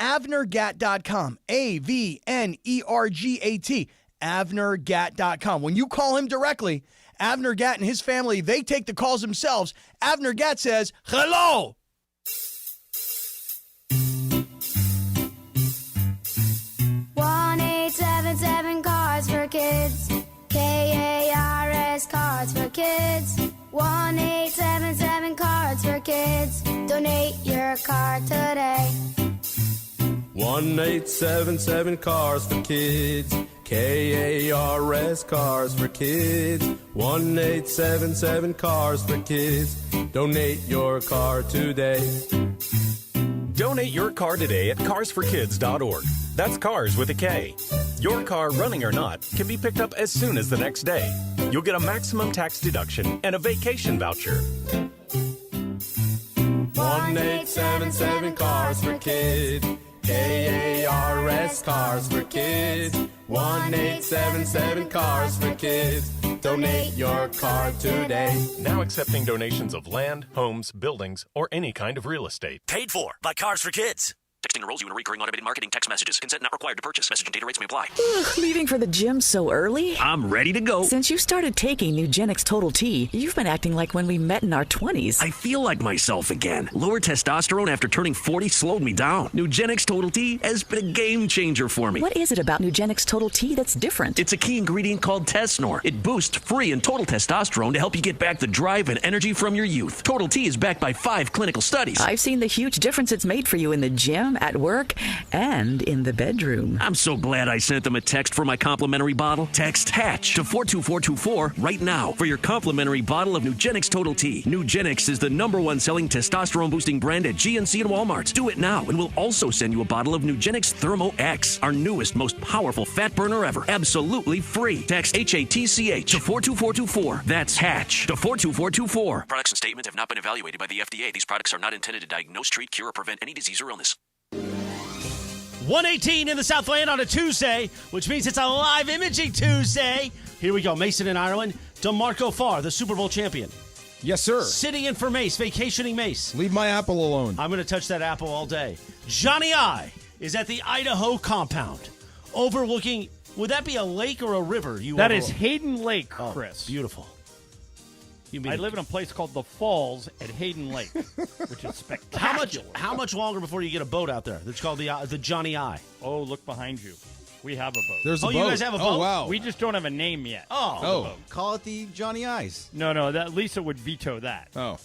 AvnerGat.com. AVNERGAT. AvnerGat.com. When you call him directly, Avner Gat and his family, they take the calls themselves. Avner Gat says, hello. 1-877 Cars for Kids. KARS Cards for Kids. 1-877 Cards for Kids. Donate your card today. 1-877 Cars for Kids. KARS Cars for Kids. 1-877 Cars for Kids. Donate your car today. Donate your car today at carsforkids.org. That's cars with a K. Your car, running or not, can be picked up as soon as the next day. You'll get a maximum tax deduction and a vacation voucher. 1-877 Cars for Kids. KARS Cars for Kids. 1-877 Cars for Kids. Donate your car today. Now accepting donations of land, homes, buildings, or any kind of real estate. Paid for by Cars for Kids. Texting enrolls you in recurring automated marketing text messages. Consent not required to purchase. Message and data rates may apply. Leaving for the gym so early? I'm ready to go. Since you started taking Nugenix Total-T, you've been acting like when we met in our 20s. I feel like myself again. Lower testosterone after turning 40 slowed me down. Nugenix Total-T has been a game changer for me. What is it about Nugenix Total-T that's different? It's a key ingredient called Tesnor. It boosts free and total testosterone to help you get back the drive and energy from your youth. Total-T is backed by 5 clinical studies. I've seen the huge difference it's made for you in the gym, at work, and in the bedroom. I'm so glad I sent them a text for my complimentary bottle. Text HATCH to 42424 right now for your complimentary bottle of Nugenix Total-T. Nugenix is the #1 selling testosterone boosting brand at GNC and Walmart. Do it now and we'll also send you a bottle of Nugenix Thermo X, our newest, most powerful fat burner ever. Absolutely free. Text HATCH to 42424. That's HATCH to 42424. Products and statements have not been evaluated by the FDA. These products are not intended to diagnose, treat, cure, or prevent any disease or illness. 1:18 in the Southland on a Tuesday, which means it's a live imaging Tuesday. Here we go. Mason in Ireland. DeMarco Farr, the Super Bowl champion. Yes, sir. Sitting in for Mace, vacationing Mace. Leave my apple alone. I'm going to touch that apple all day. Johnny I is at the Idaho compound, overlooking. Would that be a lake or a river? That is Hayden Lake, Chris. Beautiful. I live in a place called The Falls at Hayden Lake, which is spectacular. How much longer before you get a boat out there? It's called the Johnny I. Oh, look behind you. We have a boat. There's a boat. You guys have a boat? Oh, wow. We just don't have a name yet. Call it the Johnny Eyes. No, that Lisa would veto that. Oh.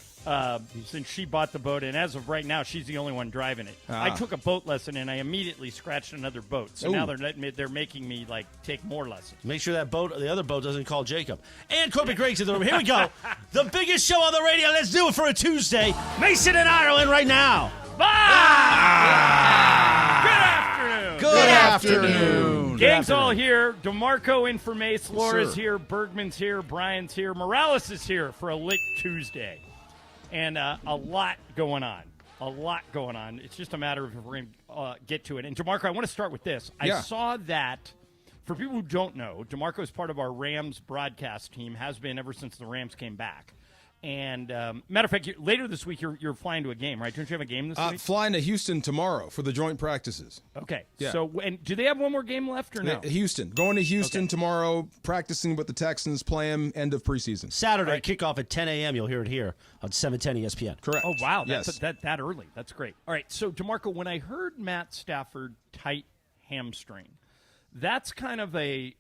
Since she bought the boat, and as of right now, she's the only one driving it. I took a boat lesson, and I immediately scratched another boat. So now they're making me take more lessons. Make sure that boat, the other boat, doesn't call Jacob. And Corbett Greg's in the room. Here we go. The biggest show on the radio. Let's do it for a Tuesday. Mason in Ireland right now. Good afternoon. Gang's all here. DeMarco in for Mace. Laura's here. Bergman's here. Brian's here. Morales is here for a lit Tuesday. And a lot going on. It's just a matter of if we're going to get to it. And, DeMarco, I want to start with this. Yeah. I saw that, for people who don't know, DeMarco is part of our Rams broadcast team, has been ever since the Rams came back. And, matter of fact, later this week, you're flying to a game, right? Don't you have a game this week? Flying to Houston tomorrow for the joint practices. Okay. Yeah. So, and do they have one more game left or no? Houston. Going to Houston tomorrow, practicing with the Texans, play them end of preseason. Saturday, kickoff at 10 a.m. You'll hear it here on 710 ESPN. Correct. Oh, wow. Yes. That early. That's great. All right. So, DeMarco, when I heard Matt Stafford tight hamstring, that's kind of a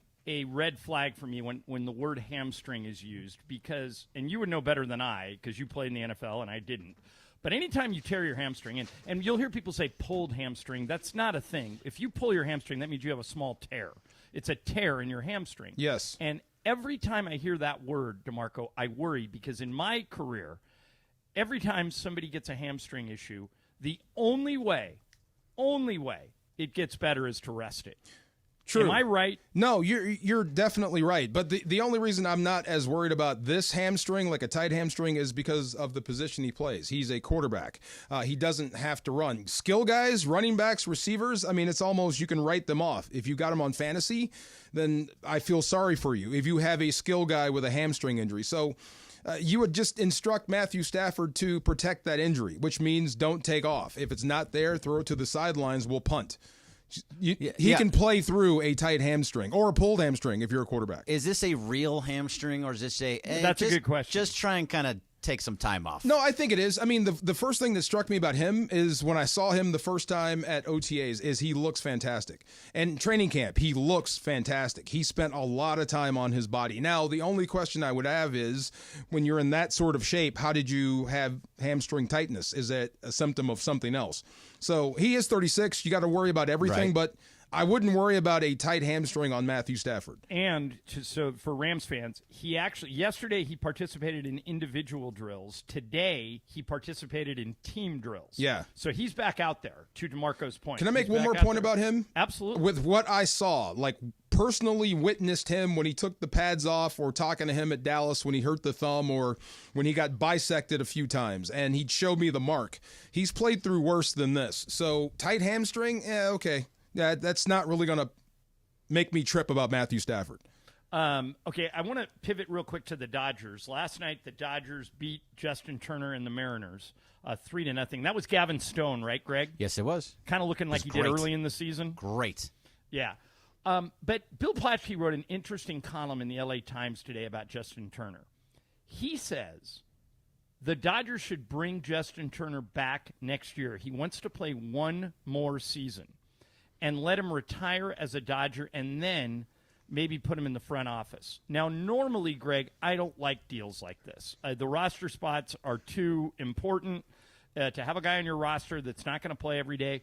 red flag for me when the word hamstring is used because, and you would know better than I because you played in the NFL and I didn't, but anytime you tear your hamstring, and you'll hear people say pulled hamstring, that's not a thing. If you pull your hamstring, that means you have a small tear. It's a tear in your hamstring. Yes. And every time I hear that word, DeMarco, I worry because in my career, every time somebody gets a hamstring issue, the only way it gets better is to rest it. True. Am I right? No, you're definitely right. But the only reason I'm not as worried about this hamstring, like a tight hamstring, is because of the position he plays. He's a quarterback. He doesn't have to run. Skill guys, running backs, receivers, I mean, it's almost you can write them off. If you got them on fantasy, then I feel sorry for you if you have a skill guy with a hamstring injury. So you would just instruct Matthew Stafford to protect that injury, which means don't take off. If it's not there, throw it to the sidelines, we'll punt. He can play through a tight hamstring or a pulled hamstring if you're a quarterback. Is this a real hamstring, or is this That's a good question. Just try and kind of take some time off. No, I think it is. I mean, the first thing that struck me about him is when I saw him the first time at OTAs is he looks fantastic. And training camp, he looks fantastic. He spent a lot of time on his body. Now, the only question I would have is when you're in that sort of shape, how did you have hamstring tightness? Is it a symptom of something else? So he is 36. You got to worry about everything, but I wouldn't worry about a tight hamstring on Matthew Stafford. And so for Rams fans, yesterday he participated in individual drills. Today he participated in team drills. Yeah. So he's back out there, to DeMarco's point. Can I make one more point about him? Absolutely. With what I saw, like personally witnessed him when he took the pads off, or talking to him at Dallas when he hurt the thumb, or when he got bisected a few times, and he'd show me the mark. He's played through worse than this. So tight hamstring, okay. Yeah, that's not really going to make me trip about Matthew Stafford. Okay, I want to pivot real quick to the Dodgers. Last night, the Dodgers beat Justin Turner and the Mariners 3-0. That was Gavin Stone, right, Greg? Yes, it was. Kind of looking like he did early in the season. Great. Yeah. But Bill Plaschke wrote an interesting column in the LA Times today about Justin Turner. He says the Dodgers should bring Justin Turner back next year. He wants to play one more season and let him retire as a Dodger, and then maybe put him in the front office. Now, normally, Greg, I don't like deals like this. The roster spots are too important to have a guy on your roster that's not going to play every day.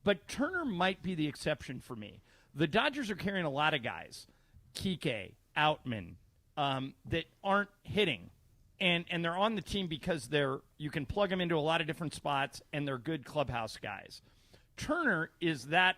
But Turner might be the exception for me. The Dodgers are carrying a lot of guys, Kike, Outman, that aren't hitting. And they're on the team because you can plug them into a lot of different spots, and they're good clubhouse guys. Turner is that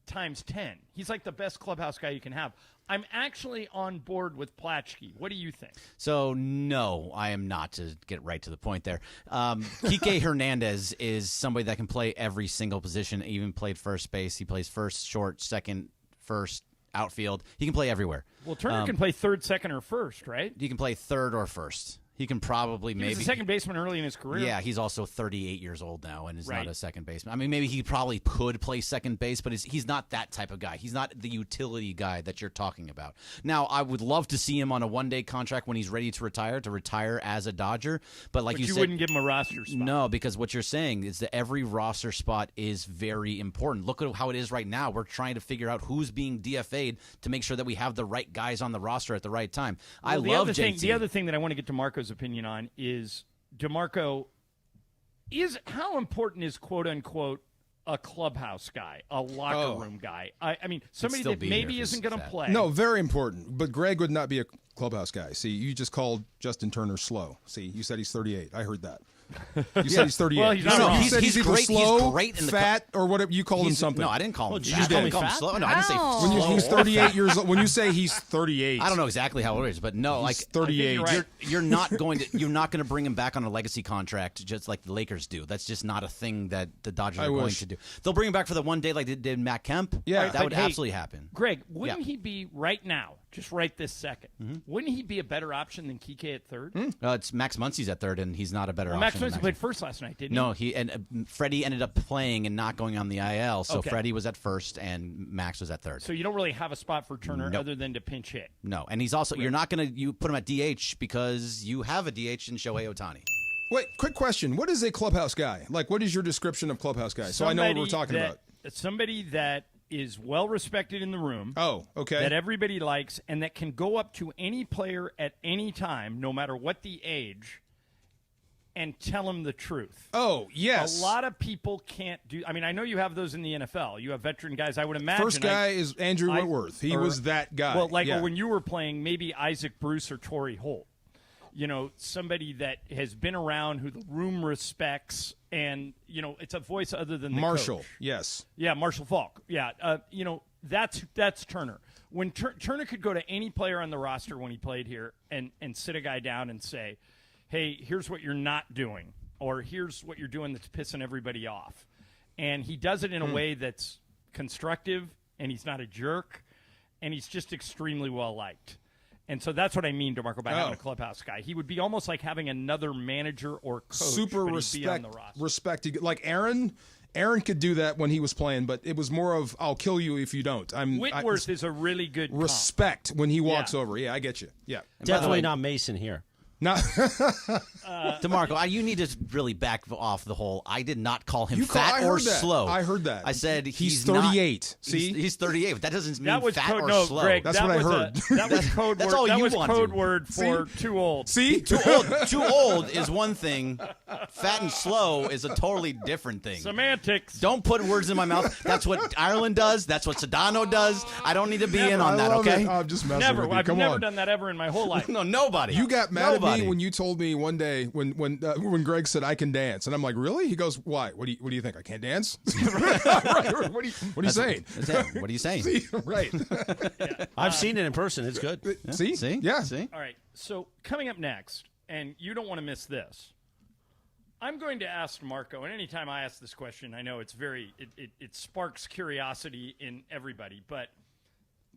times 10. He's like the best clubhouse guy you can have. I'm actually on board with Plaschke. What do you think? So, no, I am not, to get right to the point there. Kike Hernandez is somebody that can play every single position, even played first base. He plays first, short, second, first, outfield. He can play everywhere. Well, Turner can play third, second, or first, right? He can play third or first. He can probably He was a second baseman early in his career. Yeah, he's also 38 years old now and is not a second baseman. I mean, maybe he probably could play second base, but he's not that type of guy. He's not the utility guy that you're talking about. Now, I would love to see him on a one-day contract when he's ready to retire as a Dodger. But like you said, wouldn't give him a roster spot. No, because what you're saying is that every roster spot is very important. Look at how it is right now. We're trying to figure out who's being DFA'd to make sure that we have the right guys on the roster at the right time. Well, I love JT. The other thing that I want to get to Marco's opinion on is DeMarco how important is quote unquote a clubhouse guy, a locker room guy? I mean, somebody that maybe isn't going to play. No, very important. But Greg would not be a clubhouse guy. See, you just called Justin Turner slow. See, you said he's 38. I heard that. You said he's 38. Well, he's not wrong. You said he's great. slow, he's great in the fat, or whatever. You called him something. No, I didn't call him Did fat. you call me I called him fat? slow. No, I didn't say Ow. slow. He's 38 years old. When you say he's 38, I don't know exactly how old he is, but no, he's like 38. You're not going to bring him back on a legacy contract just like the Lakers do. That's just not a thing that the Dodgers are going to do. They'll bring him back for the one day like they did Matt Kemp. Yeah, that would absolutely happen. Greg, wouldn't he be right now, just right this second, wouldn't he be a better option than Kike at third? It's Max Muncy's at third, and he's not a better option. Max than Muncy played first last night, didn't he? No, Freddie ended up playing and not going on the IL, so Freddie was at first and Max was at third. So you don't really have a spot for Turner other than to pinch hit. No, and he's also you're not going to put him at DH because you have a DH in Shohei Ohtani. Wait, quick question. What is a clubhouse guy? Like, what is your description of clubhouse guy? So I know what we're talking about. Somebody that is well respected in the room. Oh, okay. That everybody likes and that can go up to any player at any time, no matter what the age, and tell him the truth. Oh, yes. A lot of people can't do. I mean, I know you have those in the NFL. You have veteran guys. I would imagine. First guy is Andrew Whitworth. He was that guy. Well, like when you were playing, maybe Isaac Bruce or Torrey Holt. You know, somebody that has been around who the room respects, and it's a voice other than the Marshall. coach. Yes. Yeah, Marshall Falk. Yeah, that's Turner. When Turner could go to any player on the roster when he played here and sit a guy down and say, hey, here's what you're not doing, or here's what you're doing that's pissing everybody off. And he does it in a way that's constructive, and he's not a jerk, and he's just extremely well-liked. And so that's what I mean, DeMarco, by having a clubhouse guy. He would be almost like having another manager or coach. Super but he'd be on the roster. respect. Like Aaron could do that when he was playing, but it was more of I'll kill you if you don't. Whitworth is a really good respect when he walks over. Yeah, I get you. Yeah, definitely not Mason here. No, DeMarco, you need to really back off the whole. I did not call him I fat or heard that. slow. I heard that. I said he's not- 38. See, he's 38. But that doesn't mean That was fat or no, slow. Greg, That's that what I was heard. That was code That's word. all that you was want code to. word for too old. See, Too old is one thing. Fat and slow is a totally different thing. Semantics. Don't put words in my mouth. That's what Ireland does. That's what Sedano does. I don't need to be in on that, okay? I'm just messing Never. with you. I've Come never on. done that ever in my whole life. No, nobody. You got mad Nobody. at me when you told me one day when Greg said I can dance, and I'm like, really? He goes, why? What do you think? I can't dance? Right. What are you saying? What are you saying? See? Right. I've seen it in person. It's good. See? See? Yeah. See? All right. So coming up next, and you don't want to miss this. I'm going to ask Marco, and anytime I ask this question, I know it's it sparks curiosity in everybody. But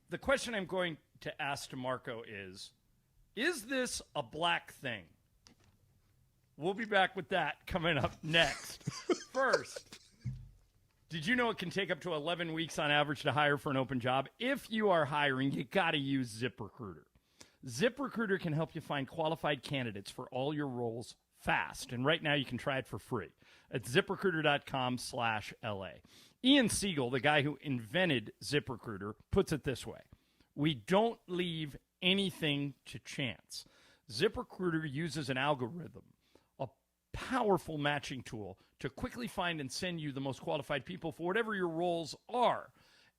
the question I'm going to ask to Marco is this a black thing? We'll be back with that coming up next. First, did you know it can take up to 11 weeks on average to hire for an open job? If you are hiring, you got to use ZipRecruiter. ZipRecruiter can help you find qualified candidates for all your roles fast. And right now you can try it for free at ZipRecruiter.com/LA. Ian Siegel, the guy who invented ZipRecruiter, puts it this way. We don't leave anything to chance. ZipRecruiter uses an algorithm, a powerful matching tool to quickly find and send you the most qualified people for whatever your roles are.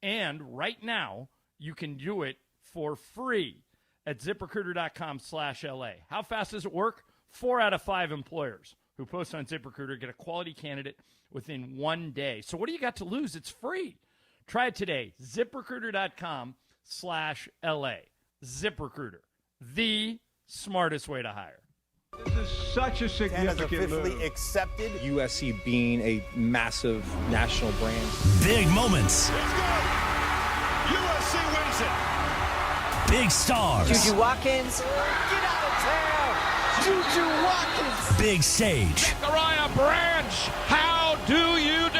And right now, you can do it for free at ZipRecruiter.com/LA. How fast does it work? 4 out of 5 employers who post on ZipRecruiter get a quality candidate within 1 day. So what do you got to lose? It's free. Try it today. ZipRecruiter.com/LA. ZipRecruiter, the smartest way to hire. This is such a significant move. Accepted. USC being a massive national brand. Big moments. Let's go. USC wins it. Big stars. Juju Watkins. Get out of town. Juju Watkins. Big stage. Zachariah Branch. How do you do?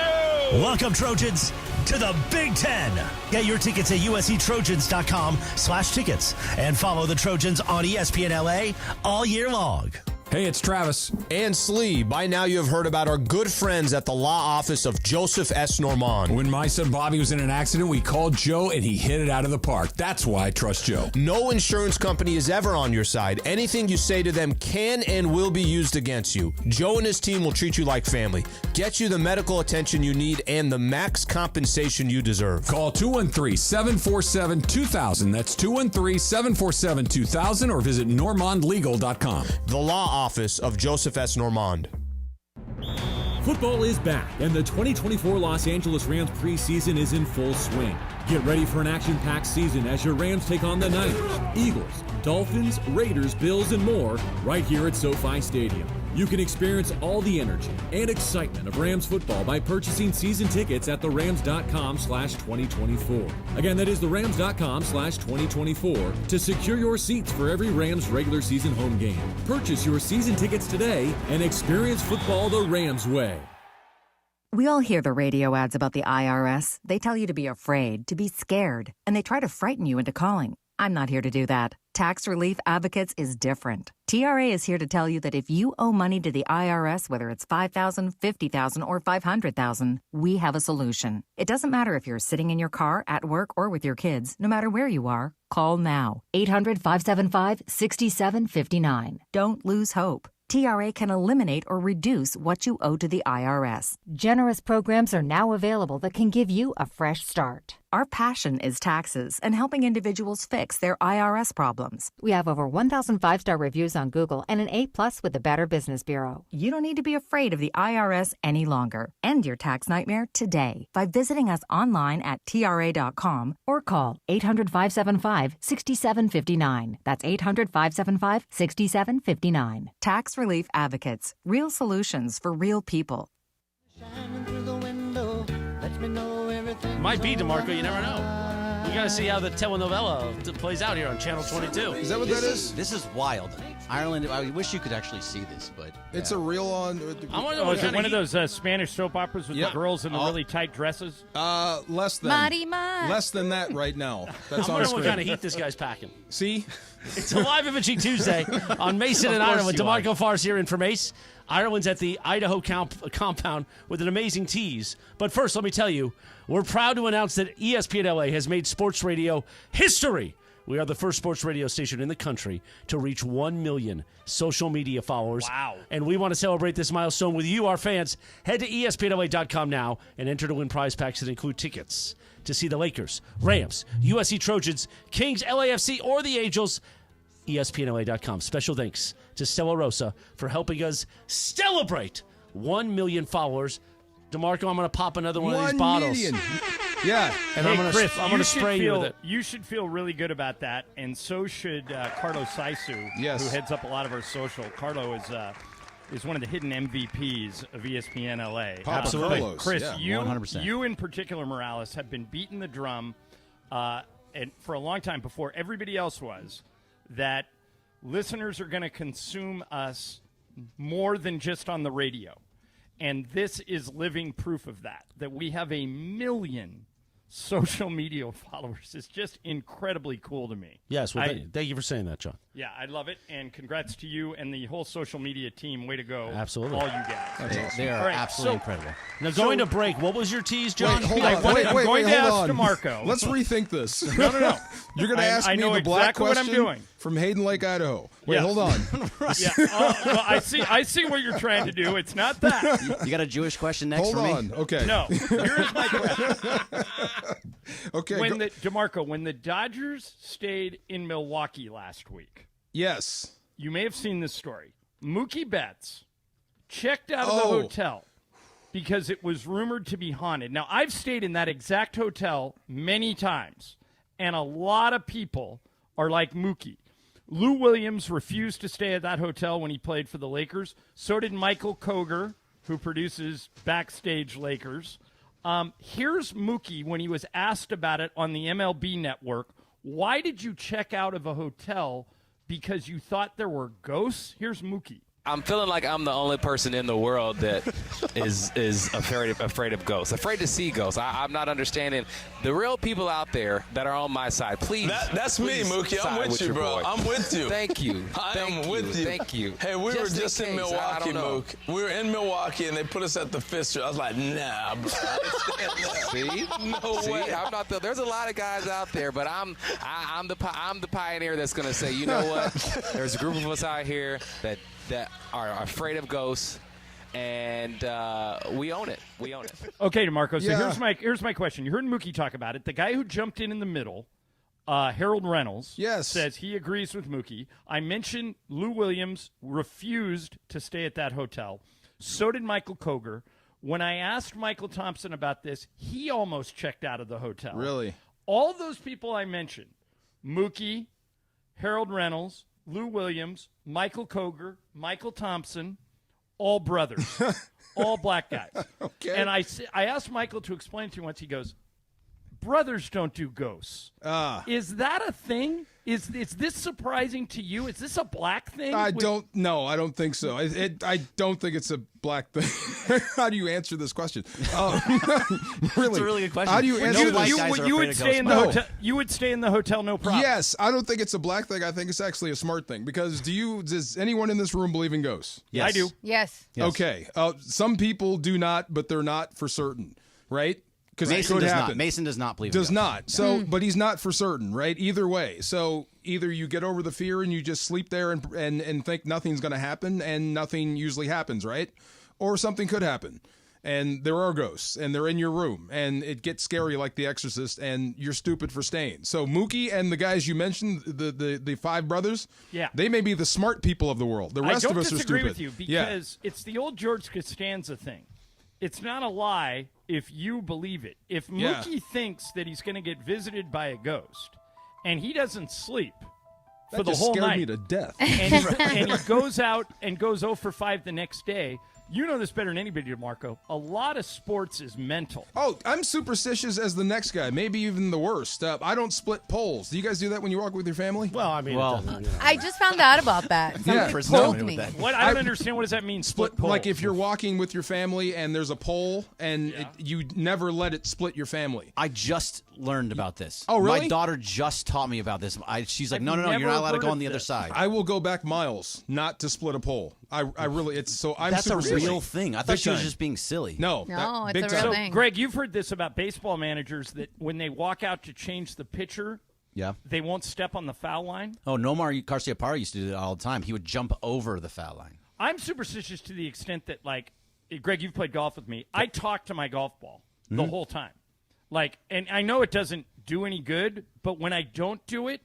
Welcome, Trojans, to the Big Ten. Get your tickets at usctrojans.com/tickets and follow the Trojans on ESPN LA all year long. Hey, it's Travis. And Slee. By now you have heard about our good friends at the law office of Joseph S. Normand. When my son Bobby was in an accident, we called Joe and he hit it out of the park. That's why I trust Joe. No insurance company is ever on your side. Anything you say to them can and will be used against you. Joe and his team will treat you like family, get you the medical attention you need, and the max compensation you deserve. Call 213-747-2000. That's 213-747-2000 or visit normandlegal.com. The law office of Joseph S. Normand. Football is back, and the 2024 Los Angeles Rams preseason is in full swing. Get ready for an action-packed season as your Rams take on the Niners, Eagles, Dolphins, Raiders, Bills, and more right here at SoFi Stadium. You can experience all the energy and excitement of Rams football by purchasing season tickets at therams.com/2024. Again, that is therams.com/2024 to secure your seats for every Rams regular season home game. Purchase your season tickets today and experience football the Rams way. We all hear the radio ads about the IRS. They tell you to be afraid, to be scared, and they try to frighten you into calling. I'm not here to do that. Tax Relief Advocates is different. TRA is here to tell you that if you owe money to the IRS, whether it's $5,000, $50,000, or $500,000, we have a solution. It doesn't matter if you're sitting in your car, at work, or with your kids. No matter where you are, call now. 800-575-6759. Don't lose hope. TRA can eliminate or reduce what you owe to the IRS. Generous programs are now available that can give you a fresh start. Our passion is taxes and helping individuals fix their IRS problems. We have over 1,000 5-star reviews on Google and an A+ with the Better Business Bureau. You don't need to be afraid of the IRS any longer. End your tax nightmare today by visiting us online at TRA.com or call 800-575-6759. That's 800-575-6759. Tax Relief Advocates. Real solutions for real people. Might be, DeMarco. You never know. We got to see how the telenovela plays out here on Channel 22. Is that what that is? This is wild. Ireland, I wish you could actually see this, but... It's a real on... Is it one of those Spanish soap operas with the girls in the really tight dresses? Less than. Less than that right now. That's I'm on wondering screen. what kind of heat this guy's packing. See? It's a live imaging Tuesday on Mason and Ireland. DeMarco Farr's here in for Mace. Ireland's at the Idaho compound with an amazing tease. But first, let me tell you, we're proud to announce that ESPN LA has made sports radio history. We are the first sports radio station in the country to reach 1 million social media followers. Wow. And we want to celebrate this milestone with you, our fans. Head to ESPNLA.com now and enter to win prize packs that include tickets to see the Lakers, Rams, USC Trojans, Kings, LAFC, or the Angels. ESPNLA.com. Special thanks to Stella Rosa for helping us celebrate 1 million followers. DeMarco, I'm going to pop another one of these bottles. 1 million. Yeah. And hey, I'm going to spray you with it. You should feel really good about that, and so should Carlo Saisu, who heads up a lot of our social. Carlo is one of the hidden MVPs of ESPN LA. Absolutely. Chris, yeah, 100%. you in particular, Morales, have been beating the drum and for a long time before everybody else was, that listeners are going to consume us more than just on the radio. And this is living proof of that we have 1 million social media followers. It's just incredibly cool to me. Yes, well, thank you for saying that, John. Yeah, I love it, and congrats to you and the whole social media team. Way to go. Absolutely. All you guys. That's awesome. They are absolutely incredible. Now, going to break, what was your tease, John? Wait, hold on. I'm going to ask hold on. DeMarco. Let's rethink this. No. You're going to ask I me know the black exactly question what I'm doing. from Hayden Lake, Idaho. Wait, Yeah. hold on. Yeah. Well, I see what you're trying to do. It's not that. You got a Jewish question next Hold for me? on. Okay. No. Here's my question. Okay. DeMarco, when the Dodgers stayed in Milwaukee last week, yes. you may have seen this story. Mookie Betts checked out of the hotel because it was rumored to be haunted. Now, I've stayed in that exact hotel many times, and a lot of people are like Mookie. Lou Williams refused to stay at that hotel when he played for the Lakers. So did Michael Koger, who produces Backstage Lakers. Here's Mookie when he was asked about it on the MLB Network. Why did you check out of a hotel? Because you thought there were ghosts? Here's Mookie. I'm feeling like I'm the only person in the world that is afraid of ghosts, afraid to see ghosts. I'm not understanding the real people out there that are on my side. Please, that's me, Mookie. I'm with you, bro. I'm with you. Thank you. I am with you. Thank you. Hey, we were just in Milwaukee, Mook. We were in Milwaukee, and they put us at the Fister. I was like, nah, bro. See? No way. I'm not. There's a lot of guys out there, but I'm the pioneer that's going to say, you know what? There's a group of us out here that are afraid of ghosts, and we own it. We own it. Okay, DeMarco, so here's my question. You heard Mookie talk about it. The guy who jumped in the middle, Harold Reynolds, says he agrees with Mookie. I mentioned Lou Williams refused to stay at that hotel. So did Michael Koger. When I asked Michael Thompson about this, he almost checked out of the hotel. Really? All those people I mentioned, Mookie, Harold Reynolds, Lou Williams, Michael Koger, Michael Thompson, all brothers, all black guys. Okay. And I asked Michael to explain to me once. He goes, brothers don't do ghosts. Is that a thing? Is this surprising to you? Is this a black thing? I don't think so. I don't think it's a black thing. How do you answer this question? Really? It's a really good question. How do you answer this? You would stay in the hotel. You would stay in the hotel, no problem. Yes, I don't think it's a black thing. I think it's actually a smart thing. Because does anyone in this room believe in ghosts? Yes. I do. Yes. Okay. Some people do not, but they're not for certain, right? Because it could happen. Mason does not believe. Does in not. So, but he's not for certain, right? Either way. So either you get over the fear and you just sleep there and think nothing's going to happen, and nothing usually happens, right? Or something could happen, and there are ghosts, and they're in your room, and it gets scary like The Exorcist, and you're stupid for staying. So Mookie and the guys you mentioned, the five brothers, they may be the smart people of the world. The rest of us are stupid. I don't disagree with you because it's the old George Costanza thing. It's not a lie if you believe it. If Mookie thinks that he's going to get visited by a ghost and he doesn't sleep, for the just whole scared night. me to death. And he goes out and goes 0 for 5 the next day. You know this better than anybody, DeMarco. A lot of sports is mental. Oh, I'm superstitious as the next guy, maybe even the worst. I don't split poles. Do you guys do that when you walk with your family? Well, I mean, I just found out about that. Somebody told me. What? I don't understand. What does that mean, split poles? Like if you're walking with your family and there's a pole and you never let it split your family. I just learned about this. Oh, really? My daughter just taught me about this. She's like, no, you're not allowed to go on the other side. I will go back miles not to split a pole. I really, I'm That's a superstitious. real thing. I thought she was just being silly. No, it's big a real time. thing. Greg, you've heard this about baseball managers that when they walk out to change the pitcher, Yeah. they won't step on the foul line. Oh, Nomar Garciaparra used to do that all the time. He would jump over the foul line. I'm superstitious to the extent that, like, Greg, you've played golf with me. I talk to my golf ball the whole time. Like, and I know it doesn't do any good, but when I don't do it,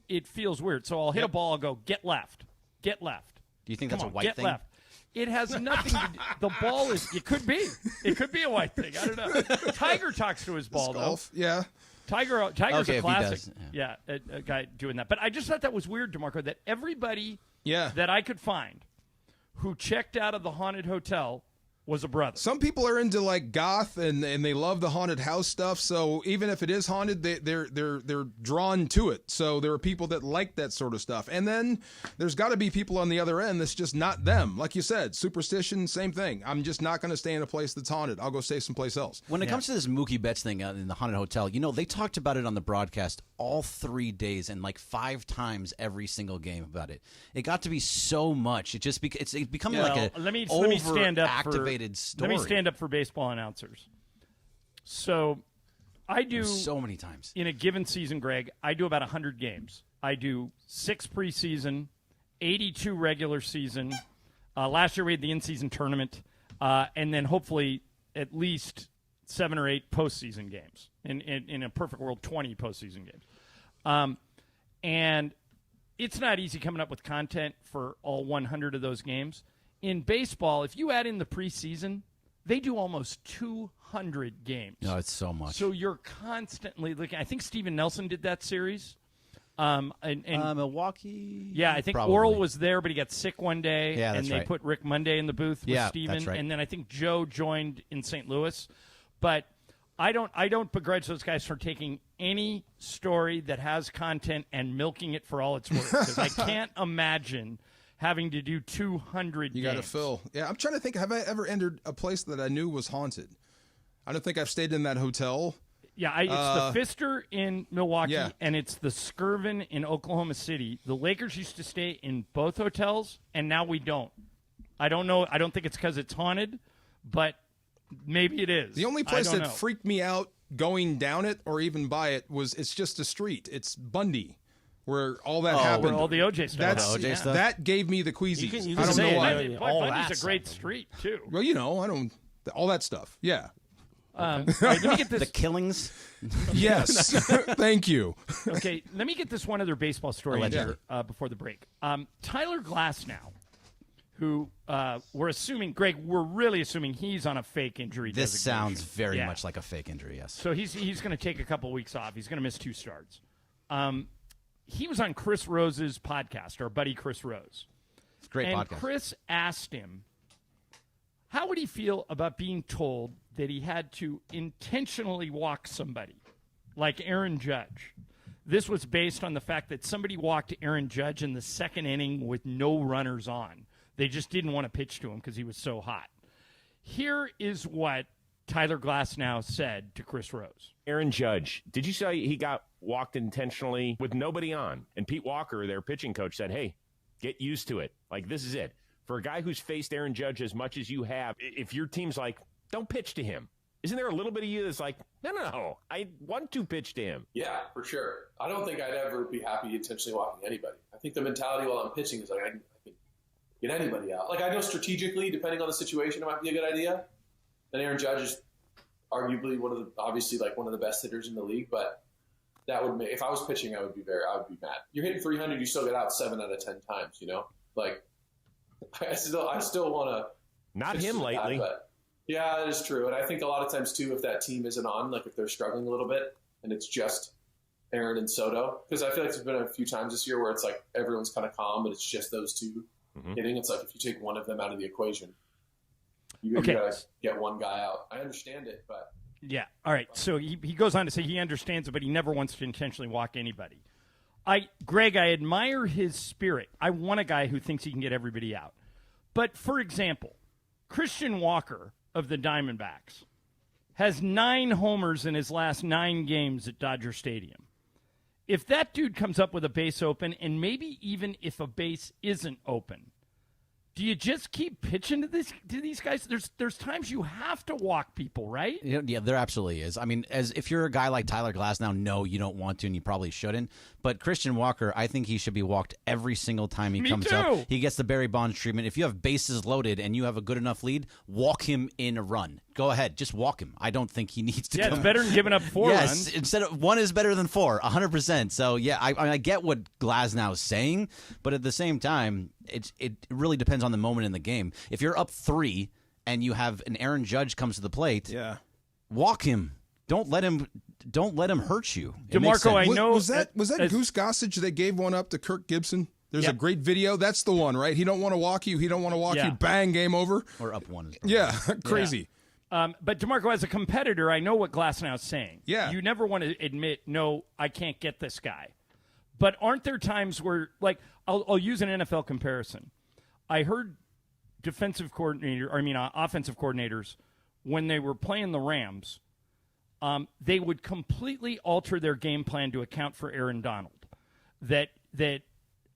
it feels weird. So I'll hit a ball, I'll go, get left, get left. Do you think Come that's on, a white get thing? left. It has nothing to do. The ball is, it could be a white thing. I don't know. Tiger talks to his ball, golf, though. Yeah. Tiger's Okay, a if he classic. does, Yeah, a guy doing that. But I just thought that was weird, DeMarco, that everybody Yeah. that I could find who checked out of the haunted hotel was a brother. Some people are into like goth and they love the haunted house stuff. So even if it is haunted, they're drawn to it. So there are people that like that sort of stuff. And then there's got to be people on the other end that's just not them. Like you said, superstition, same thing. I'm just not going to stay in a place that's haunted. I'll go stay someplace else. When it comes to this Mookie Betts thing in the haunted hotel, they talked about it on the broadcast all 3 days and like 5 times every single game about it. It got to be so much. It's becoming like a let me stand up overactivated story. Let me stand up for baseball announcers. So I do so many times in a given season, Greg. I do about 100 games. I do 6 preseason, 82 regular season. Last year we had the in-season tournament, and then hopefully at least 7 or 8 postseason games. In a perfect world, 20 postseason games. And it's not easy coming up with content for all 100 of those games. In baseball, if you add in the preseason, they do almost 200 games. No, it's so much. So you're constantly looking. I think Steven Nelson did that series. And Milwaukee? Yeah, I think Probably. Oral was there, but he got sick one day. Yeah, and that's they right. put Rick Monday in the booth with Yeah, Steven. that's right. And then I think Joe joined in St. Louis. But I don't begrudge those guys for taking any story that has content and milking it for all it's worth. Because I can't imagine having to do 200 You got to fill. Yeah, I'm trying to think. Have I ever entered a place that I knew was haunted? I don't think I've stayed in that hotel. Yeah, it's the Pfister in Milwaukee, Yeah. and it's the Skirvin in Oklahoma City. The Lakers used to stay in both hotels, and now we don't. I don't know. I don't think it's because it's haunted, but maybe it is. The only place I don't that know. freaked me out going down it or even by it it's just a street. It's Bundy, where all that happened. Where all the OJ stuff. That gave me the queasies. You I can don't say know why. it. Bundy's a great street too. Well, I don't. All that stuff. Yeah. All right, let me get this. The killings? Yes. Thank you. Okay, let me get this one other baseball story in Allegedly. here before the break. Tyler Glasnow, who we're assuming, Greg, we're really assuming he's on a fake injury This designation. sounds very Yeah. much like a fake injury, yes. So he's going to take a couple weeks off. He's going to miss 2 starts. He was on Chris Rose's podcast, our buddy Chris Rose. It's a great and podcast. Chris asked him, how would he feel about being told that he had to intentionally walk somebody, like Aaron Judge? This was based on the fact that somebody walked Aaron Judge in the 2nd inning with no runners on. They just didn't want to pitch to him because he was so hot. Here is what Tyler Glasnow said to Chris Rose. Aaron Judge, did you say he got walked intentionally with nobody on? And Pete Walker, their pitching coach, said, hey, get used to it. Like, this is it. For a guy who's faced Aaron Judge as much as you have, if your team's like, don't pitch to him, isn't there a little bit of you that's like, no, I want to pitch to him? Yeah, for sure. I don't think I'd ever be happy intentionally walking anybody. I think the mentality while I'm pitching is like, I can get anybody out. Like, I know strategically, depending on the situation, it might be a good idea. And Aaron Judge is arguably one of the best hitters in the league, but that would make, if I was pitching, I would be mad. You're hitting 300, you still get out 7 out of 10 times, Like, I still want to. Not him lately. But yeah, that is true. And I think a lot of times too, if that team isn't on, like if they're struggling a little bit and it's just Aaron and Soto, because I feel like there's been a few times this year where it's like everyone's kind of calm, but it's just those two hitting. It's like if you take one of them out of the equation, you guys get one guy out. I understand it, but yeah. All right. So he goes on to say he understands it, but he never wants to intentionally walk anybody. Greg, I admire his spirit. I want a guy who thinks he can get everybody out. But for example, Christian Walker of the Diamondbacks has 9 homers in his last 9 games at Dodger Stadium. If that dude comes up with a base open, and maybe even if a base isn't open, do you just keep pitching to these guys? There's times you have to walk people, right? Yeah, there absolutely is. I mean, if you're a guy like Tyler Glasnow, no, you don't want to, and you probably shouldn't. But Christian Walker, I think he should be walked every single time he comes up. He gets the Barry Bonds treatment. If you have bases loaded and you have a good enough lead, walk him in a run. Go ahead, just walk him. I don't think he needs to. Yeah, it's better than giving up 4 runs. Instead of 1 is better than 4, 100%. So yeah, I get what Glasnow is saying, but at the same time, it really depends on the moment in the game. If you're up 3 and you have an Aaron Judge comes to the plate, walk him. Don't let him hurt you. DeMarco, I know was that Goose Gossage that gave one up to Kirk Gibson? There's a great video. That's the one, right? He don't want to walk you. He don't want to walk you. Bang, game over. Or up 1. Crazy. But DeMarco, as a competitor, I know what Glasnow's saying. Yeah. You never want to admit, no, I can't get this guy. But aren't there times where, like, I'll use an NFL comparison. I heard offensive coordinators, when they were playing the Rams, they would completely alter their game plan to account for Aaron Donald. That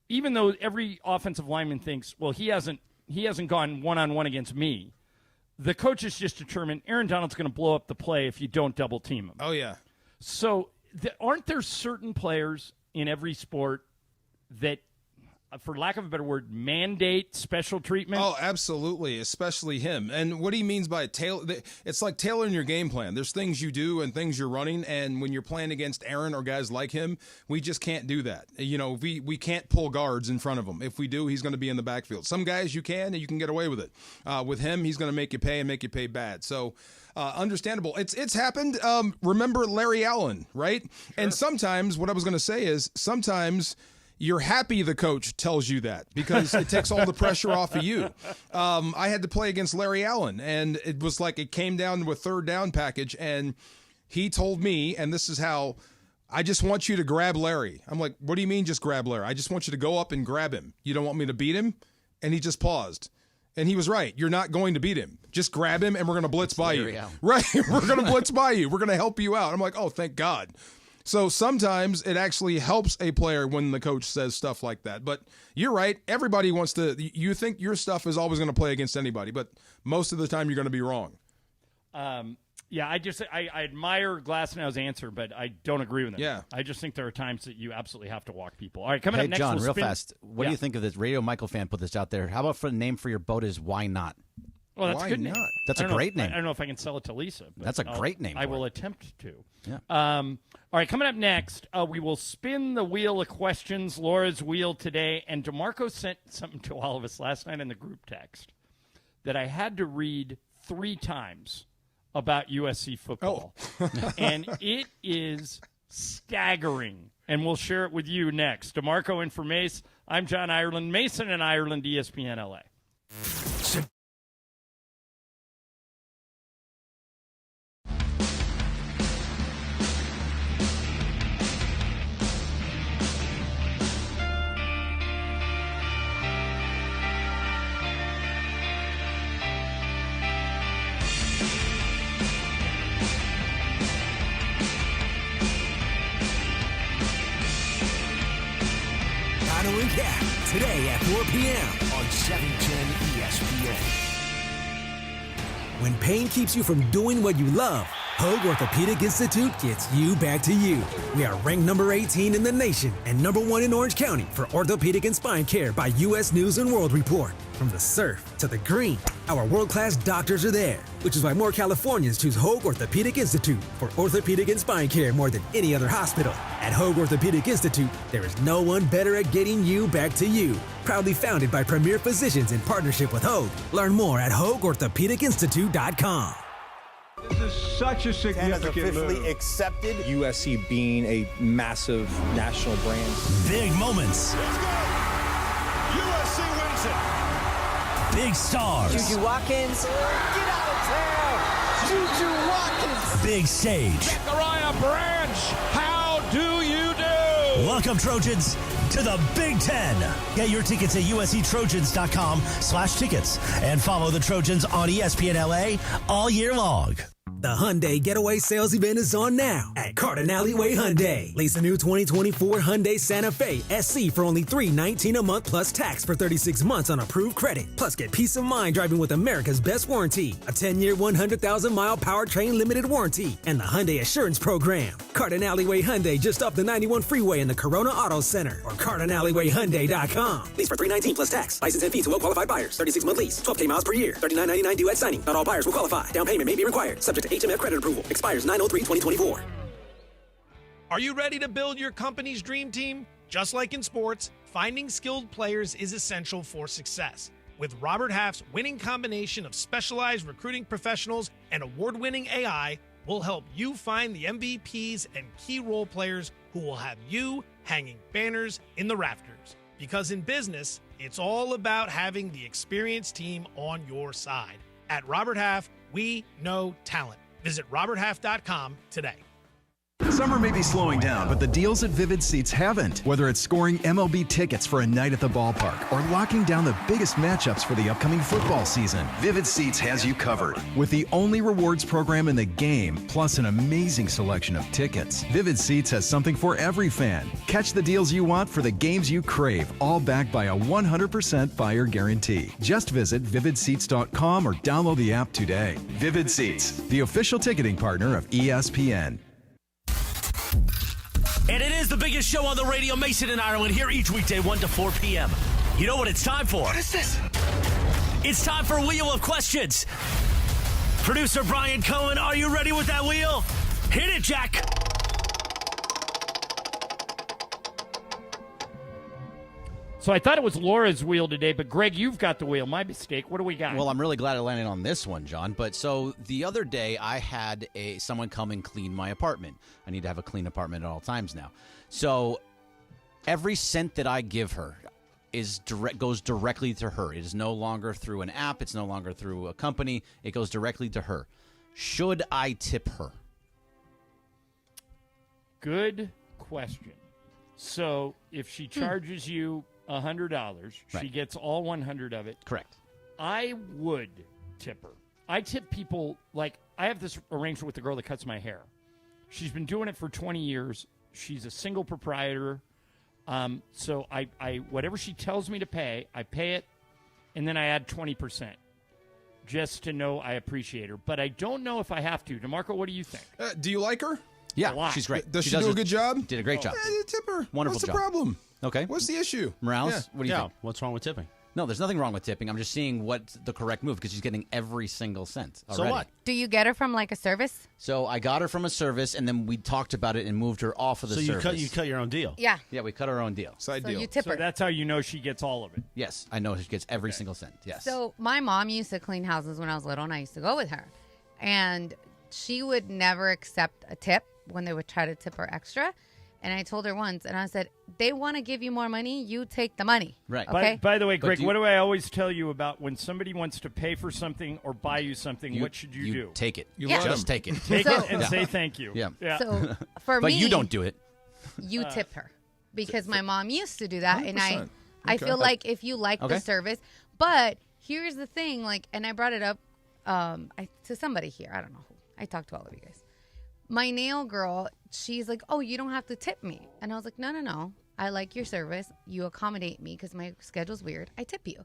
even though every offensive lineman thinks, well, he hasn't gone one-on-one against me, the coaches just determined Aaron Donald's going to blow up the play if you don't double team him. Oh, yeah. So aren't there certain players in every sport that, for lack of a better word, mandate special treatment? Oh, absolutely, especially him. And what he means by it's like tailoring your game plan. There's things you do and things you're running, and when you're playing against Aaron or guys like him, we just can't do that. You know, we can't pull guards in front of him. If we do, he's going to be in the backfield. Some guys you can, and you can get away with it. With him, he's going to make you pay and make you pay bad. So understandable. It's happened. Remember Larry Allen, right? Sure. And sometimes, what I was going to say is, sometimes you're happy the coach tells you that because it takes all the pressure off of you. I had to play against Larry Allen, and it was like it came down to a 3rd down package, and he told me, and this is how, I just want you to grab Larry. I'm like, what do you mean just grab Larry? I just want you to go up and grab him. You don't want me to beat him? And he just paused. And he was right. You're not going to beat him. Just grab him, and we're going to blitz by you. Right? We're going to blitz by you. We're going to help you out. I'm like, oh, thank God. So sometimes it actually helps a player when the coach says stuff like that. But you're right. Everybody wants to – you think your stuff is always going to play against anybody, but most of the time you're going to be wrong. Yeah, I admire Glasnow's answer, but I don't agree with him. Yeah. I just think there are times that you absolutely have to walk people. All right, coming up next. John, real fast. What do you think of this? Radio Michael fan put this out there. How about for the name for your boat is Why Not? Well, that's Why a good not? name. That's a great name. I don't know if I can sell it to Lisa. But that's a great name. I will attempt to. Yeah. All right, coming up next, we will spin the wheel of questions, Laura's wheel today. And DeMarco sent something to all of us last night in the group text that I had to read 3 times about USC football. Oh. And it is staggering. And we'll share it with you next. DeMarco in for Mace. I'm John Ireland. Mason and Ireland, ESPN LA. Final recap today at 4 p.m. on 710 ESPN. When pain keeps you from doing what you love, Hoag Orthopedic Institute gets you back to you. We are ranked number 18 in the nation and number 1 in Orange County for orthopedic and spine care by U.S. News and World Report. From the surf to the green, our world-class doctors are there, which is why more Californians choose Hoag Orthopedic Institute for orthopedic and spine care more than any other hospital. At Hoag Orthopedic Institute, there is no one better at getting you back to you. Proudly founded by premier physicians in partnership with Hoag. Learn more at HoagOrthopedicInstitute.com. This is was such a significant officially move. accepted. USC being a massive national brand. Big moments. Let's go. USC wins it. Big stars. Juju Watkins. Get out of town. Juju Watkins. Big stage. Zachariah Branch. How do you do? Welcome, Trojans, to the Big Ten. Get your tickets at usctrojans.com/tickets and follow the Trojans on ESPN LA all year long. The Hyundai Getaway Sales Event is on now at Carden Alleyway Hyundai. Lease a new 2024 Hyundai Santa Fe SC for only $319 a month plus tax for 36 months on approved credit. Plus, get peace of mind driving with America's best warranty, a 10-year, 100,000-mile powertrain limited warranty, and the Hyundai Assurance Program. Carden Alleyway Hyundai just off the 91 freeway in the Corona Auto Center or CardenAlleywayHyundai.com. Lease for $319 plus tax. License and fees to well-qualified buyers. 36-month lease. 12K miles per year. $39.99 due at signing. Not all buyers will qualify. Down payment may be required. Subject to HMF credit approval. Expires 9/03/2024. Are you ready to build your company's dream team? Just like in sports, finding skilled players is essential for success. With Robert Half's winning combination of specialized recruiting professionals and award-winning AI, we'll help you find the MVPs and key role players who will have you hanging banners in the rafters. Because in business, it's all about having the experienced team on your side. At Robert Half, we know talent. Visit roberthalf.com today. Summer may be slowing down, but the deals at Vivid Seats haven't. Whether it's scoring MLB tickets for a night at the ballpark or locking down the biggest matchups for the upcoming football season, Vivid Seats has you covered. With the only rewards program in the game, plus an amazing selection of tickets, Vivid Seats has something for every fan. Catch the deals you want for the games you crave, all backed by a 100% buyer guarantee. Just visit vividseats.com or download the app today. Vivid Seats, the official ticketing partner of ESPN. And it is the biggest show on the radio, Mason and Ireland, here each weekday, 1 to 4 p.m. You know what it's time for? What is this? It's time for Wheel of Questions. Producer Brian Cohen, are you ready with that wheel? Hit it, Jack. So I thought it was Laura's wheel today, but Greg, you've got the wheel. My mistake. What do we got? Well, I'm really glad I landed on this one, John. But so the other day I had someone come and clean my apartment. I need to have a clean apartment at all times now. So every cent that I give her goes directly to her. It is no longer through an app. It's no longer through a company. It goes directly to her. Should I tip her? Good question. So if she charges you $100, she gets all 100 of it. Correct. I would tip her. I tip people, like, I have this arrangement with the girl that cuts my hair. She's been doing it for 20 years. She's a single proprietor. So I whatever she tells me to pay, I pay it, and then I add 20% just to know I appreciate her. But I don't know if I have to. DeMarco, what do you think? Do you like her? Yeah, she's great. Does she do a good job? Did a great job. Tip her. Wonderful What's the job. problem? Okay. What's the issue? Morales, what do you think? What's wrong with tipping? No, there's nothing wrong with tipping. I'm just seeing what's the correct move because she's getting every single cent already. So what? Do you get her from like a service? So I got her from a service, and then we talked about it and moved her off of the service. So you cut your own deal? Yeah. Yeah, we cut our own deal. Side deal. You tip her. So that's how you know she gets all of it. Yes, I know she gets every single cent. Yes. So my mom used to clean houses when I was little, and I used to go with her. And she would never accept a tip when they would try to tip her extra. And I told her once, and I said, they want to give you more money, you take the money. Right. Okay? By the way, Greg, what do I always tell you about when somebody wants to pay for something or buy you something, what should you do? Take it. Just take it. Take it and say thank you. Yeah. So for but me, you don't do it. You tip her. Because my mom used to do that. 100%. And I feel like if you like the service. But here's the thing, and I brought it up to somebody here. I don't know who. I talked to all of you guys. My nail girl, she's like, oh, you don't have to tip me. And I was like, no. I like your service. You accommodate me because my schedule's weird. I tip you.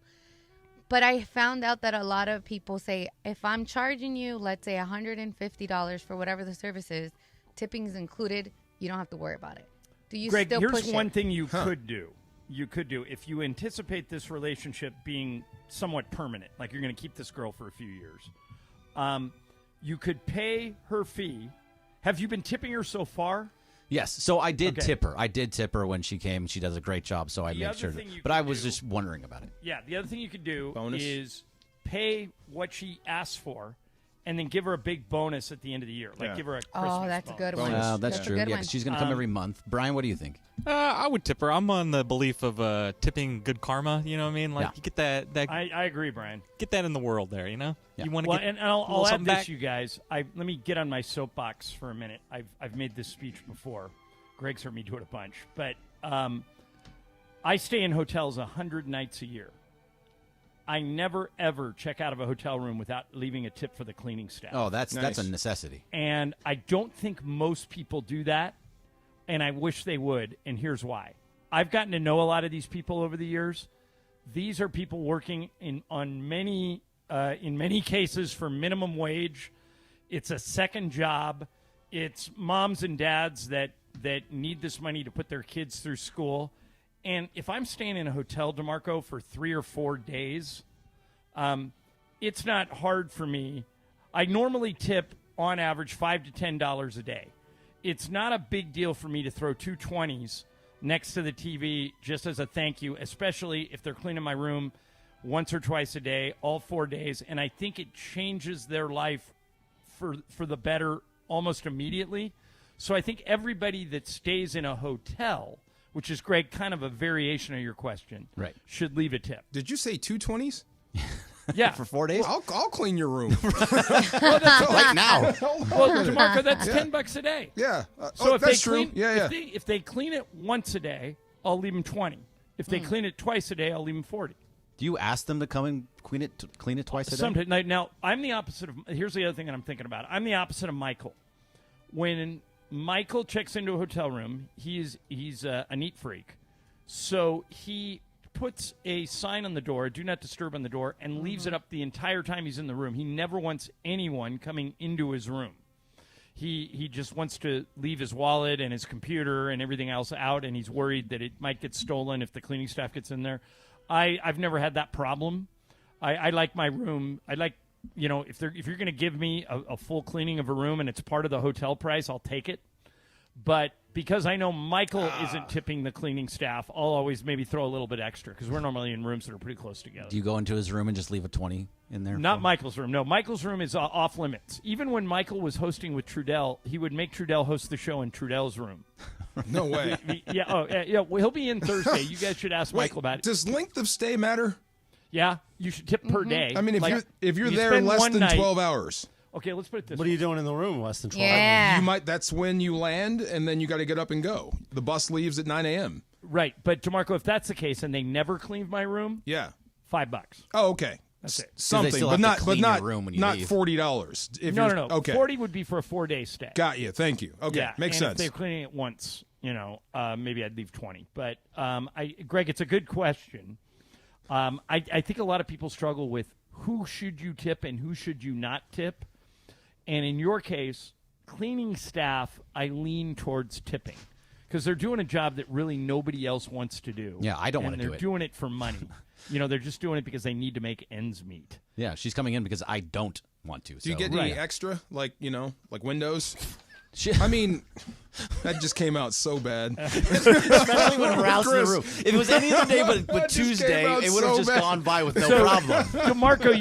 But I found out that a lot of people say, if I'm charging you, let's say $150 for whatever the service is, tipping's included, you don't have to worry about it. Do you Greg, still here's push one it? thing you could do. You could do if you anticipate this relationship being somewhat permanent, like you're going to keep this girl for a few years. You could pay her fee. Have you been tipping her so far? Yes. So I did tip her. I did tip her when she came. She does a great job, so I made sure. But I was just wondering about it. Yeah. The other thing you could do is pay what she asks for, and then give her a big bonus at the end of the year. Like give her a Christmas that's bonus. a good one. That's true. Yeah, 'cause she's going to come every month. Brian, what do you think? I would tip her. I'm on the belief of tipping good karma. You know what I mean? Like you get that. I agree, Brian. Get that in the world there. You know. Yeah. You want to Well, get. and I'll add something this, back? you guys. Let me get on my soapbox for a minute. I've made this speech before. Greg's heard me do it a bunch, but I stay in hotels 100 nights a year. I never ever check out of a hotel room without leaving a tip for the cleaning staff. Oh, that's a necessity. And I don't think most people do that, and I wish they would, and here's why. I've gotten to know a lot of these people over the years. These are people working in many cases for minimum wage. It's a second job. It's moms and dads that need this money to put their kids through school. And if I'm staying in a hotel, DeMarco, for 3 or 4 days, it's not hard for me. I normally tip, on average, $5 to $10 a day. It's not a big deal for me to throw 2 20s next to the TV just as a thank you, especially if they're cleaning my room once or twice a day, all 4 days. And I think it changes their life for the better almost immediately. So I think everybody that stays in a hotel, which is, Greg, kind of a variation of your question, right, should leave a tip. Did you say 2 20s? Yeah. For 4 days? I'll clean your room. Right now. Well, DeMarco, that's $10 a day. Yeah. So if that's they clean, true. Yeah. If they clean it once a day, I'll leave them 20. If they clean it twice a day, I'll leave them 40. Do you ask them to come and clean it twice a day? Sometimes. Now, I'm the opposite of. Here's the other thing that I'm thinking about. I'm the opposite of Michael. When Michael checks into a hotel room, he's a neat freak, so he puts a sign on the door, "Do not disturb" on the door, and leaves it up the entire time he's in the room. He never wants anyone coming into his room. He just wants to leave his wallet and his computer and everything else out, and he's worried that it might get stolen if the cleaning staff gets in there. I've never had that problem. I like my room. I like, if you're going to give me a full cleaning of a room and it's part of the hotel price, I'll take it. But because I know Michael isn't tipping the cleaning staff, I'll always maybe throw a little bit extra because we're normally in rooms that are pretty close together. Do you go into his room and just leave a 20 in there? Not Michael's room. No, Michael's room is off limits. Even when Michael was hosting with Trudell, he would make Trudell host the show in Trudell's room. No way. Yeah. Well, he'll be in Thursday. You guys should ask Michael about it. Does length of stay matter? Yeah, you should tip per day. I mean, if you're there less than 12 hours. Okay, let's put it this way. What are you doing in the room less than 12 Yeah. hours? That's when you land, and then you got to get up and go. The bus leaves at 9 a.m. Right, but DeMarco, if that's the case and they never cleaned my room, yeah, $5. Oh, okay. That's it. Something, but not $40. No. Okay. 40 would be for a 4-day stay. Got you. Thank you. Okay, yeah, makes and sense. If they're cleaning it once, maybe I'd leave 20. But Greg, it's a good question. I think a lot of people struggle with who should you tip and who should you not tip. And in your case, cleaning staff, I lean towards tipping because they're doing a job that really nobody else wants to do. Yeah, I don't want to do it. They're doing it for money. They're just doing it because they need to make ends meet. Yeah, she's coming in because I don't want to. Do you get any extra, like windows? I mean, that just came out so bad. Especially when we're out in the room. If it was any other day but Tuesday, it would have just gone by with no problem. DeMarco,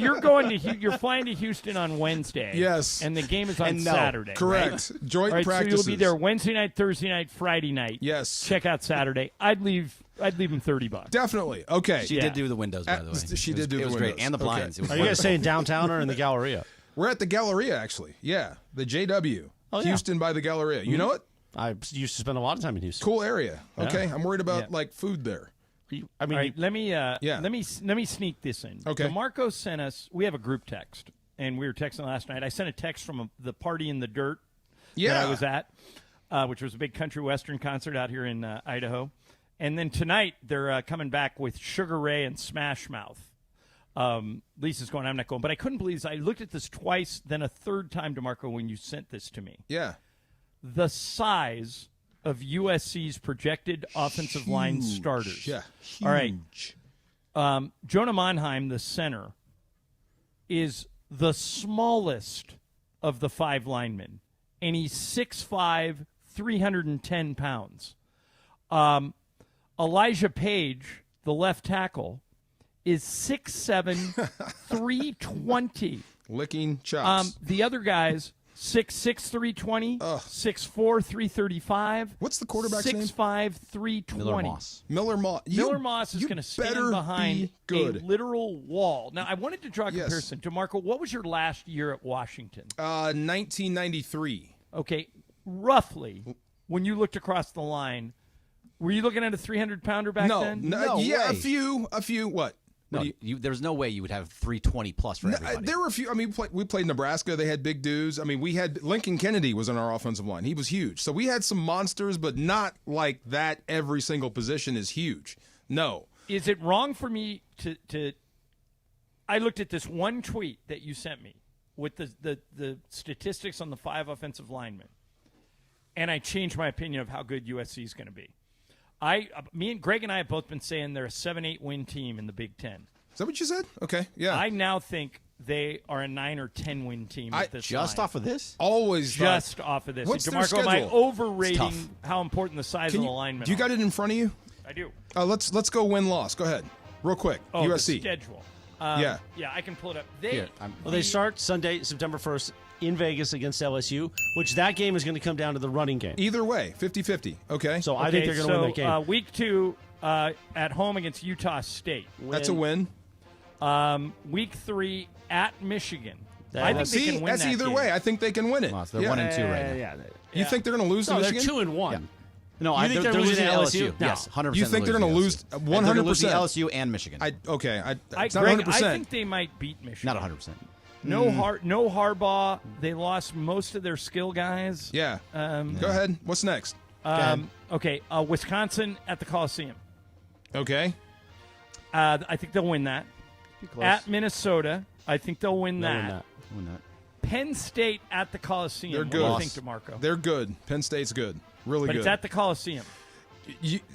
you're flying to Houston on Wednesday. Yes. And the game is on Saturday. Correct. Right? Joint practices. So you'll be there Wednesday night, Thursday night, Friday night. Yes. Check out Saturday. I'd leave him $30. Definitely. Okay. She did do the windows, by the way. She did do the windows. It was great. And the blinds. Okay. Are you guys staying downtown or in the Galleria? We're at the Galleria, actually. Yeah. The JW. Oh, yeah. Houston by the Galleria. You know it? I used to spend a lot of time in Houston. Cool area. Okay. Yeah. I'm worried about food there. I mean, let me sneak this in. Okay. DeMarco sent us. We have a group text, and we were texting last night. I sent a text from the Party in the Dirt that I was at, which was a big country western concert out here in Idaho. And then tonight they're coming back with Sugar Ray and Smash Mouth. Lisa's going, I'm not going. But I couldn't believe this. I looked at this twice, then a third time, DeMarco, when you sent this to me. Yeah. The size of USC's projected offensive line starters. Yeah. All right. Jonah Monheim, the center, is the smallest of the 5 linemen, and he's 6'5", 310 pounds. Elijah Page, the left tackle, is 6'7", 320. Licking chops. The other guys, 6'6", 320, 6'4", 335. What's the quarterback's name? 6'5", 320. Miller Moss. Miller Moss is going to stand behind a literal wall. Now, I wanted to draw a comparison. DeMarco, what was your last year at Washington? 1993. Okay, roughly, when you looked across the line, were you looking at a 300-pounder back then? No, yeah, way. a few. What? No, there's no way you would have 320 plus for everybody. There were a few. I mean, we played Nebraska. They had big dudes. I mean, we had Lincoln Kennedy was on our offensive line. He was huge. So we had some monsters, but not like that. Every single position is huge. No. Is it wrong for me to I looked at this one tweet that you sent me with the statistics on the 5 offensive linemen, and I changed my opinion of how good USC is going to be. Me and Greg and I have both been saying they're a 7-8 win team in the Big Ten. Is that what you said? Okay, yeah. I now think they are a 9 or 10 win team at this just line. off of this? Always just off of this. What's their DeMarco, am I schedule? overrating how important the size of the linemen Do you are? got it in front of you? I do. Let's go win-loss. Go ahead. Real quick. USC. The schedule. Yeah, I can pull it up. They start Sunday, September 1st in Vegas against LSU, which that game is going to come down to the running game. Either way, 50-50. Okay. So I think they're going to win that game. Week 2 at home against Utah State. That's a win. Week 3 at Michigan. I think they can win that's that either game. way. I think they can win it. Well, so they're 1-2 right now. You think they're going to lose to Michigan? They're 2-1. Yeah. No, You think they're losing to LSU? No. Yes, 100%. You think they're going to lose 100%? They're going to lose to LSU and Michigan. It's not Greg, 100%. I think they might beat Michigan. Not 100%. No Harbaugh. They lost most of their skill guys. Yeah. Go ahead. What's next? Okay. Wisconsin at the Coliseum. Okay. I think they'll win that. At Minnesota, I think they'll win that. Win that. Penn State at the Coliseum. They're good. What do you think, DeMarco? They're good. Penn State's good. Really but good. It's at the Coliseum.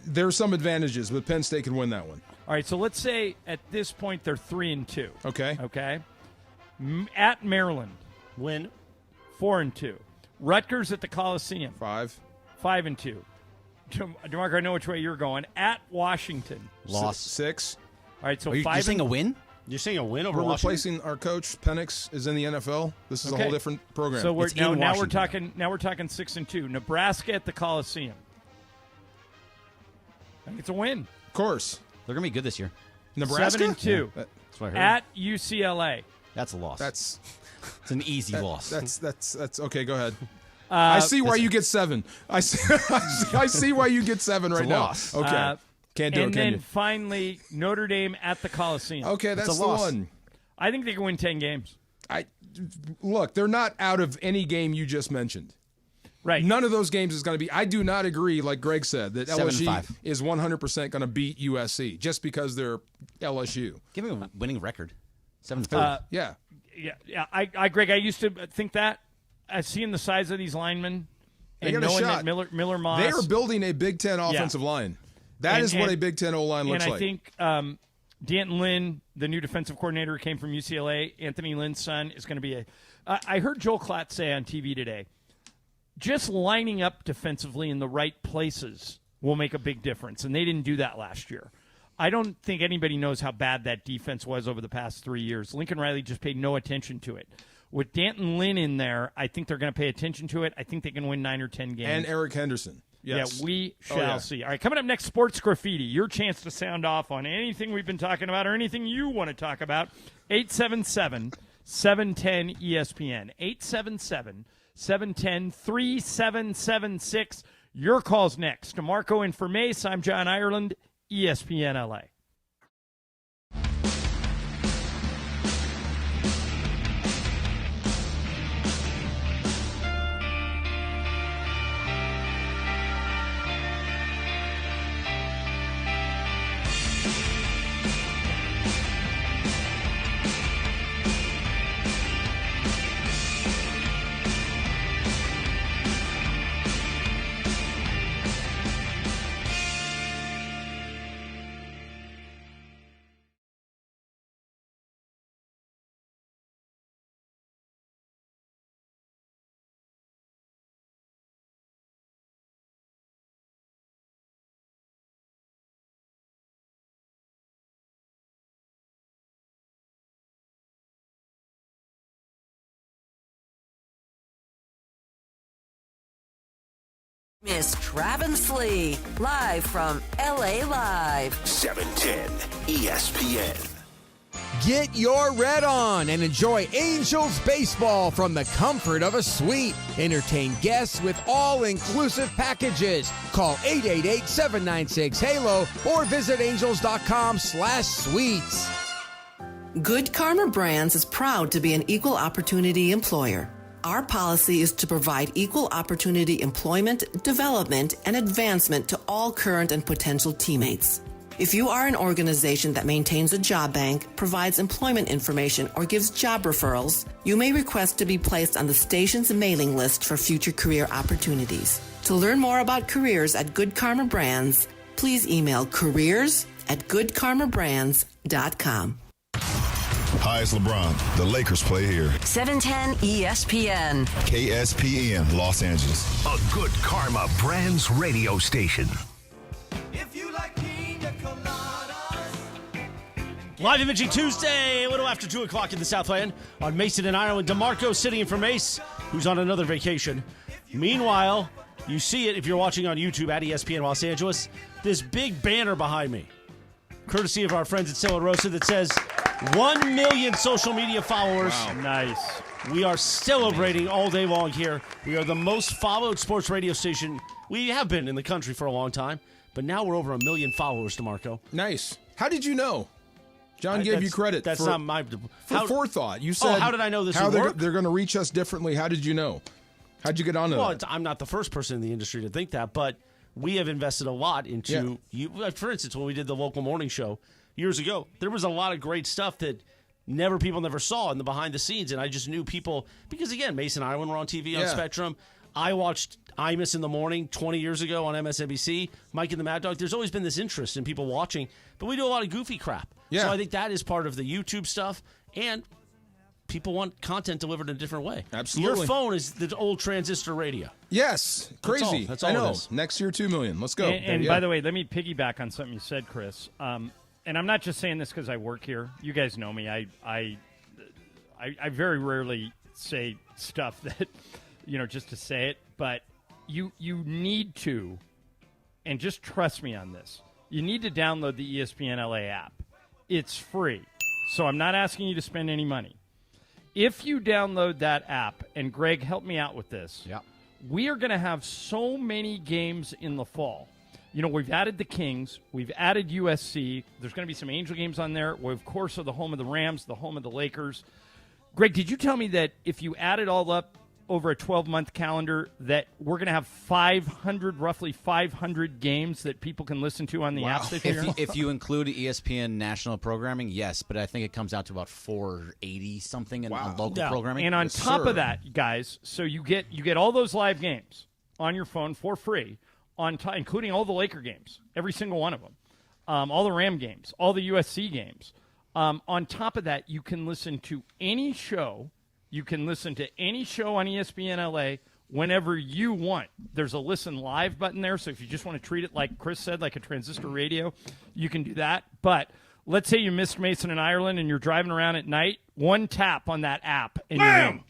There's some advantages, but Penn State can win that one. All right, so let's say at this point they're 3-2. Okay. Okay. At Maryland, win. 4-2. Rutgers at the Coliseum, 5-2. DeMarco, I know which way you're going. At Washington, loss 6. All right, so you're saying a win? You're saying a win over We're Washington? replacing our coach. Penix is in the NFL. This is a whole different program. So we're It's now in we're Washington. talking 6-2. Nebraska at the Coliseum. I think it's a win. Of course. They're going to be good this year. Nebraska? 7-2. That's what I heard. At UCLA. That's a loss. It's an easy loss. That's okay. Go ahead. I see why you get 7. I see why you get 7 right now. Loss. Okay. Can't do it, And can then you? finally, Notre Dame at the Coliseum. Okay, that's the loss. one. I think they can win 10 games. Look, they're not out of any game you just mentioned. Right. None of those games is going to be. I do not agree, like Greg said, that LSU 7-5. is 100% going to beat USC just because they're LSU. Give me a winning record. 7-3. Yeah. Yeah. Greg, I used to think that. Seeing the size of these linemen They and got a knowing shot. that Miller Moss. They are building a Big Ten offensive line. That is what a Big Ten O-line looks like. like. And I think D'Anton Lynn, the new defensive coordinator, came from UCLA. Anthony Lynn's son is going to be I heard Joel Klatt say on TV today, just lining up defensively in the right places will make a big difference, and they didn't do that last year. I don't think anybody knows how bad that defense was over the past 3 years. Lincoln Riley just paid no attention to it. With D'Anton Lynn in there, I think they're going to pay attention to it. I think they can win 9 or 10 games. And Eric Henderson. Yes. Yeah, we shall see. All right, coming up next, Sports Graffiti. Your chance to sound off on anything we've been talking about or anything you want to talk about. 877-710-ESPN. 877-710-3776. Your call's next. DeMarco and Mace. I'm John Ireland, ESPN LA. Miss Travis Lee, live from LA Live. 710 ESPN. Get your red on and enjoy Angels baseball from the comfort of a suite. Entertain guests with all-inclusive packages. Call 888-796-HALO or visit angels.com/suites. Good Karma Brands is proud to be an equal opportunity employer. Our policy is to provide equal opportunity employment, development, and advancement to all current and potential teammates. If you are an organization that maintains a job bank, provides employment information, or gives job referrals, you may request to be placed on the station's mailing list for future career opportunities. To learn more about careers at Good Karma Brands, please email careers@goodkarmabrands.com. Hi, it's LeBron. The Lakers play here. 710 ESPN. KSPN, Los Angeles. A Good Karma Brands radio station. Live Imaging Tuesday, a little after 2 o'clock in the Southland on Mason and Ireland. DeMarco sitting in for Mace, who's on another vacation. Meanwhile, you see it if you're watching on YouTube at ESPN Los Angeles, this big banner behind me, courtesy of our friends at Stella Rosa, that says 1 million social media followers. Wow. Nice. We are celebrating all day long here. We are the most followed sports radio station we have been in the country for a long time, but now we're over 1 million followers, DeMarco. Nice. How did you know? John gave you credit. That's for, not my forethought. You said, how did I know this how would work? They're going to reach us differently. How did you know? How'd you get onto that? I'm not the first person in the industry to think that, but we have invested a lot into you. For instance, when we did the local morning show years ago, there was a lot of great stuff that people never saw in the behind the scenes, and I just knew people because again, Mason and I, when we're on TV on Spectrum, I watched Imus in the morning 20 years ago on MSNBC, Mike and the Mad Dog. There's always been this interest in people watching, but we do a lot of goofy crap. Yeah. So I think that is part of the YouTube stuff, and people want content delivered in a different way. Absolutely. Your phone is the old transistor radio. Yes. Crazy. That's all I know. it is. Next year, 2 million. Let's go. And by the way, let me piggyback on something you said, Chris. And I'm not just saying this because I work here. You guys know me. I very rarely say stuff that, just to say it. But you need to, and just trust me on this, you need to download the ESPN LA app. It's free. So I'm not asking you to spend any money. If you download that app, and Greg, help me out with this. Yeah. We are going to have so many games in the fall. We've added the Kings. We've added USC. There's going to be some Angel games on there. We, of course, are the home of the Rams, the home of the Lakers. Greg, did you tell me that if you add it all up over a 12-month calendar, that we're going to have roughly 500 games that people can listen to on the app this year? If you include ESPN national programming, yes, but I think it comes out to about 480-something in local programming. And on top of that, guys, so you get all those live games on your phone for free, including all the Laker games, every single one of them, all the Ram games, all the USC games. On top of that, you can listen to any show. You can listen to any show on ESPN LA whenever you want. There's a listen live button there, so if you just want to treat it like Chris said, like a transistor radio, you can do that. But let's say you missed Mason in Ireland and you're driving around at night, one tap on that app and you're in.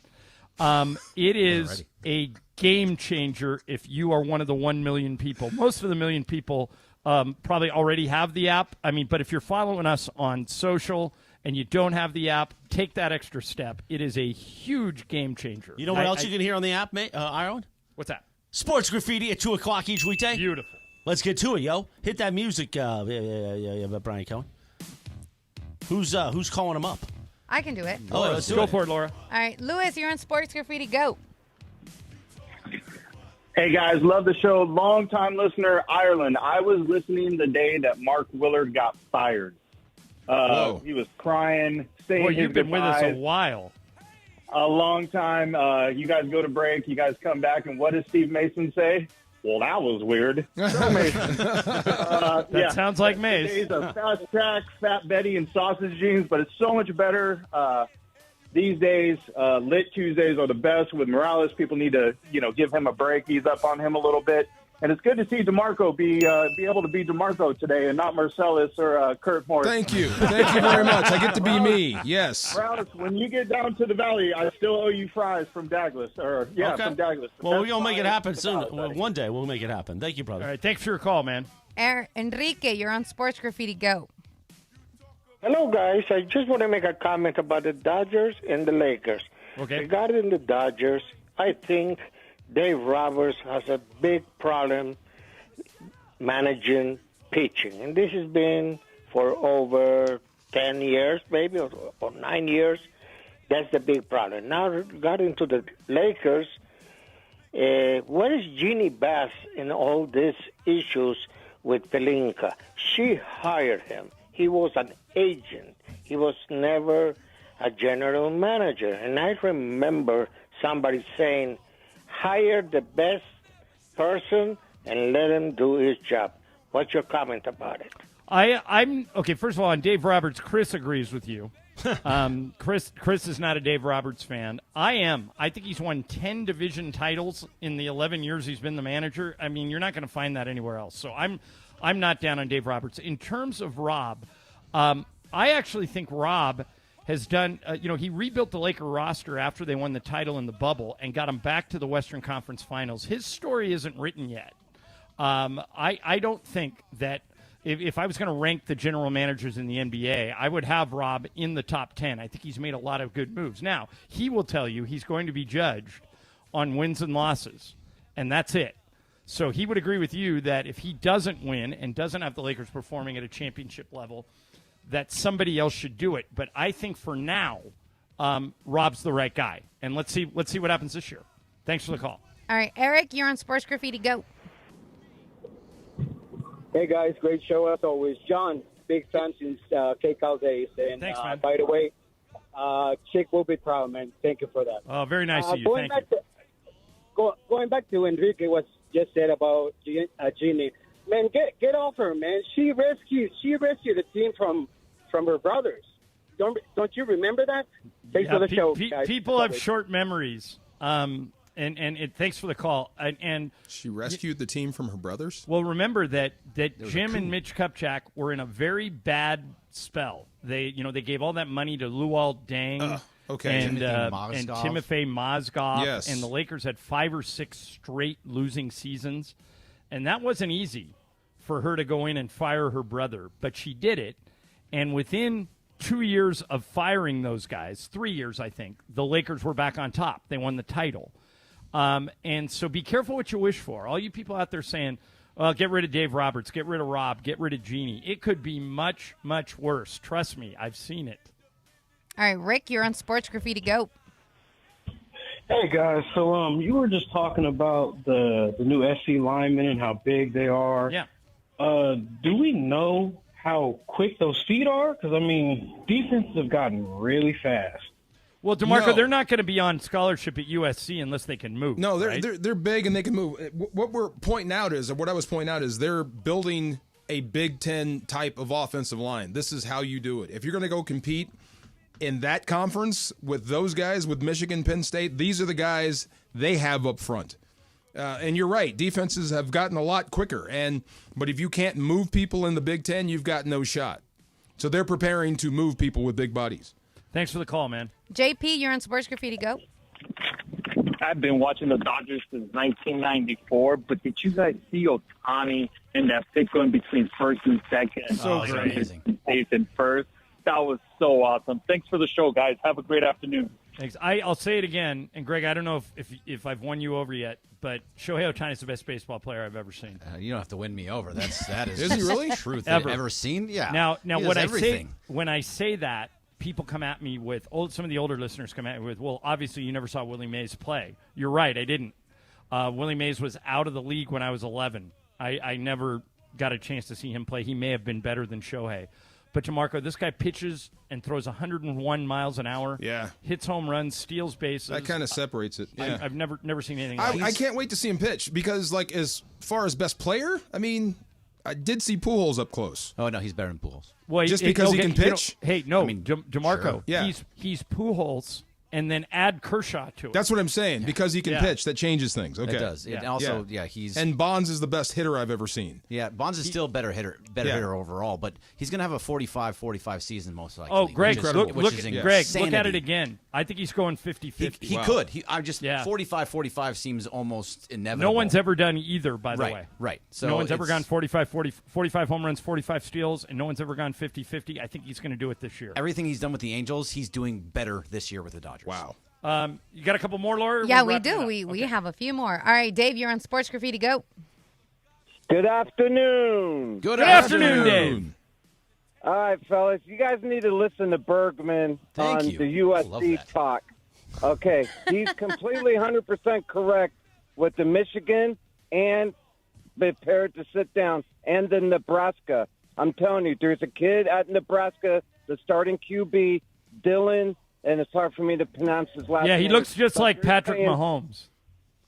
It is a game changer if you are one of the 1 million people. Most of the million people probably already have the app. But if you're following us on social and you don't have the app, take that extra step. It is a huge game changer. You know what else you can hear on the app, Ireland? What's that? Sports Graffiti at 2 o'clock each weekday. Beautiful. Let's get to it, yo. Hit that music, Brian Cohen. Who's calling him up? I can do it. Oh, let's do Go it. for it, Laura. All right, Lewis, you're on Sports Graffiti. Go. Hey, guys, love the show. Long-time listener, Ireland. I was listening the day that Mark Willard got fired. He was crying, saying his you've been with us a goodbyes. while. A long time. You guys go to break. You guys come back, and what does Steve Mason say? Well, that was weird. That sounds like Mace. Days of Fast Track, Fat Betty, and Sausage Jeans, but it's so much better these days. Lit Tuesdays are the best with Morales. People need to, give him a break, ease up on him a little bit. And it's good to see DeMarco be able to be DeMarco today and not Marcellus or Kurt Morris. Thank you very much. I get to be me. Yes. Morales, when you get down to the valley, I still owe you fries from Douglas. Okay. From Douglas. Well, we're going to make it happen soon. One day we'll make it happen. Thank you, brother. All right, thanks for your call, man. Enrique, you're on Sports Graffiti. Go. Hello, guys. I just want to make a comment about the Dodgers and the Lakers. Okay. Regarding the Dodgers, I think Dave Roberts has a big problem managing pitching. And this has been for over 10 years, maybe, or 9 years. That's the big problem. Now, regarding to the Lakers, where is Jeannie Bass in all these issues with Pelinka? She hired him. He was an agent. He was never a general manager. And I remember somebody saying, hire the best person and let him do his job. What's your comment about it? I'm okay. First of all, on Dave Roberts, Chris agrees with you. Chris is not a Dave Roberts fan. I am. I think he's won 10 division titles in the 11 years he's been the manager. I mean, you're not going to find that anywhere else. So I'm not down on Dave Roberts. In terms of Rob, I actually think Rob has done, he rebuilt the Laker roster after they won the title in the bubble and got them back to the Western Conference Finals. His story isn't written yet. I don't think that if I was going to rank the general managers in the NBA, I would have Rob in the top 10. I think he's made a lot of good moves. Now, he will tell you he's going to be judged on wins and losses, and that's it. So he would agree with you that if he doesn't win and doesn't have the Lakers performing at a championship level, that somebody else should do it. But I think for now, Rob's the right guy. And let's see what happens this year. Thanks for the call. All right, Eric, you're on Sports Graffiti. Go. Hey, guys. Great show as always. John, big fan since K-Cal days. And, thanks, man. By the way, Chick will be proud, man. Thank you for that. Oh, very nice of you. Thank you. Going back to Enrique, what just said about Jeannie. Man, get off her, man. She rescued the team from her brothers. Don't you remember that? Thanks for the show, guys. People have short memories. And thanks for the call. And she rescued the team from her brothers. Well, remember that Jim and Mitch Kupchak were in a very bad spell. They gave all that money to Luol Deng. Okay. And Timofey Mozgov. Yes. And the Lakers had 5 or 6 straight losing seasons. And that wasn't easy for her to go in and fire her brother. But she did it. And within 2 years of firing those guys, 3 years, I think, the Lakers were back on top. They won the title. And so be careful what you wish for. All you people out there saying, well, get rid of Dave Roberts, get rid of Rob, get rid of Jeannie. It could be much, much worse. Trust me, I've seen it. All right, Rick, you're on Sports Graffiti. Go. Hey, guys. So you were just talking about the new SC linemen and how big they are. Yeah. Do we know how quick those feet are? Because, I mean, defenses have gotten really fast. Well, DeMarco, they're not going to be on scholarship at USC unless they can move. No, right? they're big and they can move. What we're pointing out is, or what I was pointing out is, they're building a Big Ten type of offensive line. This is how you do it. If you're going to go compete in that conference with those guys, with Michigan, Penn State, these are the guys they have up front. And you're right, defenses have gotten a lot quicker. But if you can't move people in the Big Ten, you've got no shot. So they're preparing to move people with big bodies. Thanks for the call, man. JP, you're on Sports Graffiti. Go. I've been watching the Dodgers since 1994, but did you guys see Ohtani and that pick going between first and second? So great. Amazing. And first. That was so awesome. Thanks for the show, guys. Have a great afternoon. Thanks. I'll say it again, and Greg, I don't know if I've won you over yet, but Shohei Ohtani is the best baseball player I've ever seen. You don't have to win me over. That is is he really? Truth ever seen? Yeah. Now what I everything. say when I say that, people come at me with some of the older listeners come at me with, well, obviously you never saw Willie Mays play. You're right, I didn't. Willie Mays was out of the league when I was 11. I never got a chance to see him play. He may have been better than Shohei. But, DeMarco, this guy pitches and throws 101 miles an hour. Yeah. Hits home runs, steals bases. That kind of separates it. Yeah. I've never seen anything like I can't wait to see him pitch because, like, as far as best player, I mean, I did see Pujols up close. Oh, no, he's better than Pujols. Well, just because he can pitch? DeMarco, sure. Yeah. he's Pujols and then add Kershaw to it. That's what I'm saying. Because he can Yeah. pitch, that changes things. Okay. It does. And also, he's... And Bonds is the best hitter I've ever seen. Yeah, Bonds is still better hitter overall, but he's going to have a 45 season most likely. Oh, Greg, look insanity. at it again. I think he's going 50-50. He could. 45 seems almost inevitable. No one's ever done either, by the way. Right. So no one's ever gone 45 home runs, 45 steals, and no one's ever gone 50-50. I think he's going to do it this year. Everything he's done with the Angels, he's doing better this year with the Dodgers. Wow. You got a couple more, Laura? Yeah, we do. We have a few more. All right, Dave, you're on Sports Graffiti. Go. Good afternoon. Good afternoon, Dave. All right, fellas, you guys need to listen to Bergman on the USC talk. Okay, he's completely 100% correct with the Michigan and prepared to sit down and the Nebraska. I'm telling you, there's a kid at Nebraska, the starting QB, Dylan, and it's hard for me to pronounce his last name. Yeah, he looks just but like you're Patrick saying- Mahomes.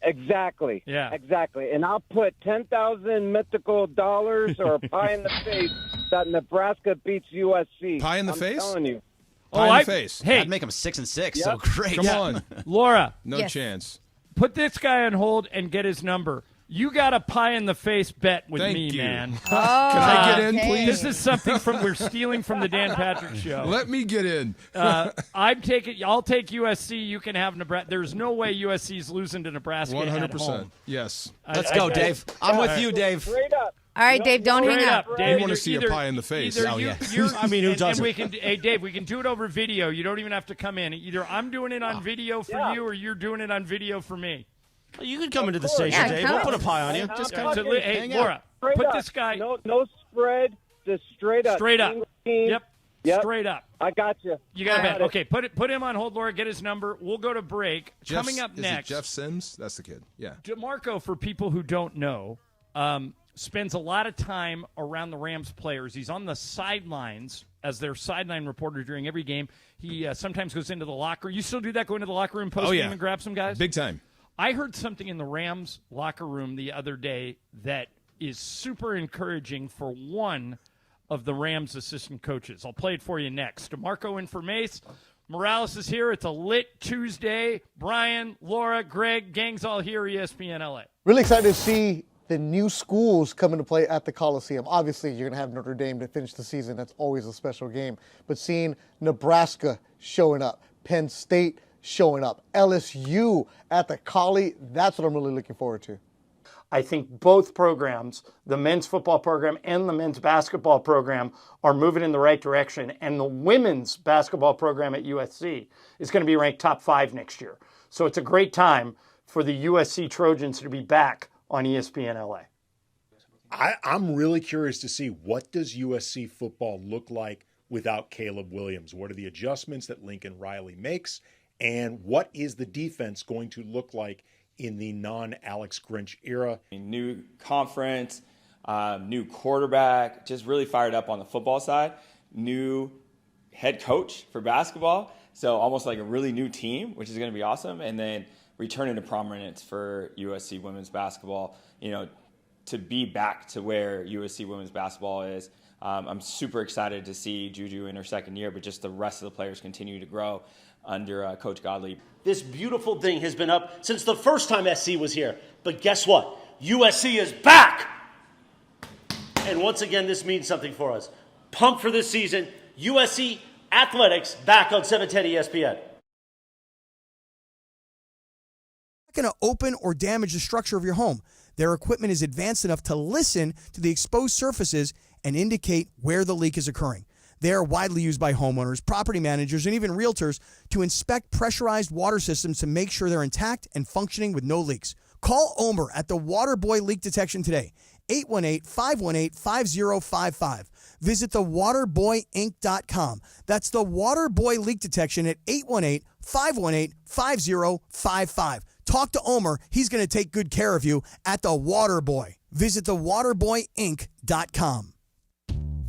Exactly. Yeah. Exactly. And I'll put 10,000 mythical dollars or a pie in the face that Nebraska beats USC. Pie in the I'm face? telling you. Pie in the face. Hey, I'd make him 6-6. Yep. So great. Come on. Laura. No chance. Put this guy on hold and get his number. You got a pie in the face bet with Thank me, you. man. Can I get in, please? This is something we're stealing from the Dan Patrick Show. Let me get in. I'll take USC. You can have Nebraska. There's no way USC's losing to Nebraska 100%. at home. Yes. Let's go, Dave. I'm with you, Dave. Straight up. All right, Dave, don't hang up. Dave, I want to see a pie in the face. Either Oh, you, yeah. I mean, who and doesn't? we can, hey, Dave, we can do it over video. You don't even have to come in. Either I'm doing it on video for you, or you're doing it on video for me. You can come into the station, Yeah, Dave. come We'll on. put a pie on you. Just I'm come to fucking- hey, hang Laura, Straight put up. this guy No spread. Just straight up. straight up. English team. Yep, straight up. I got you. You got to bet. it. Okay, put him on hold, Laura. Get his number. We'll go to break. Coming up Is it next, Jeff Sims? That's the kid. Yeah. DeMarco, for people who don't know, spends a lot of time around the Rams players. He's on the sidelines as their sideline reporter during every game. He sometimes goes into the locker. You still do that? Go into the locker room post game and grab some guys? Big time. I heard something in the Rams locker room the other day that is super encouraging for one of the Rams assistant coaches. I'll play it for you next. DeMarco in for Mace. Morales is here. It's a lit Tuesday. Brian, Laura, Greg, gang's all here, ESPN LA. Really excited to see the new schools come into play at the Coliseum. Obviously, you're going to have Notre Dame to finish the season. That's always a special game. But seeing Nebraska showing up, Penn State showing up, LSU at the Collie, that's what I'm really looking forward to. I think both programs, the men's football program and the men's basketball program, are moving in the right direction. And the women's basketball program at USC is going to be ranked top 5 next year. So it's a great time for the USC Trojans to be back on ESPN LA. I'm really curious to see, what does USC football look like without Caleb Williams? What are the adjustments that Lincoln Riley makes? And what is the defense going to look like in the non-Alex Grinch era? New conference, new quarterback, just really fired up on the football side. New head coach for basketball, so almost like a really new team, which is going to be awesome. And then returning to prominence for USC women's basketball, to be back to where USC women's basketball is. I'm super excited to see Juju in her second year, but just the rest of the players continue to grow under Coach Godley. This beautiful thing has been up since the first time SC was here. But guess what? USC is back! And once again, this means something for us. Pumped for this season. USC Athletics back on 710 ESPN. Not going to open or damage the structure of your home. Their equipment is advanced enough to listen to the exposed surfaces and indicate where the leak is occurring. They are widely used by homeowners, property managers, and even realtors to inspect pressurized water systems to make sure they're intact and functioning with no leaks. Call Omer at the Waterboy Leak Detection today, 818-518-5055. Visit thewaterboyinc.com. That's the Waterboy Leak Detection at 818-518-5055. Talk to Omer. He's going to take good care of you at the Waterboy. Visit thewaterboyinc.com.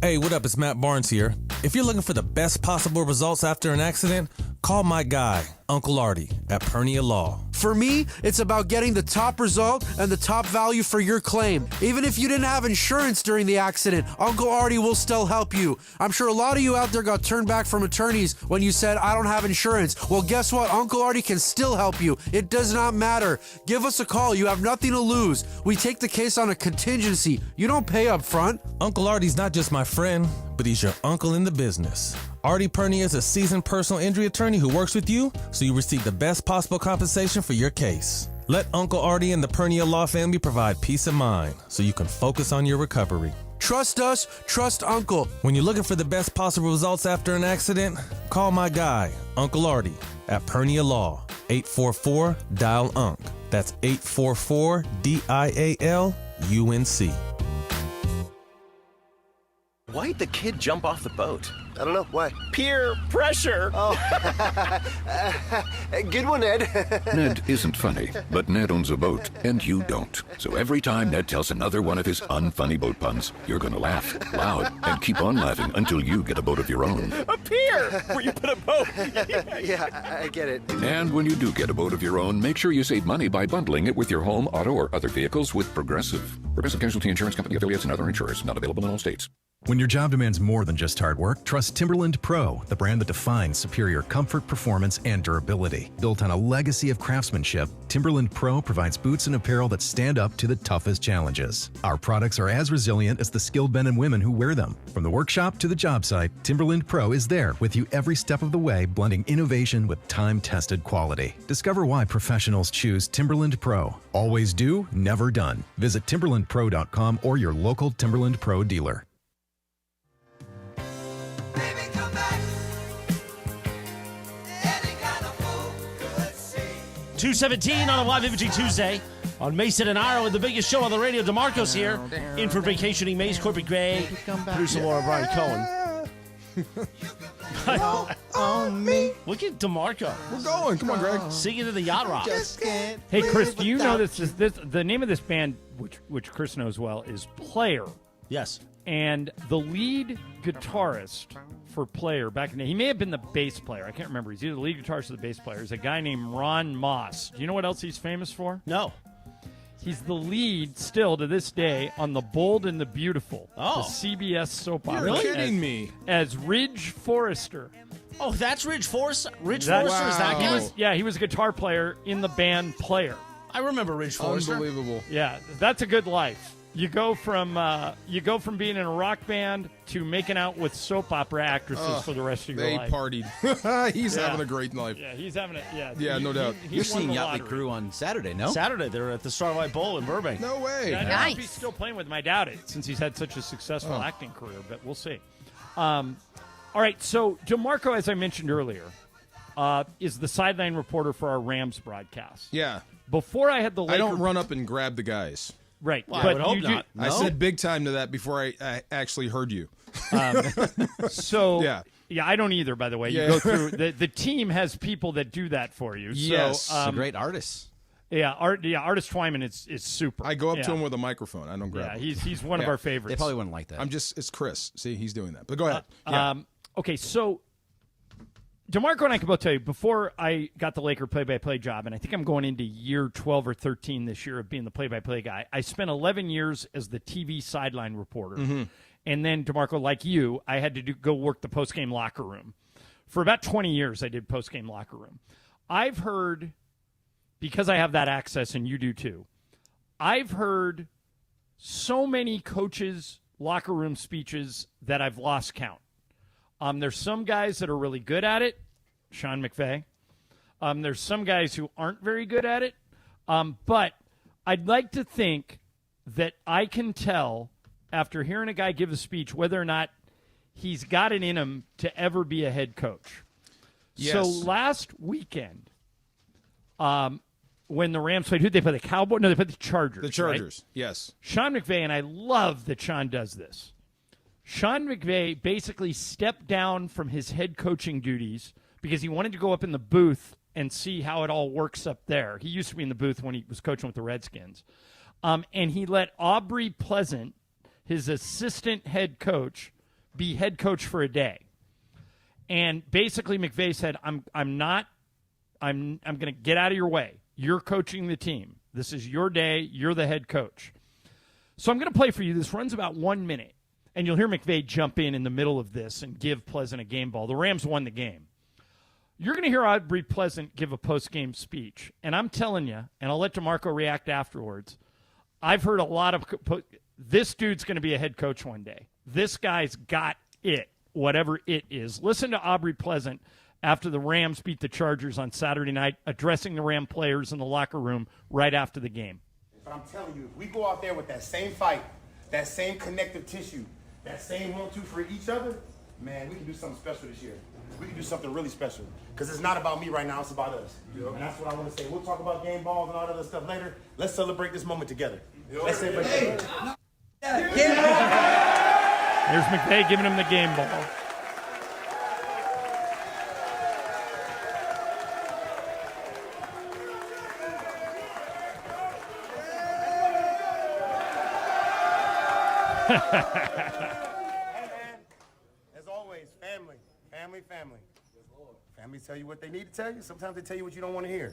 Hey, what up? It's Matt Barnes here. If you're looking for the best possible results after an accident, call my guy, Uncle Artie, at Pernia Law. For me, it's about getting the top result and the top value for your claim. Even if you didn't have insurance during the accident, Uncle Artie will still help you. I'm sure a lot of you out there got turned back from attorneys when you said, I don't have insurance. Well, guess what? Uncle Artie can still help you. It does not matter. Give us a call. You have nothing to lose. We take the case on a contingency. You don't pay up front. Uncle Artie's not just my friend, but he's your uncle in the business. Artie Pernia is a seasoned personal injury attorney who works with you, so you receive the best possible compensation for your case. Let Uncle Artie and the Pernia Law family provide peace of mind, so you can focus on your recovery. Trust us, trust Uncle. When you're looking for the best possible results after an accident, call my guy, Uncle Artie, at Pernia Law, 844-DIAL-UNC. That's 844-DIAL-UNC. Why'd the kid jump off the boat? I don't know. Why? Peer pressure. Oh. Good one, Ned. Ned isn't funny, but Ned owns a boat, and you don't. So every time Ned tells another one of his unfunny boat puns, you're going to laugh loud and keep on laughing until you get a boat of your own. A pier where you put a boat. Yeah, I get it. And when you do get a boat of your own, make sure you save money by bundling it with your home, auto, or other vehicles with Progressive. Progressive Casualty Insurance Company affiliates and other insurers. Not available in all states. When your job demands more than just hard work, trust Timberland Pro, the brand that defines superior comfort, performance, and durability. Built on a legacy of craftsmanship, Timberland Pro provides boots and apparel that stand up to the toughest challenges. Our products are as resilient as the skilled men and women who wear them. From the workshop to the job site, Timberland Pro is there with you every step of the way, blending innovation with time-tested quality. Discover why professionals choose Timberland Pro. Always do, never done. Visit timberlandpro.com or your local Timberland Pro dealer. 2:17 on a live imaging Tuesday on Mason and Ira with the biggest show on the radio. DeMarco's here. In for vacationing Mace, Corbett Gray, producer Laura Brian Cohen. On me. Look at DeMarco. We're going. Come on, Greg. Singing to the Yacht Rock. Hey, Chris, do you know this? The name of this band, which Chris knows well, is Player. Yes. And the lead guitarist for Player back in the day, he may have been the bass player. I can't remember. He's either the lead guitarist or the bass player. Is a guy named Ron Moss. Do you know what else he's famous for? No. He's the lead still to this day on The Bold and the Beautiful. Oh. The CBS soap opera. You're kidding me. As Ridge Forrester. Oh, that's Ridge Forrester? Ridge Forrester is that guy? He was a guitar player in the band Player. I remember Ridge Forrester. Unbelievable. Yeah, that's a good life. You go from being in a rock band to making out with soap opera actresses for the rest of your life. They partied. He's having a great life. Yeah, he's having it. Yeah, yeah, no doubt. You're seeing Yachtly Crew on Saturday, no? Saturday, they're at the Starlight Bowl in Burbank. No way. Yeah, I don't know if he's still playing with him. I doubt it, since he's had such a successful acting career, but we'll see. All right, so DeMarco, as I mentioned earlier, is the sideline reporter for our Rams broadcast. Yeah. Before I had the Lakers... I don't run up and grab the guys. Right. Well, I would hope not. I said big time to that before I actually heard you. Yeah, I don't either, by the way. You go through the team has people that do that for you. Yes. So, a great artist. Yeah, Artist Twyman is super. I go up to him with a microphone. I don't grab him. He's one of our favorites. They probably wouldn't like that. It's Chris. See, he's doing that. But go ahead. Okay, so DeMarco and I can both tell you, before I got the Laker play-by-play job, and I think I'm going into year 12 or 13 this year of being the play-by-play guy, I spent 11 years as the TV sideline reporter. Mm-hmm. And then, DeMarco, like you, I had to go work the post-game locker room. For about 20 years, I did post-game locker room. I've heard, because I have that access, and you do too, I've heard so many coaches' locker room speeches that I've lost count. There's some guys that are really good at it, Sean McVay. There's some guys who aren't very good at it. But I'd like to think that I can tell, after hearing a guy give a speech, whether or not he's got it in him to ever be a head coach. Yes. So last weekend, when the Rams played, who'd they play? The Cowboys? No, they played the Chargers. The Chargers, right? yes. Sean McVay, and I love that Sean does this. Sean McVay basically stepped down from his head coaching duties because he wanted to go up in the booth and see how it all works up there. He used to be in the booth when he was coaching with the Redskins. And he let Aubrey Pleasant, his assistant head coach, be head coach for a day. And basically McVay said, I'm going to get out of your way. You're coaching the team. This is your day. You're the head coach. So I'm going to play for you. This runs about 1 minute, and you'll hear McVay jump in the middle of this and give Pleasant a game ball. The Rams won the game. You're going to hear Aubrey Pleasant give a post-game speech, and I'm telling you, and I'll let DeMarco react afterwards, I've heard a lot of this dude's going to be a head coach one day. This guy's got it, whatever it is. Listen to Aubrey Pleasant after the Rams beat the Chargers on Saturday night, addressing the Ram players in the locker room right after the game. But I'm telling you, if we go out there with that same fight, that same connective tissue, that same 1-2 for each other, man, we can do something special this year. We can do something really special. Because it's not about me right now, it's about us. Yep. And that's what I want to say. We'll talk about game balls and all that other stuff later. Let's celebrate this moment together. Yep. Let's celebrate it. There's McVay giving him the game ball. Hey, man. As always, family. Family. Family tell you what they need to tell you. Sometimes they tell you what you don't want to hear.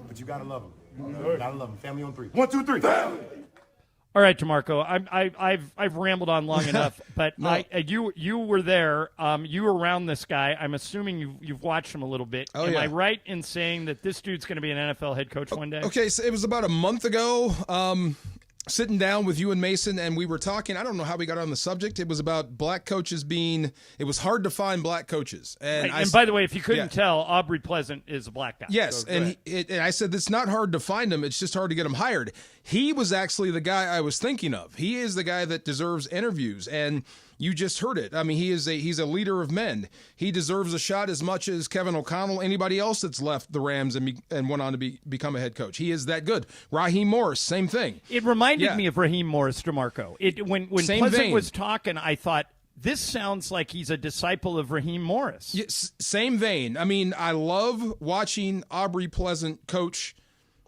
But you got to love them. You got to love them. Family on 3. 1, 2, 3. Family. All right, DeMarco, I've rambled on long enough, but you were there. You were around this guy. I'm assuming you've watched him a little bit. Am I right in saying that this dude's going to be an NFL head coach one day? Okay, so it was about a month ago. Sitting down with you and Mason, and we were talking. I don't know how we got on the subject. It was about black coaches it was hard to find black coaches. And by the way, if you couldn't tell, Aubrey Pleasant is a black guy. Yes, so and I said it's not hard to find him. It's just hard to get him hired. He was actually the guy I was thinking of. He is the guy that deserves interviews, and you just heard it. I mean, he's a leader of men. He deserves a shot as much as Kevin O'Connell, anybody else that's left the Rams and went on to become a head coach. He is that good. Raheem Morris, same thing. It reminded me of Raheem Morris, DeMarco. When Pleasant was talking, I thought, this sounds like he's a disciple of Raheem Morris. Yes, same vein. I mean, I love watching Aubrey Pleasant coach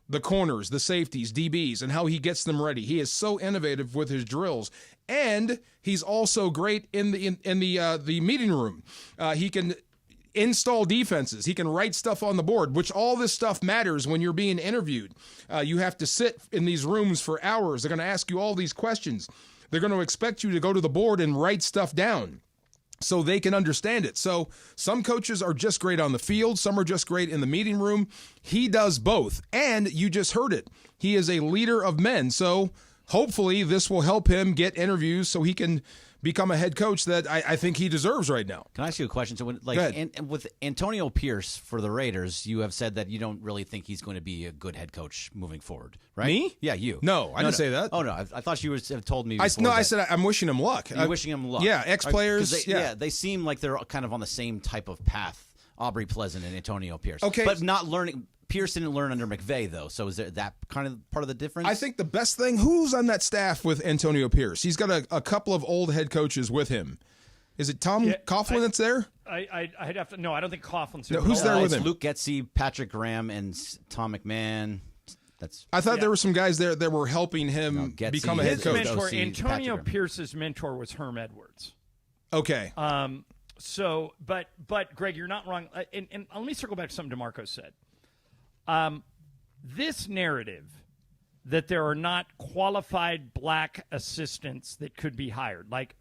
the corners, the safeties, DBs, and how he gets them ready. He is so innovative with his drills, and he's also great in the meeting room. He can install defenses. He can write stuff on the board, which all this stuff matters when you're being interviewed. You have to sit in these rooms for hours. They're going to ask you all these questions. They're going to expect you to go to the board and write stuff down so they can understand it. So some coaches are just great on the field. Some are just great in the meeting room. He does both. And you just heard it. He is a leader of men. So hopefully this will help him get interviews so he can become a head coach that I think he deserves right now. Can I ask you a question? So, with Antonio Pierce for the Raiders, you have said that you don't really think he's going to be a good head coach moving forward, right? Me? Yeah, you. No, I didn't say that. Oh, no, I thought you have told me. I said I'm wishing him luck. You're wishing him luck. Yeah, ex-players. They seem like they're kind of on the same type of path, Aubrey Pleasant and Antonio Pierce. Okay. But not learning. Pierce didn't learn under McVay, though, so is there that kind of part of the difference? I think the best thing, who's on that staff with Antonio Pierce? He's got a couple of old head coaches with him. Is it Tom Coughlin that's there? I'd have to. No, I don't think Coughlin's there. No, who's there with him? Luke Getsy, Patrick Graham, and Tom McMahon. I thought there were some guys there that were helping him become a head coach. Antonio Pierce's mentor was Herm Edwards. Okay. But Greg, you're not wrong. And let me circle back to something DeMarco said. This narrative that there are not qualified black assistants that could be hired, like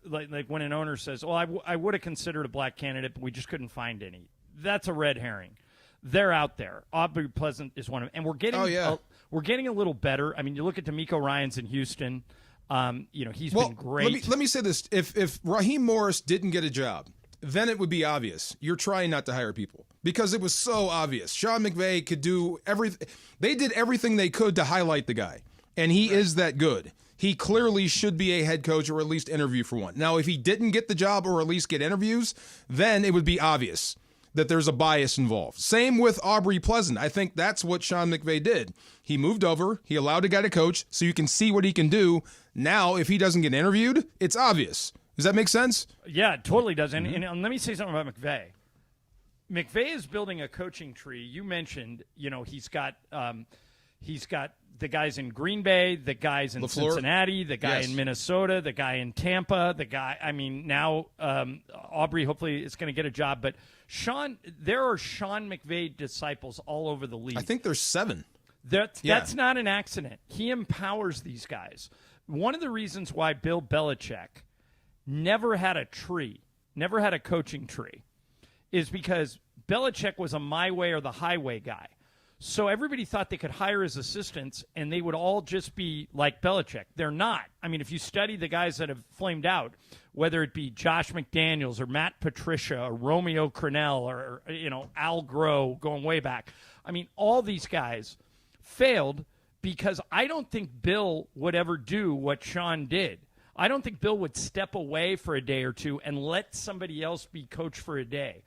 when an owner says, "Well, I would have considered a black candidate, but we just couldn't find any." That's a red herring. They're out there. Aubrey Pleasant is one of them, and we're getting a little better. I mean, you look at D'Amico Ryans in Houston. He's been great. Let me say this: if Raheem Morris didn't get a job, then it would be obvious. You're trying not to hire people because it was so obvious. Sean McVay could do everything. They did everything they could to highlight the guy, and he is that good. He clearly should be a head coach or at least interview for one. Now, if he didn't get the job or at least get interviews, then it would be obvious that there's a bias involved. Same with Aubrey Pleasant. I think that's what Sean McVay did. He moved over. He allowed a guy to coach so you can see what he can do. Now, if he doesn't get interviewed, it's obvious. Does that make sense? Yeah, it totally does. And let me say something about McVay. McVay is building a coaching tree. You mentioned, he's got the guys in Green Bay, the guys in Cincinnati, the guy in Minnesota, the guy in Tampa, now Aubrey hopefully is going to get a job. But there are Sean McVay disciples all over the league. I think there's 7. That's not an accident. He empowers these guys. One of the reasons why Bill Belichick never had a tree, never had a coaching tree, is because Belichick was a my way or the highway guy. So everybody thought they could hire his assistants and they would all just be like Belichick. They're not. I mean, if you study the guys that have flamed out, whether it be Josh McDaniels or Matt Patricia or Romeo Crennel or Al Groh going way back, I mean, all these guys failed because I don't think Bill would ever do what Sean did. I don't think Bill would step away for a day or two and let somebody else be coach for a day.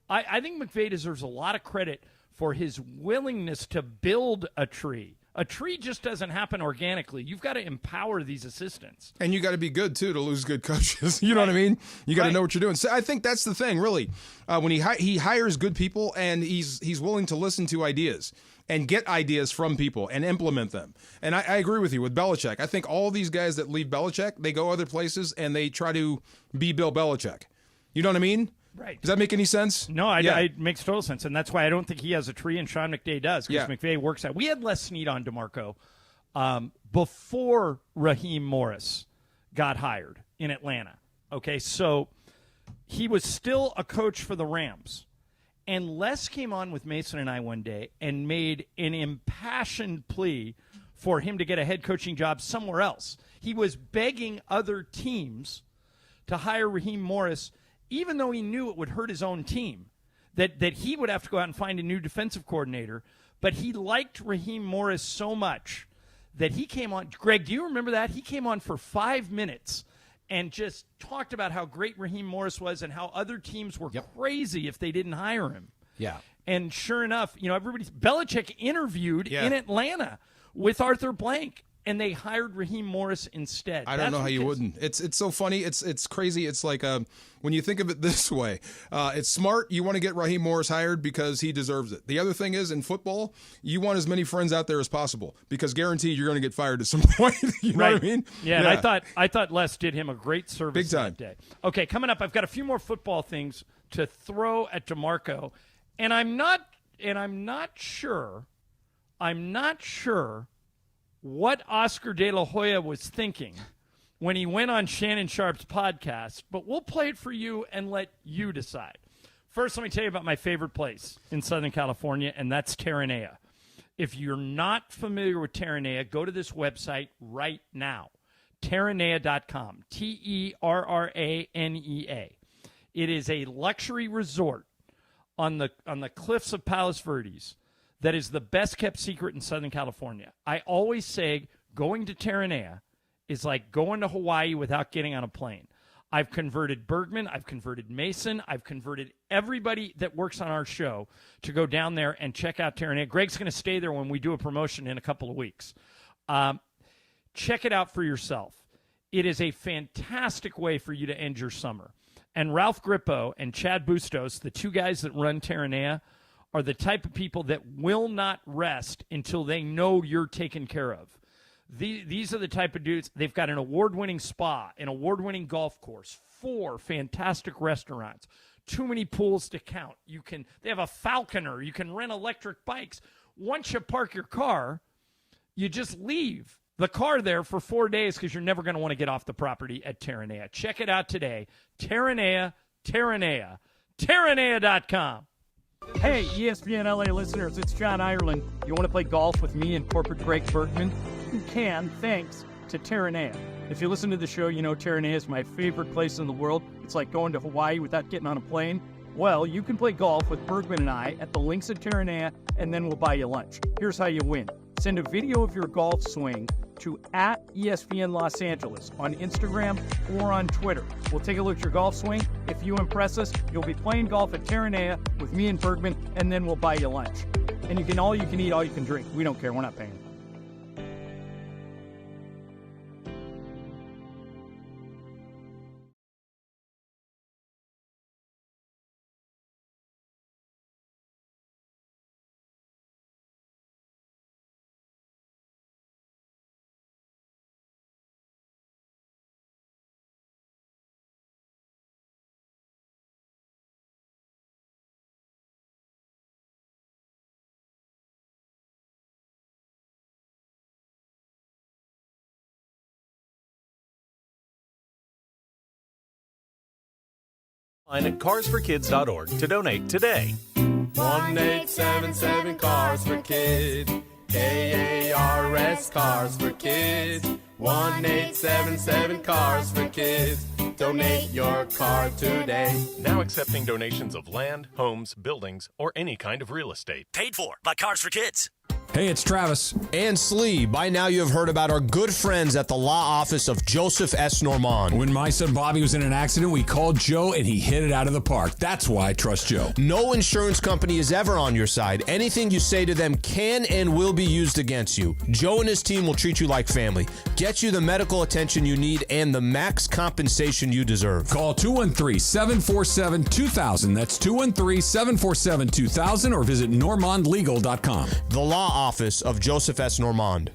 I think McVay deserves a lot of credit for his willingness to build a tree. A tree just doesn't happen organically. You've got to empower these assistants. And you got to be good, too, to lose good coaches. You know what I mean? You got to know what you're doing. So I think that's the thing, really. When he hires good people and he's willing to listen to ideas and get ideas from people and implement them. And I agree with you with Belichick. I think all these guys that leave Belichick, they go other places and they try to be Bill Belichick. You know what I mean? Right. Does that make any sense? No, it makes total sense, and that's why I don't think he has a tree and Sean McVay does, because McVay works out. We had Les Snead on, DeMarco, before Raheem Morris got hired in Atlanta. Okay, so he was still a coach for the Rams, and Les came on with Mason and I one day and made an impassioned plea for him to get a head coaching job somewhere else. He was begging other teams to hire Raheem Morris, even though he knew it would hurt his own team, that he would have to go out and find a new defensive coordinator. But he liked Raheem Morris so much that he came on. Greg, do you remember that? He came on for 5 minutes and just talked about how great Raheem Morris was and how other teams were crazy if they didn't hire him. Yeah. And sure enough, Belichick interviewed in Atlanta with Arthur Blank, and they hired Raheem Morris instead. I don't know how you wouldn't. It's so funny. It's crazy. It's like when you think of it this way, it's smart. You want to get Raheem Morris hired because he deserves it. The other thing is, in football, you want as many friends out there as possible because guaranteed you're going to get fired at some point. You know what I mean? Yeah, and I thought Les did him a great service Big time. that day. Okay, coming up, I've got a few more football things to throw at DeMarco, and I'm not sure what Oscar De La Hoya was thinking when he went on Shannon Sharp's podcast, but we'll play it for you and let you decide. First, let me tell you about my favorite place in Southern California, and that's Terranea. If you're not familiar with Terranea, go to this website right now, terranea.com, Terranea. It is a luxury resort on the cliffs of Palos Verdes that is the best-kept secret in Southern California. I always say going to Terranea is like going to Hawaii without getting on a plane. I've converted Bergman. I've converted Mason. I've converted everybody that works on our show to go down there and check out Terranea. Greg's going to stay there when we do a promotion in a couple of weeks. Check it out for yourself. It is a fantastic way for you to end your summer. And Ralph Grippo and Chad Bustos, the two guys that run Terranea, are the type of people that will not rest until they know you're taken care of. These are the type of dudes. They've got an award-winning spa, an award-winning golf course, 4 fantastic restaurants, too many pools to count. They have a Falconer. You can rent electric bikes. Once you park your car, you just leave the car there for 4 days because you're never going to want to get off the property at Terranea. Check it out today. Terranea, Terranea.com. Hey, ESPN LA listeners, it's John Ireland. You want to play golf with me and corporate Greg Bergman? You can, thanks to Terranea. If you listen to the show, you know Terranea is my favorite place in the world. It's like going to Hawaii without getting on a plane. Well, you can play golf with Bergman and I at the links at Terranea, and then we'll buy you lunch. Here's how you win. Send a video of your golf swing to @ESPN Los Angeles on Instagram or on Twitter. We'll take a look at your golf swing. If you impress us, you'll be playing golf at Terranea with me and Bergman, and then we'll buy you lunch. And you can all you can eat, all you can drink. We don't care. We're not paying. At carsforkids.org to donate today. 1877 Cars for Kids. KARS Cars for Kids. 1877 Cars for Kids. Donate your car today. Now accepting donations of land, homes, buildings, or any kind of real estate. Paid for by Cars for Kids. Hey, it's Travis. And Slee. By now you have heard about our good friends at the law office of Joseph S. Normand. When my son Bobby was in an accident, we called Joe and he hit it out of the park. That's why I trust Joe. No insurance company is ever on your side. Anything you say to them can and will be used against you. Joe and his team will treat you like family, get you the medical attention you need, and the max compensation you deserve. Call 213-747-2000. That's 213-747-2000 or visit normandlegal.com. The law office of Joseph S. Normand.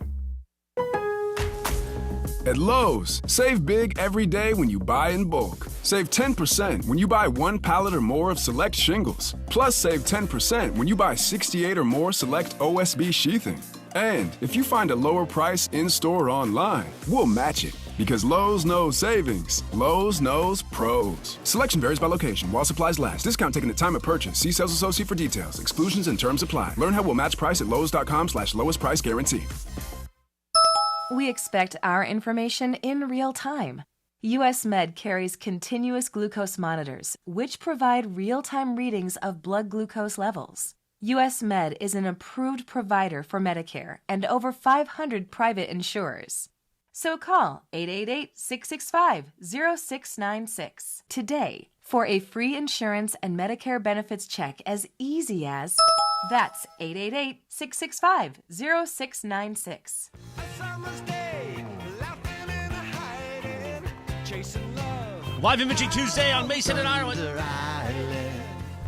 At Lowe's, save big every day when you buy in bulk. Save 10% when you buy 1 pallet or more of select shingles. Plus, save 10% when you buy 68 or more select OSB sheathing. And if you find a lower price in-store or online, we'll match it. Because Lowe's knows savings. Lowe's knows pros. Selection varies by location. While supplies last. Discount taken at time of purchase. See sales associate for details. Exclusions and terms apply. Learn how we'll match price at lowes.com/lowest price guarantee. We expect our information in real time. US Med carries continuous glucose monitors, which provide real-time readings of blood glucose levels. US Med is an approved provider for Medicare and over 500 private insurers. So call 888-665-0696 today for a free insurance and Medicare benefits check as easy as... That's 888-665-0696. Live Imaging Tuesday on Mason and Ireland.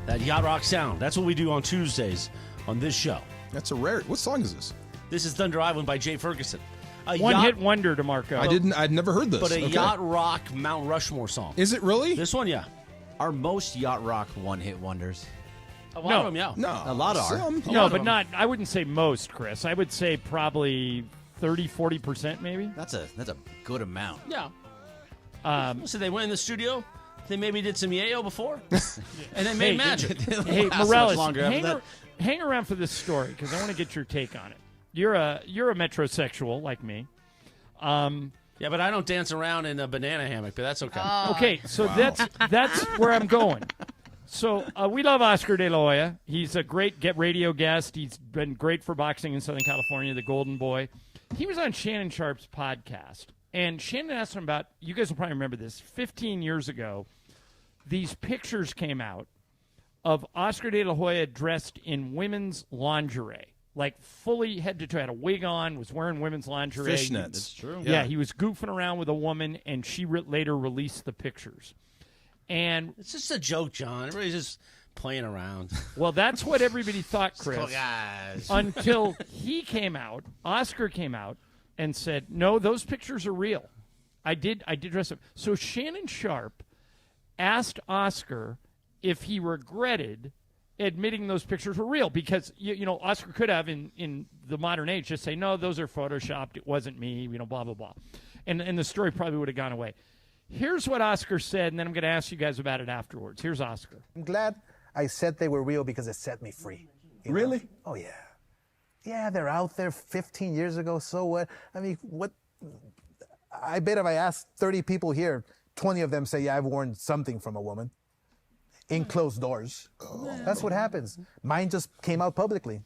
That yacht rock sound. That's what we do on Tuesdays on this show. That's a rare. What song is this? This is Thunder Island by Jay Ferguson. One-hit wonder, DeMarco. I'd never heard this. But a yacht rock Mount Rushmore song. Is it really? This one, yeah. Are most yacht rock one-hit wonders? A lot of them, yeah. No. A lot are. No, but not. I wouldn't say most, Chris. I would say probably 30-40% maybe. That's a good amount. Yeah. So they went in the studio. They maybe did some yayo before, and they made magic. Hey, Morales, hang around for this story because I want to get your take on it. You're a metrosexual like me. Yeah, but I don't dance around in a banana hammock, but that's okay. Okay, so that's where I'm going. So we love Oscar De La Hoya. He's a great radio guest. He's been great for boxing in Southern California, the Golden Boy. He was on Shannon Sharp's podcast, and Shannon asked him about, you guys will probably remember this, 15 years ago, these pictures came out of Oscar De La Hoya dressed in women's lingerie. Like fully head to toe, had a wig on, was wearing women's lingerie. Fishnets. That's true. Yeah, he was goofing around with a woman, and she later released the pictures. And it's just a joke, John. Everybody's just playing around. Well, that's what everybody thought, Chris. Cool guys. Until he came out, Oscar came out, and said, "No, those pictures are real. I did dress up." So Shannon Sharp asked Oscar if he regretted admitting those pictures were real, because you know Oscar could have in the modern age just say, "No, those are photoshopped. It wasn't me." You know, blah blah blah, and the story probably would have gone away. Here's what Oscar said, and then I'm going to ask you guys about it afterwards. Here's Oscar. I'm glad I said they were real because it set me free. Really? Know? Oh yeah. Yeah, they're out there 15 years ago. So what? I mean, what? I bet if I asked 30 people here, 20 of them say, "Yeah, I've worn something from a woman." In closed doors. Oh. That's what happens. Mine just came out publicly.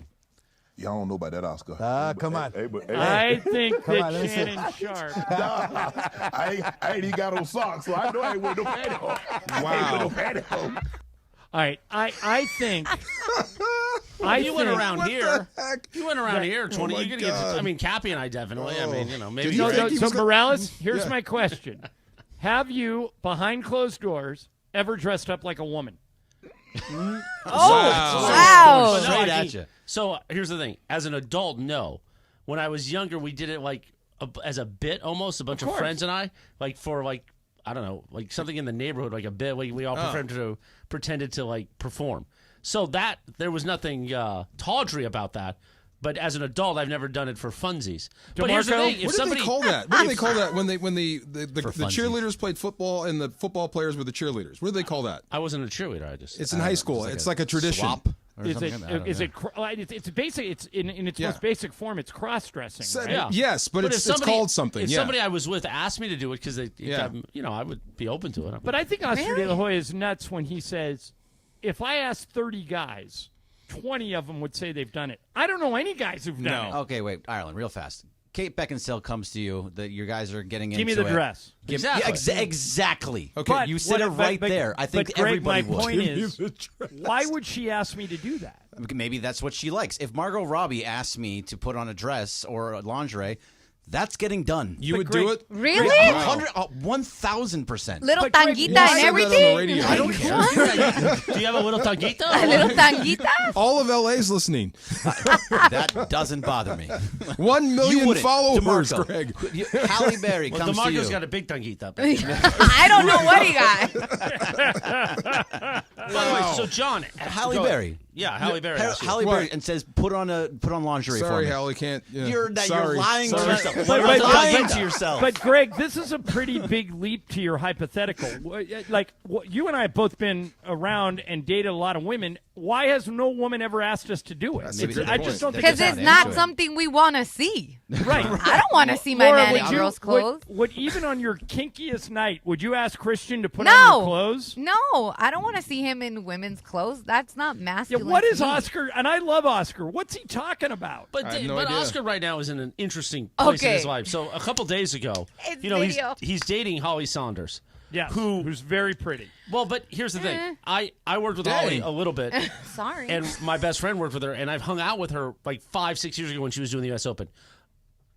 Y'all don't know about that, Oscar. Come on. I think that Shannon Sharp. I ain't even got on socks, so I know I ain't wearing no pantyhose. Wow. All right, I think. You went around here. You went around here 20. Oh you're gonna get. I mean, Cappy and I definitely. I mean, you know, maybe. So Morales, here's my question: have you, behind closed doors, ever dressed up like a woman? Wow. Straight at you. So here's the thing. As an adult, no. When I was younger, we did it like as a bit almost. A bunch of friends and I, like for like, I don't know, like something in the neighborhood, like a bit. We all pretended to like perform. So that there was nothing tawdry about that. But as an adult, I've never done it for funsies. But here's the thing: if what somebody do they call that? What do they call that when the cheerleaders played football and the football players were the cheerleaders? What do they call that? I wasn't a cheerleader. It's in high school. It's like a tradition. Swap it's basic? It's in its most basic form. It's cross dressing. Right? Yeah. Yes, but it's called something. If yeah. somebody I was with asked me to do it because I would be open to it. But I think Oscar De La Hoya is nuts when he says, if I ask 30 guys, 20 of them would say they've done it. I don't know any guys who've done it. Okay, wait, Ireland, real fast. Kate Beckinsale comes to you that your guys are getting into it. Give me the dress. Exactly. Okay, But you said it right there. I think but Greg, everybody my would. point is, why would she ask me to do that? Maybe that's what she likes. If Margot Robbie asked me to put on a dress or a lingerie, that's getting done. You would do it? Really? 1,000%. Little tanguita and everything? I don't care. Do you have a little tanguita? A little tanguita? All of LA's listening. That doesn't bother me. 1 million wouldn't. followers, DeMarco. Greg. Halle Berry Well, comes to you. DeMarco's got a big tanguita. I don't know what he got. By the way, so John, Halle Berry. Yeah, Halle Berry. Halle Berry and says, "Put on lingerie for Sorry, me." Halle, can't. Yeah. You're Sorry. lying to Sorry. yourself. But- You're but- lying but- to yourself. But Greg, this is a pretty big leap to your hypothetical. Like you and I have both been around and dated a lot of women. Why has no woman ever asked us to do it? I just don't think because it's not something we want to see. Right. I don't want to see my Laura, man would in you- girls' clothes. Would even on your kinkiest night, would you ask Christian to put on your clothes? No, I don't want to see him in women's clothes. That's not Yeah, masculine. what is to me. Oscar? And I love Oscar. What's he talking about? But, I have no but idea. Oscar right now is in an interesting place in Okay. his life. So a couple days ago, It's he's dating Holly Saunders. Yeah, who's very pretty. Well, but here's the thing. I worked with Holly a little bit. Sorry. And my best friend worked with her, and I've hung out with her like 5-6 years ago when she was doing the U.S. Open.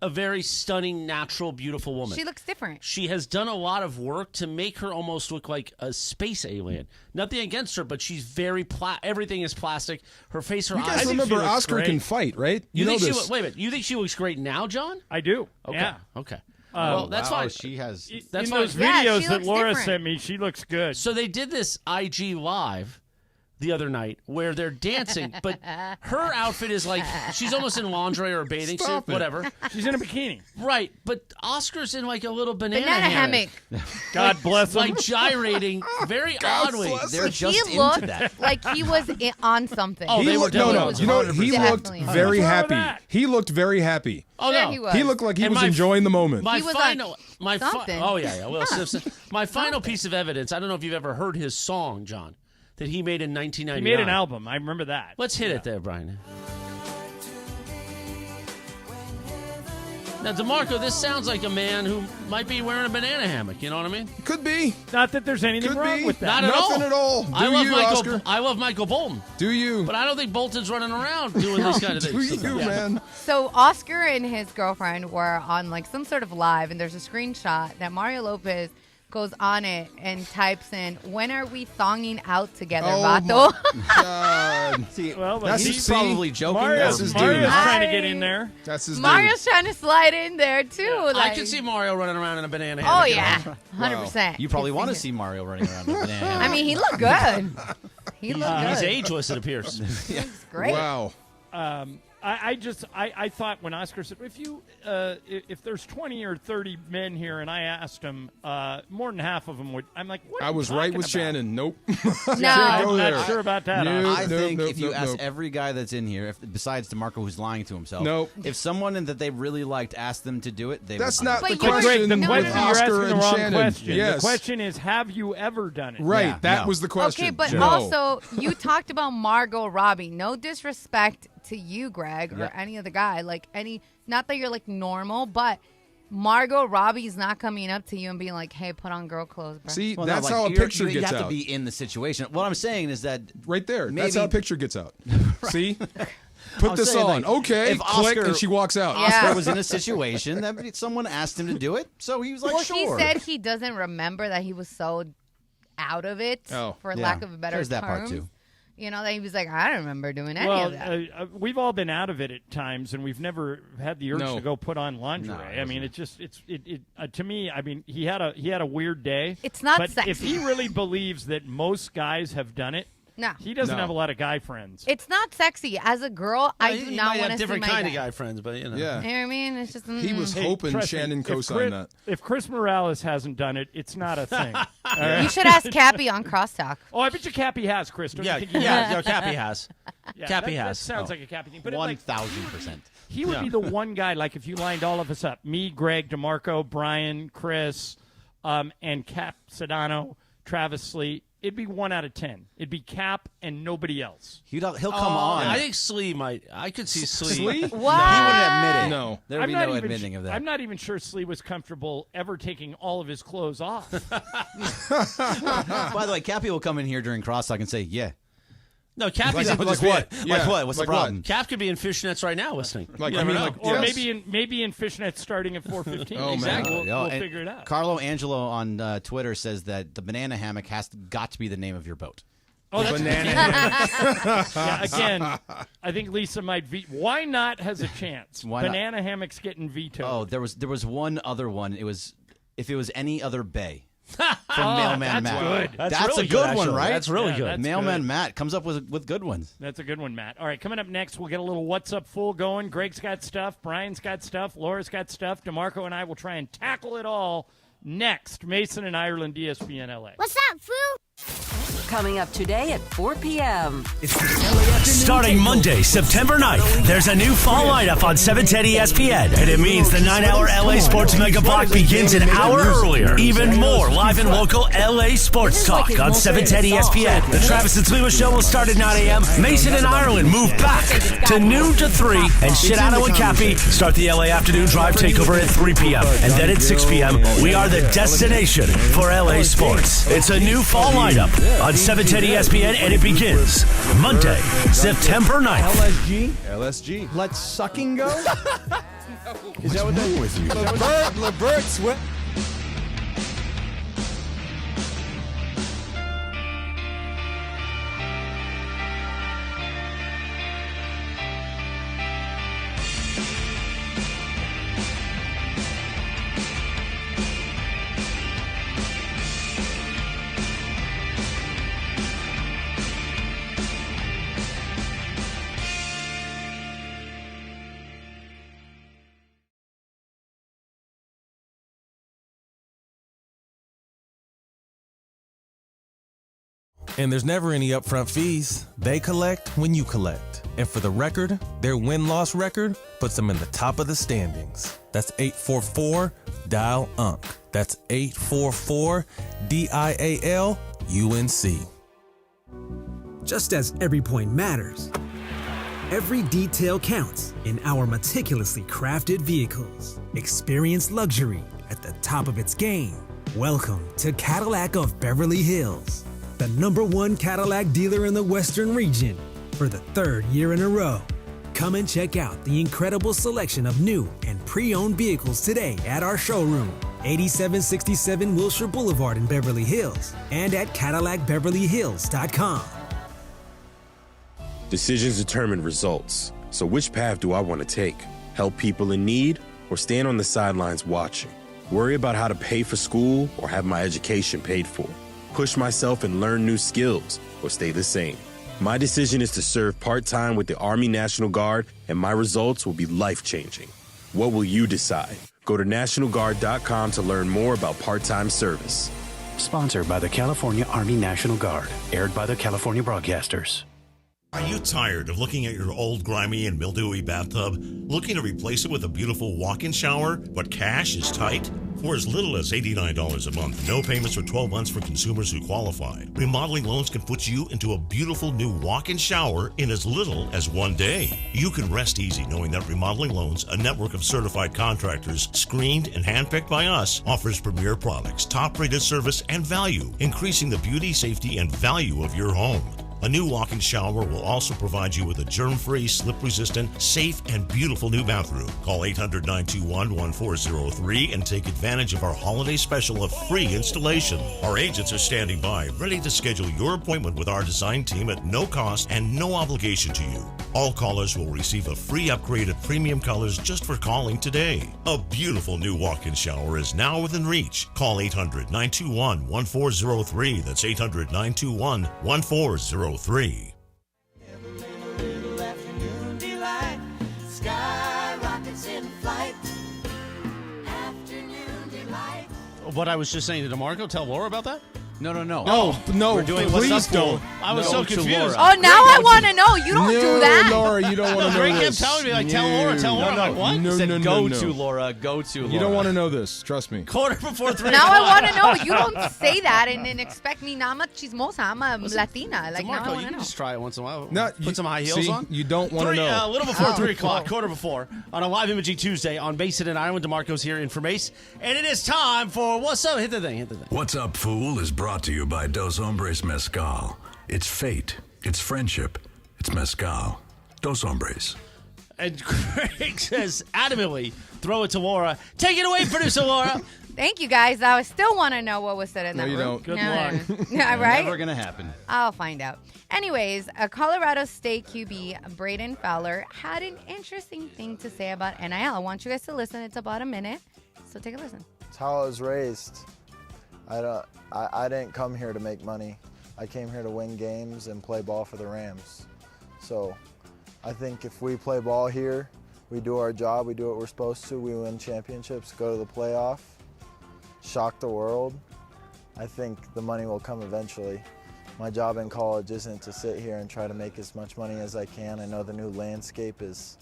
A very stunning, natural, beautiful woman. She looks different. She has done a lot of work to make her almost look like a space alien. Nothing against her, but she's very everything is plastic. Her face, her You eyes. guys remember Oscar can fight, right? You know think this. wait a minute. You think she looks great now, John? I do. Okay. Yeah. Okay. Well, that's fine. She has. That's in fine. those videos she that looks Laura different. sent me, she looks good. So they did this IG live the other night where they're dancing, but her outfit is like she's almost in lingerie or a bathing suit, whatever. She's in a bikini. Right, but Oscar's in like a little banana hammock. God bless him. Like gyrating very oddly. They're just He looked into that. like he was on something. Oh, they were no. You know, he looked Definitely. very What's wrong with happy. that? He looked very happy. Oh Sure no, he was. He looked like he And was my- enjoying the moment. My He was final, on something. oh yeah, Will Simpson. My final piece of evidence. I don't know if you've ever heard his song, John, that he made in 1999. He made an album. I remember that. Let's hit it there, Brian. Now, DeMarco, this sounds like a man who might be wearing a banana hammock. You know what I mean? Could be. Not that there's anything Could wrong be. with that. Not at Nothing at all. I Do love you, Michael. Oscar? I love Michael Bolton, Do you? but I don't think Bolton's running around doing this kind of Do thing. you, man? So Oscar and his girlfriend were on like some sort of live, and there's a screenshot that Mario Lopez goes on it and types in, "When are we thonging out together, vato?" God. See, Well, but That's he's he's probably joking. Mario's, That's his Mario's dude. trying to get in there. That's his Mario's trying to slide in there too. I Like, can see Mario running around in a banana oh hammock. yeah, 100%. You probably want to see Mario running around with a banana hammock. I mean, he looked good. He looked good. He's ageless, it appears. Looks great. Wow. I thought when Oscar said, if there's 20 or 30 men here, and I asked them, more than half of them would. I'm like, what? I was right with Shannon. Nope. No. Can't go I'm there. not sure about that. Nope. I think nope, if you nope, ask nope. every guy that's in here, besides DeMarco who's lying to himself, Nope. if someone that they really liked asked them to do it, they That's would do not it. But the you're- question. The No, question with no, no. you're Oscar asking the and wrong Shannon. question. Yes. The question is, have you ever done it? Right. Yeah, that no. was the question. Okay, but No. also you talked about Margot Robbie. No disrespect to you, Greg, or any other guy. Like not that you're like normal, but Margot Robbie's not coming up to you and being like, "Hey, put on girl clothes, bro." See, Well, no, that's like, how a you're- picture you gets have out. to be in the situation. What I'm saying is that Right there. That's maybe- how a picture gets out. See? Put I'm this saying, on. like, Okay. if Click, Oscar- and she walks out. Yeah. Oscar was in a situation that someone asked him to do it, so he was like, well, sure. he said he doesn't remember that he was so out of it, Oh. for Yeah. lack of a better There's that term. part, too. You know, that he was like, I don't remember doing any Well, of that. we've all been out of it at times, and we've never had the urge No. to go put on lingerie. No, I mean, it to me. I mean, he had a weird day. It's not But sexy. if he really believes that most guys have done it, No. He doesn't have a lot of guy friends. It's not sexy. As a girl, I do He not might want have to see different my kind guy. of guy friends, but you know. Yeah. You know what I mean? It's just He was hoping trust me, Shannon if co-signed that. If Chris Morales hasn't done it, it's not a thing. All right? You should ask Cappy on Crosstalk. Oh, I bet you Cappy has, Chris. Don't Yeah, you think he yeah, has? no, Cappy has. Yeah, Cappy that has. sounds Oh. like a Cappy thing. But it, like, 1,000%. he would be the one guy, like if you lined all of us up, me, Greg, DeMarco, Brian, Chris, and Cap Sedano, Travis Slee, it'd be 1 out of 10. It'd be Cap and nobody else. He'll come on. I think Slee might. I could see Slee. Slee? What? He wouldn't admit it. No. There would be not no even admitting of that. I'm not even sure Slee was comfortable ever taking all of his clothes off. By the way, Cappy will come in here during crosstalk and say, "Yeah." No, Cappy's Like what? Yeah. Like what? What's Like the problem? Cap could be in fishnets right now listening. Like, You I mean, never know. like, Or yes. maybe in fishnets starting at 4:15. Oh, man. Exactly. Yeah, We'll and figure it out. Carlo Angelo on Twitter says that the banana hammock has got to be the name of your boat. Oh, that's Banana yeah, again, I think Lisa might Why not has a chance? Why not? Banana hammock's getting vetoed. Oh, there was one other one. It was if it was any other bay. From Oh, Mailman that's Matt. good. That's really a good good, one, actually. right? That's really Yeah, good. that's Mailman good. Matt comes up with good ones. That's a good one, Matt. All right, coming up next, we'll get a little What's Up Fool going. Greg's got stuff. Brian's got stuff. Laura's got stuff. DeMarco and I will try and tackle it all next. Mason and Ireland, ESPN LA. What's up, fool? Coming up today at 4 p.m. Starting Monday, September 9th, there's a new fall lineup on 710 ESPN, and it means the 9-hour LA Sports Mega Block begins an hour earlier. Even more live and local LA sports talk on 710 ESPN. The Travis and Sliwa Show will start at 9 a.m. Mason and Ireland move back to noon to 3, and Shidano and Cappy start the LA Afternoon Drive Takeover at 3 p.m. And then at 6 p.m., we are the destination for LA sports. It's a new fall lineup on 710 ESPN, and it begins Monday, September 9th. LSG. Let sucking go? Is that what that with you? Levert's what? And there's never any upfront fees. They collect when you collect. And for the record, their win-loss record puts them in the top of the standings. That's 844-DIAL-UNC. That's 844-DIAL-UNC. Just as every point matters, every detail counts in our meticulously crafted vehicles. Experience luxury at the top of its game. Welcome to Cadillac of Beverly Hills, the #1 Cadillac dealer in the Western region for the 3rd year in a row. Come and check out the incredible selection of new and pre-owned vehicles today at our showroom, 8767 Wilshire Boulevard in Beverly Hills, and at CadillacBeverlyHills.com. Decisions determine results. So which path do I want to take? Help people in need or stand on the sidelines watching? Worry about how to pay for school or have my education paid for? Push myself and learn new skills or stay the same? My decision is to serve part-time with the Army National Guard, and my results will be life-changing. What will you decide? Go to NationalGuard.com to learn more about part-time service. Sponsored by the California Army National Guard. Aired by the California Broadcasters. Are you tired of looking at your old, grimy, and mildewy bathtub? Looking to replace it with a beautiful walk-in shower, but cash is tight? For as little as $89 a month, no payments for 12 months for consumers who qualify, Remodeling Loans can put you into a beautiful new walk-in shower in as little as 1 day. You can rest easy knowing that Remodeling Loans, a network of certified contractors screened and handpicked by us, offers premier products, top-rated service, and value, increasing the beauty, safety, and value of your home. A new walk-in shower will also provide you with a germ-free, slip-resistant, safe, and beautiful new bathroom. Call 800-921-1403 and take advantage of our holiday special of free installation. Our agents are standing by, ready to schedule your appointment with our design team at no cost and no obligation to you. All callers will receive a free upgrade of premium colors just for calling today. A beautiful new walk-in shower is now within reach. Call 800-921-1403. That's 800-921-1403. 403. What I was just saying to DeMarco, tell Laura about that? No. No, We're doing please What's Up don't. I was so confused. Oh, now I want to know. You don't do that. Laura, you don't want to know Greg this. kept telling me, like, tell Laura. I'm like, what? No, Said no, go no. to Laura. Go to Laura. You don't want to know this. Trust me. Quarter before 3 Now o'clock. I want to know. You don't say that and then expect me. Nah, I'm a chismosa. I'm a Latina. Like, now I DeMarco, want you to can know. just try it once in a while. No, Put some high heels see, on. You don't want to know. A little before 3 o'clock, cool. quarter before, on a live imaging Tuesday on Basin and Ireland. DeMarco's here in Informace. And it is time for What's Up? Hit the thing. What's Up, Fool is brought to you by Dos Hombres Mezcal. It's fate. It's friendship. It's mezcal. Dos Hombres. And Greg says adamantly, throw it to Laura. Take it away, producer Laura. Thank you, guys. I still want to know what was said in No, that you room. don't. Good luck. Yeah, right? Never gonna happen. I'll find out. Anyways, a Colorado State QB, Braden Fowler, had an interesting thing to say about NIL. I want you guys to listen. It's about a minute, so take a listen. It's how I was raised. I didn't come here to make money. I came here to win games and play ball for the Rams. So I think if we play ball here, we do our job, we do what we're supposed to, we win championships, go to the playoff, shock the world, I think the money will come eventually. My job in college isn't to sit here and try to make as much money as I can. I know the new landscape is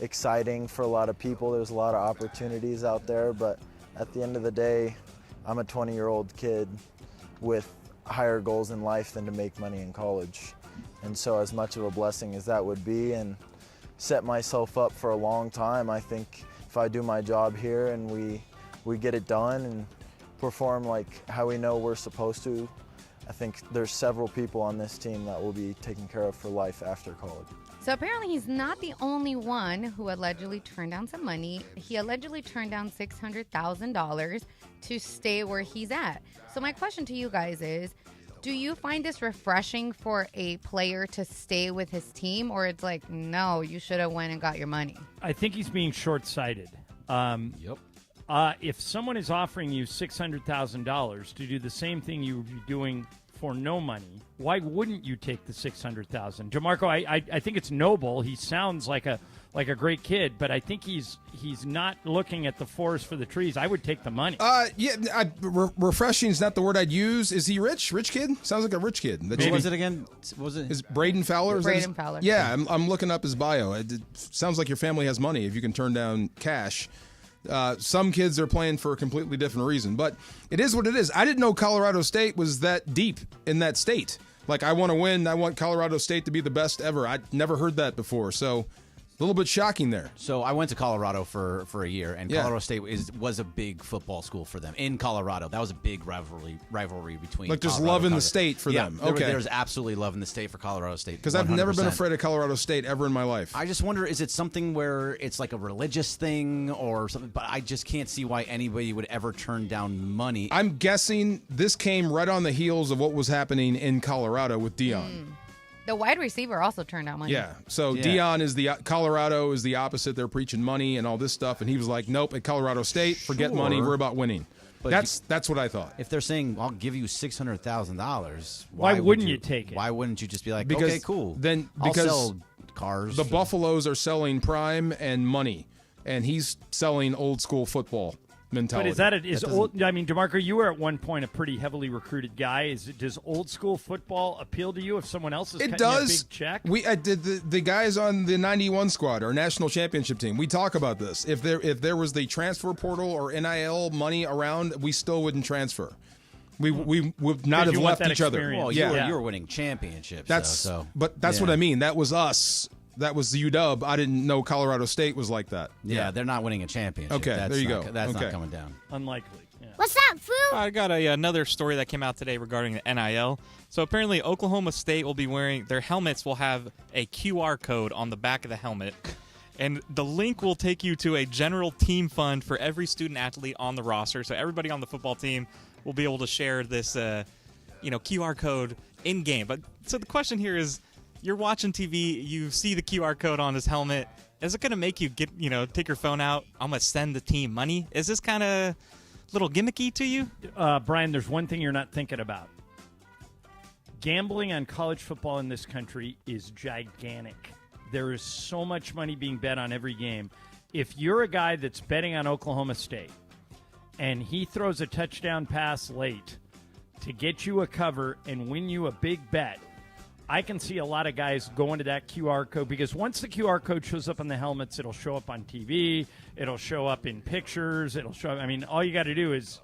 exciting for a lot of people. There's a lot of opportunities out there, but at the end of the day, I'm a 20-year-old kid with higher goals in life than to make money in college. And so as much of a blessing as that would be and set myself up for a long time, I think if I do my job here and we get it done and perform like how we know we're supposed to, I think there's several people on this team that will be taken care of for life after college. So apparently he's not the only one who allegedly turned down some money. He allegedly turned down $600,000 to stay where he's at. So my question to you guys is, do you find this refreshing for a player to stay with his team, or it's like, no, you should have went and got your money? I think he's being short-sighted. Yep. If someone is offering you $600,000 to do the same thing you would be doing for no money, why wouldn't you take the $600,000? DeMarco, I think it's noble. He sounds like a great kid, but I think he's not looking at the forest for the trees. I would take the money. Refreshing is not the word I'd use. Is he rich? Rich kid? Sounds like a rich kid. What was it again? Was it? Is Braden Fowler? Braden Fowler. Yeah, I'm looking up his bio. It sounds like your family has money if you can turn down cash. Some kids are playing for a completely different reason, but it is what it is. I didn't know Colorado State was that deep in that state. Like, I want to win. I want Colorado State to be the best ever. I'd never heard that before, so a little bit shocking there. So I went to Colorado for a year, and Yeah. Colorado State was a big football school for them. In Colorado, that was a big rivalry between Like, just Colorado love in and the state for yeah, them. Okay. Okay. There's absolutely love in the state for Colorado State. Because I've never been 100%. afraid of Colorado State ever in my life. I just wonder, is it something where it's like a religious thing or something? But I just can't see why anybody would ever turn down money. I'm guessing this came right on the heels of what was happening in Colorado with Dion. The wide receiver also turned down money. Yeah. So Dion is Colorado is the opposite. They're preaching money and all this stuff, and he was like, "Nope, at Colorado State, forget Sure. money. We're about winning." But That's what I thought. If they're saying, "I'll give you $600,000," Why wouldn't you take it? Why wouldn't you just be like, Because "Okay, cool"? Then I'll because sell cars. The Buffaloes are selling prime and money, and he's selling old school football mentality. But is that old? I mean, DeMarco, you were at one point a pretty heavily recruited guy. Does old school football appeal to you if someone else is It cutting you a does. big check? We did the guys on the 91 squad, our national championship team. We talk about this. If there was the transfer portal or NIL money around, we still wouldn't transfer. We would not have left each other. Well, you were winning championships. But that's what I mean. That was us. That was the UW. I didn't know Colorado State was like that. Yeah, they're not winning a championship. Okay, That's there you not- go. That's Okay. not coming down. Unlikely. Yeah. What's up, fool? I got another story that came out today regarding the NIL. So apparently Oklahoma State will be wearing, their helmets will have a QR code on the back of the helmet. And the link will take you to a general team fund for every student athlete on the roster. So everybody on the football team will be able to share this QR code in game. But so the question here is, you're watching TV, you see the QR code on his helmet. Is it going to make you take your phone out? I'm going to send the team money. Is this kind of a little gimmicky to you? Brian, there's one thing you're not thinking about. Gambling on college football in this country is gigantic. There is so much money being bet on every game. If you're a guy that's betting on Oklahoma State and he throws a touchdown pass late to get you a cover and win you a big bet, I can see a lot of guys going to that QR code, because once the QR code shows up on the helmets, it'll show up on TV, it'll show up in pictures, it'll show. I mean, all you got to do is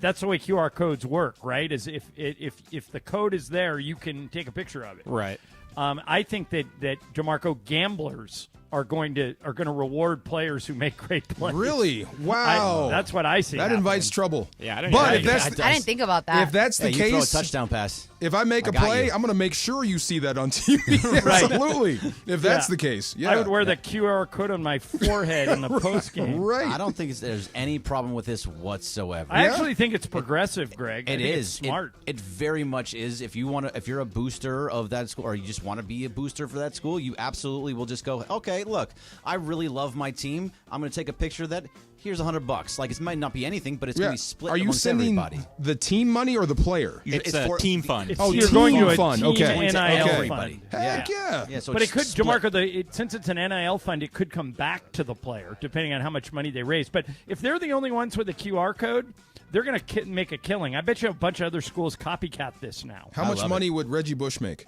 that's the way QR codes work, right? Is if the code is there, you can take a picture of it. Right. I think that DeMarco, gamblers are going to reward players who make great plays. Really? Wow. That's what I see. That happening. invites trouble. Yeah, I don't but know. if that's I didn't think about that. If that's the you case, throw a touchdown pass. If I make a got play, you. I'm going to make sure you see that on TV. Absolutely. If that's the case, yeah. I would wear the QR code on my forehead in the post game. Right. I don't think there's any problem with this whatsoever. I actually think it's progressive, Greg. It is smart. It very much is. If you're a booster of that school, or you just want to be a booster for that school, you absolutely will just go, okay, look, I really love my team. I'm going to take a picture of that. Here's $100. Like, it might not be anything, but it's going to be split Are you amongst sending everybody. the team money or the player? It's a team fund. Oh, You're team going to a fund. team Okay. NIL Okay. fund. Heck yeah. So But it it's could, split. DeMarco, since it's an NIL fund, it could come back to the player, depending on how much money they raise. But if they're the only ones with a QR code, they're going to make a killing. I bet you a bunch of other schools copycat this now. How much money would Reggie Bush make?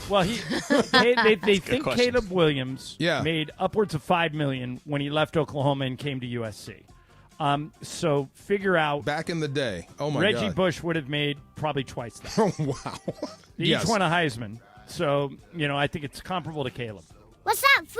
Well, they think question. Caleb Williams Yeah. made upwards of $5 million when he left Oklahoma and came to USC. So figure out. Back in the day. Oh, my Reggie God. Bush would have made probably twice that. Oh, wow. Each Yes. won a Heisman. So, I think it's comparable to Caleb. What's up, Foo?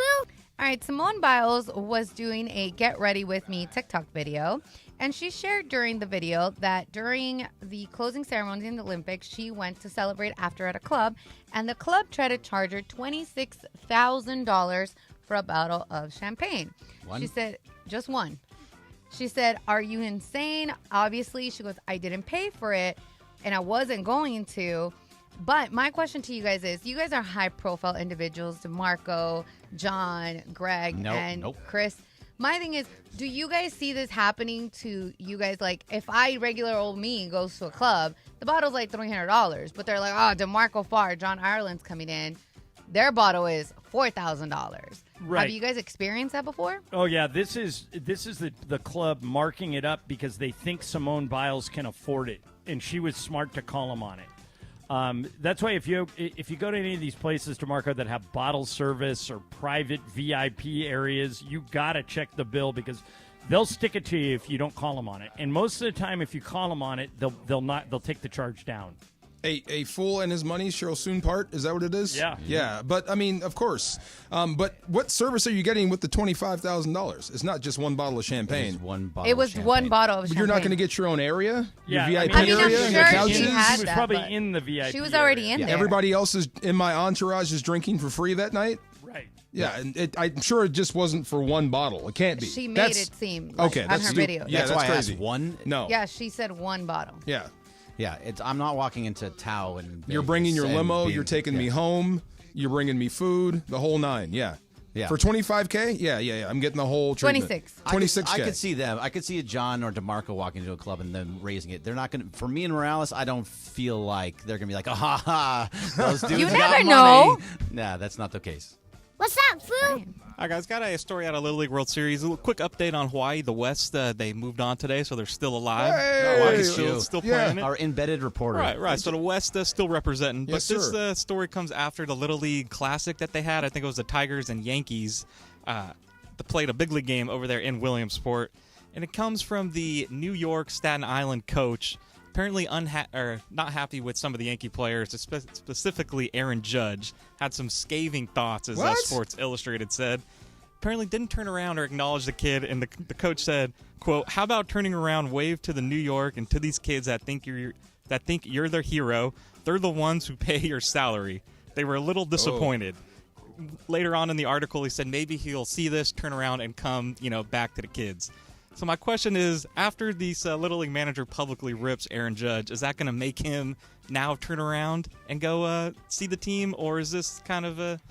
All right, Simone Biles was doing a Get Ready With Me TikTok video, and she shared during the video that during the closing ceremony in the Olympics, she went to celebrate after at a club, and the club tried to charge her $26,000 for a bottle of champagne. One? She said, just one. She said, are you insane? Obviously, she goes, I didn't pay for it, and I wasn't going to. But my question to you guys is, you guys are high-profile individuals, DeMarco, John, Greg, and Chris. My thing is, do you guys see this happening to you guys? Like, if regular old me goes to a club, the bottle's like $300, but they're like, oh, DeMarco Farr, John Ireland's coming in. Their bottle is $4,000. Right. Have you guys experienced that before? Oh, yeah. This is the club marking it up because they think Simone Biles can afford it, and she was smart to call them on it. That's why if you go to any of these places, DeMarco, that have bottle service or private VIP areas, you got to check the bill because they'll stick it to you if you don't call them on it. And most of the time, if you call them on it, they'll take the charge down. A fool and his money shall soon part. Is that what it is? Yeah. Yeah. But I mean, of course. But what service are you getting with the $25,000? It's not just one bottle of champagne. One bottle. It was one bottle of champagne. You're not going to get your own area? Yeah, Your VIP I mean, I'm area? sure Your she couches? had She was that, probably but in the VIP. She was already area. in there. Everybody else is in my entourage is drinking for free that night? Right. Yeah, and I'm sure it just wasn't for one bottle. It can't be. She made it seem like okay, on that's her video. Yeah, That's that's why I crazy. asked one. No. Yeah, she said one bottle. Yeah. Yeah, I'm not walking into Tao and You're bringing your and limo. being- You're taking me home. You're bringing me food. The whole nine. Yeah. Yeah. For $25K? Yeah. I'm getting the whole treatment. 26. $26K. I could see them. I could see a John or DeMarco walking into a club and then raising it. They're not going to. For me and Morales, I don't feel like they're going to be like, those dudes You got never money. know. Nah, that's not the case. What's up, Foo? All right, guys, got a story out of Little League World Series. A little quick update on Hawaii. The West, they moved on today, so they're still alive. Hey! Hawaii's still playing it. Our embedded reporter. Right. So the West still representing. Yes, but this sir. story comes after the Little League Classic that they had. I think it was the Tigers and Yankees that played a big league game over there in Williamsport. And it comes from the New York Staten Island coach. Apparently not happy with some of the Yankee players, specifically Aaron Judge, had some scathing thoughts, as Sports Illustrated said. Apparently didn't turn around or acknowledge the kid, and the coach said, quote, how about turning around, wave to the New York and to these kids that think you're their hero. They're the ones who pay your salary. They were a little disappointed. Later on in the article, he said maybe he'll see this, turn around, and come, back to the kids. So my question is, after this Little League manager publicly rips Aaron Judge, is that going to make him now turn around and go see the team, or is this kind of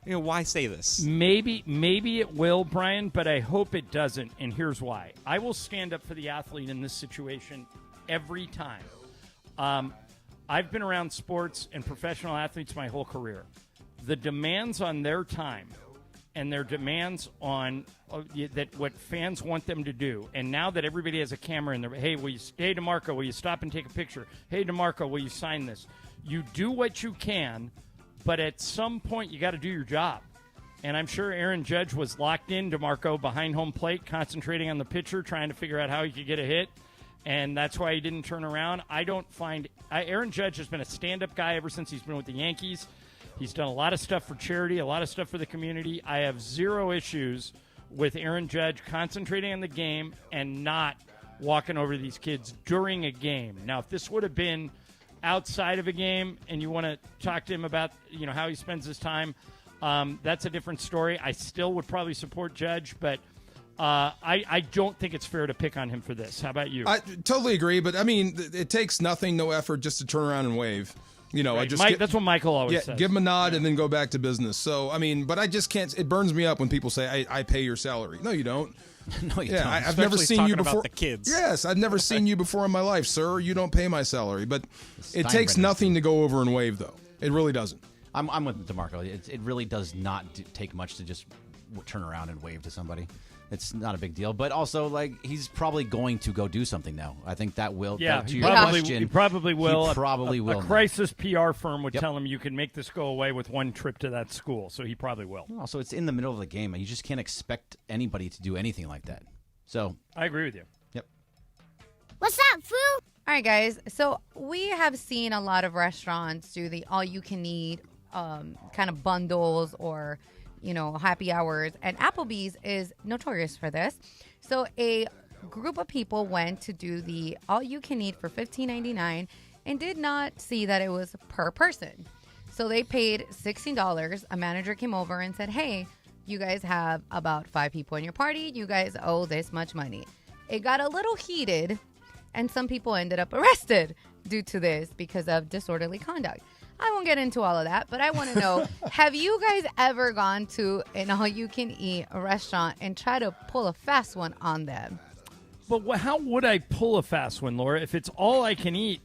why say this? Maybe it will, Brian, but I hope it doesn't, and here's why. I will stand up for the athlete in this situation every time. I've been around sports and professional athletes my whole career. The demands on their time and their demands on that what fans want them to do. And now that everybody has a camera in their, hey, DeMarco, will you stop and take a picture? Hey, DeMarco, will you sign this? You do what you can, but at some point you got to do your job. And I'm sure Aaron Judge was locked in, DeMarco, behind home plate, concentrating on the pitcher, trying to figure out how he could get a hit. And that's why he didn't turn around. Aaron Judge has been a stand-up guy ever since he's been with the Yankees. He's done a lot of stuff for charity, a lot of stuff for the community. I have zero issues with Aaron Judge concentrating on the game and not walking over these kids during a game. Now, if this would have been outside of a game and you want to talk to him about how he spends his time, that's a different story. I still would probably support Judge, but I don't think it's fair to pick on him for this. How about you? I totally agree, but I mean, it takes nothing, no effort, just to turn around and wave. Right. That's what Michael always says. Give him a nod and then go back to business. So, I mean, but I just can't. It burns me up when people say, I pay your salary. No, you don't. No, you don't. I've never seen you before. About the kids. Yes, I've never seen you before in my life, sir. You don't pay my salary. But it takes nothing to go over and wave, though. It really doesn't. I'm with DeMarco. It really does not take much to just turn around and wave to somebody. It's not a big deal, but also he's probably going to go do something now. I think that will. Yeah, to he your probably will. He probably will. A crisis PR firm would tell him you can make this go away with one trip to that school, so he probably will. Also, it's in the middle of the game, and you just can't expect anybody to do anything like that. So I agree with you. Yep. What's up, Foo? All right, guys. So we have seen a lot of restaurants do the all-you-can-eat kind of bundles or happy hours, and Applebee's is notorious for this. So a group of people went to do the all-you-can-eat for $15.99 and did not see that it was per person. So they paid $16. A manager came over and said, hey, you guys have about 5 people in your party. You guys owe this much money. It got a little heated, and some people ended up arrested due to this because of disorderly conduct. I won't get into all of that, but I want to know, have you guys ever gone to an all-you-can-eat restaurant and try to pull a fast one on them? But how would I pull a fast one, Laura? If it's all I can eat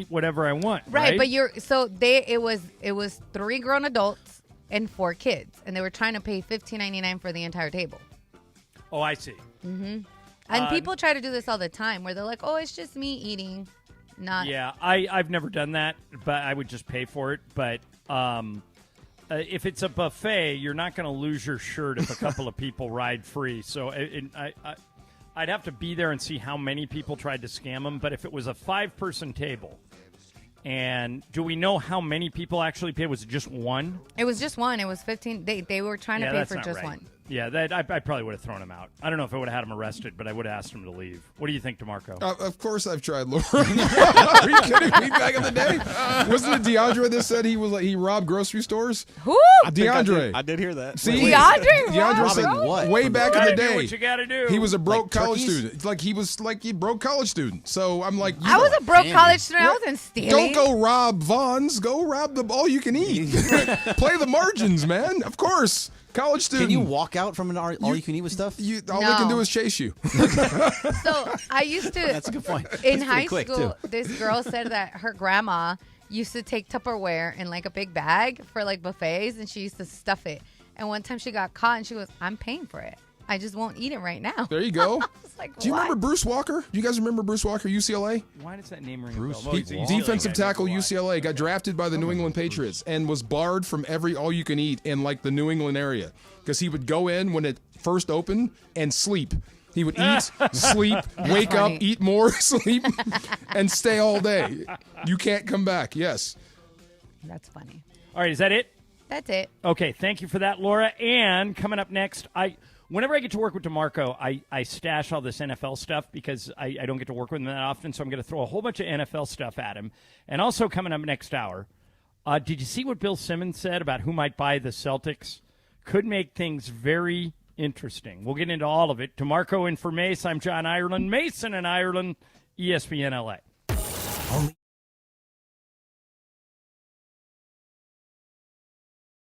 whatever I want. Right, but it was 3 grown adults and 4 kids, and they were trying to pay $15.99 for the entire table. Oh, I see. Mm-hmm. And people try to do this all the time, where they're like, "Oh, it's just me eating." Yeah, I've never done that, but I would just pay for it. But if it's a buffet, you're not going to lose your shirt if a couple of people ride free. So I'd have to be there and see how many people tried to scam them. But if it was a 5-person table, and do we know how many people actually paid? Was it just one? It was just one. It was 15. They were trying to pay for just one. Yeah, I probably would have thrown him out. I don't know if I would have had him arrested, but I would have asked him to leave. What do you think, DeMarco? Of course I've tried, Laura. Are you kidding me? Back in the day? Wasn't it DeAndre that said he robbed grocery stores? Who? DeAndre. I did hear that. See? DeAndre said what? Way back in the day. Do what you gotta do. He was a broke college turkeys? student. It's like he was he broke college student. So I'm like, I was a broke college student. I wasn't stealing. Don't go rob Vaughn's. Go rob the all you can eat. Play the margins, man. Of course. College student. Can you walk out from an all you can eat with stuff? All they can do is chase you. So I used to. That's a good point. In high school, this girl said that her grandma used to take Tupperware in a big bag for buffets, and she used to stuff it. And one time she got caught, and she goes, "I'm paying for it. I just won't eat it right now." There you go. Do you what? remember Bruce Walker? Do you guys remember Bruce Walker, UCLA? Why does that name ring a Bruce bell? Defensive tackle, UCLA. Got drafted by the New England Patriots and was barred from every all-you-can-eat in the New England area because he would go in when it first opened and sleep. He would eat, sleep, wake up, eat more, sleep, and stay all day. You can't come back. Yes. That's funny. All right, is that it? That's it. Okay, thank you for that, Laura. And coming up next, whenever I get to work with DeMarco, I stash all this NFL stuff because I don't get to work with him that often, so I'm going to throw a whole bunch of NFL stuff at him. And also coming up next hour, did you see what Bill Simmons said about who might buy the Celtics? Could make things very interesting. We'll get into all of it. DeMarco in for Mace. I'm John Ireland. Mason in Ireland, ESPN LA.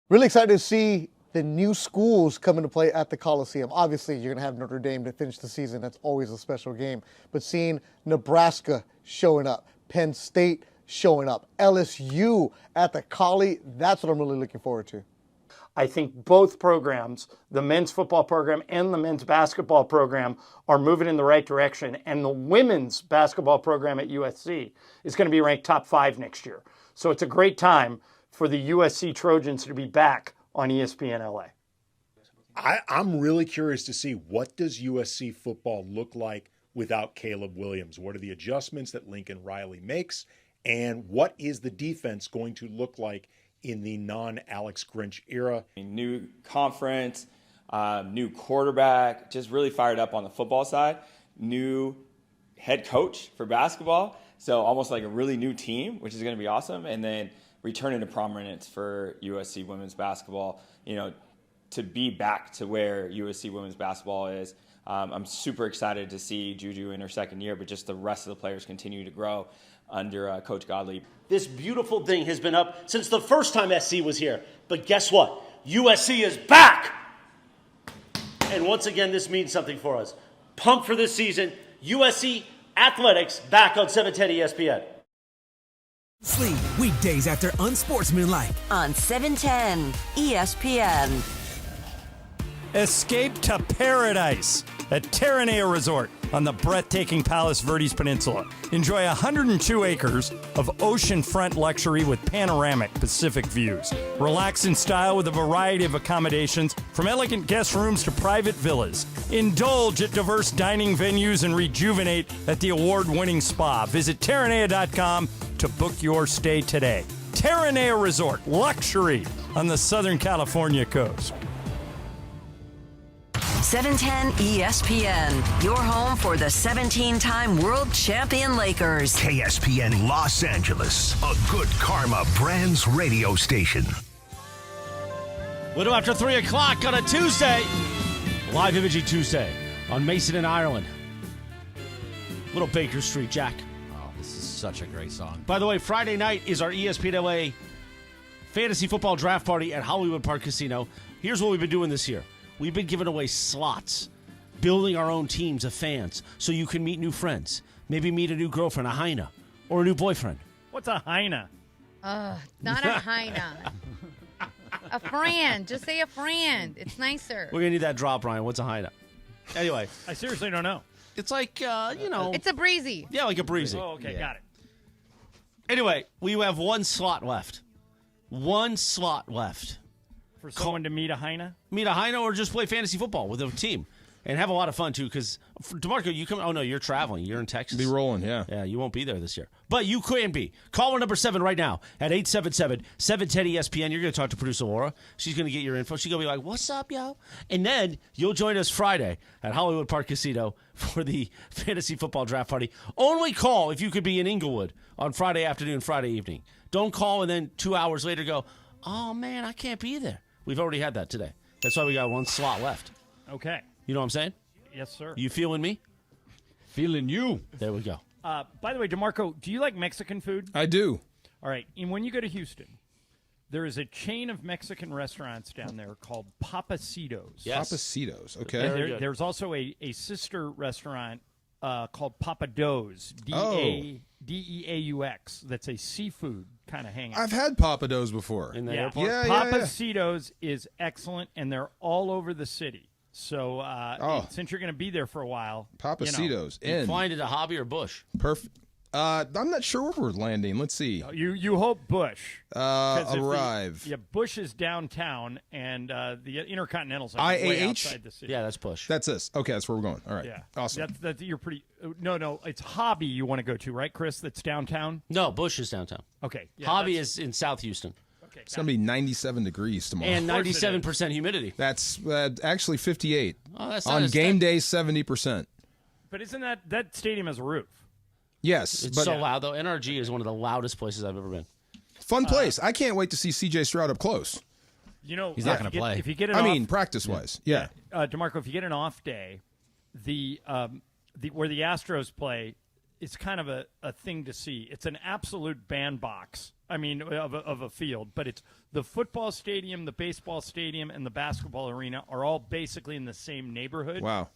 Really excited to see the new schools come into play at the Coliseum. Obviously, you're going to have Notre Dame to finish the season. That's always a special game. But seeing Nebraska showing up, Penn State showing up. LSU at the Collie, that's what I'm really looking forward to. I think both programs, the men's football program and the men's basketball program, are moving in the right direction. And the women's basketball program at USC is going to be ranked top 5 next year. So it's a great time for the USC Trojans to be back on ESPN LA. I'm really curious to see, what does USC football look like without Caleb Williams? What are the adjustments that Lincoln Riley makes? And what is the defense going to look like in the non-Alex Grinch era? New conference, new quarterback, just really fired up on the football side. New head coach for basketball, so almost like a really new team, which is going to be awesome. And then returning to prominence for USC women's basketball, to be back to where USC women's basketball is. I'm super excited to see Juju in her second year, but just the rest of the players continue to grow under Coach Godley. This beautiful thing has been up since the first time SC was here. But guess what? USC is back! And once again, this means something for us. Pumped for this season. USC Athletics back on 710 ESPN. Sleep weekdays after Unsportsmanlike on 710 ESPN. Escape to paradise at Terranea Resort on the breathtaking Palos Verdes Peninsula. Enjoy 102 acres of oceanfront luxury with panoramic Pacific views. Relax in style with a variety of accommodations, from elegant guest rooms to private villas. Indulge at diverse dining venues and rejuvenate at the award-winning spa. Visit Terranea.com to book your stay today. Terranea Resort, luxury on the Southern California coast. 710 ESPN, your home for the 17-time world champion Lakers. KSPN Los Angeles, a Good Karma Brands radio station. Little after 3 o'clock on a Tuesday. Live Imaging Tuesday on Mason and Ireland. Little Baker Street, Jack. Oh, this is such a great song. By the way, Friday night is our ESPN LA Fantasy Football Draft Party at Hollywood Park Casino. Here's what we've been doing this year. We've been giving away slots, building our own teams of fans so you can meet new friends. Maybe meet a new girlfriend, a Heina, or a new boyfriend. What's a Heina? Not a Heina. A friend. Just say a friend. It's nicer. We're going to need that drop, Ryan. What's a Heina? Anyway. I seriously don't know. It's like, It's a breezy. Yeah, like a breezy. Oh, okay, got it. Anyway, we have one slot left. One slot left. For someone to meet a Heina? Meet a Heina or just play fantasy football with a team. And have a lot of fun, too, because, DeMarco, you come. Oh, no, you're traveling. You're in Texas. Be rolling, yeah. Yeah, you won't be there this year. But you can be. Caller number 7 right now at 877-710-ESPN. You're going to talk to producer Laura. She's going to get your info. She's going to be like, what's up, yo? And then you'll join us Friday at Hollywood Park Casino for the Fantasy Football Draft Party. Only call if you could be in Inglewood on Friday afternoon, Friday evening. Don't call and then 2 hours later go, oh, man, I can't be there. We've already had that today. That's why we got one slot left. Okay. You know what I'm saying? Yes, sir. You feeling me? Feeling you. There we go. By the way, DeMarco, do you like Mexican food? I do. All right. And when you go to Houston, there is a chain of Mexican restaurants down there called Papacitos. Yes. Papacitos, okay. There's also a sister restaurant called Papados, Deaux. That's a seafood kind of hangout. I've had Papados before. In the airport? Papacitos is excellent, and they're all over the city. So since you're going to be there for a while, Papacitos. You flying to Hobby or Bush? Perfect. I'm not sure where we're landing. Let's see. You hope Bush. Arrive. Bush is downtown, and the Intercontinental's IAH? way outside the city. Yeah, that's Bush. That's this. Okay, that's where we're going. All right. Yeah. Awesome. That's you're pretty. No, it's Hobby you want to go to, right, Chris? That's downtown. No, Bush is downtown. Okay. Yeah, Hobby is in South Houston. Okay. It's going to be 97 degrees tomorrow. And 97% humidity. That's actually 58. Oh, that's on game day, 70%. But isn't that stadium has a roof? Yes. It's so loud, though. NRG is one of the loudest places I've ever been. Fun place. I can't wait to see C.J. Stroud up close. He's not going to play. If you get an practice-wise, yeah. DeMarco, if you get an off day, the where the Astros play, it's kind of a thing to see. It's an absolute bandbox. I mean, of a field, but it's the football stadium, the baseball stadium, and the basketball arena are all basically in the same neighborhood. Wow.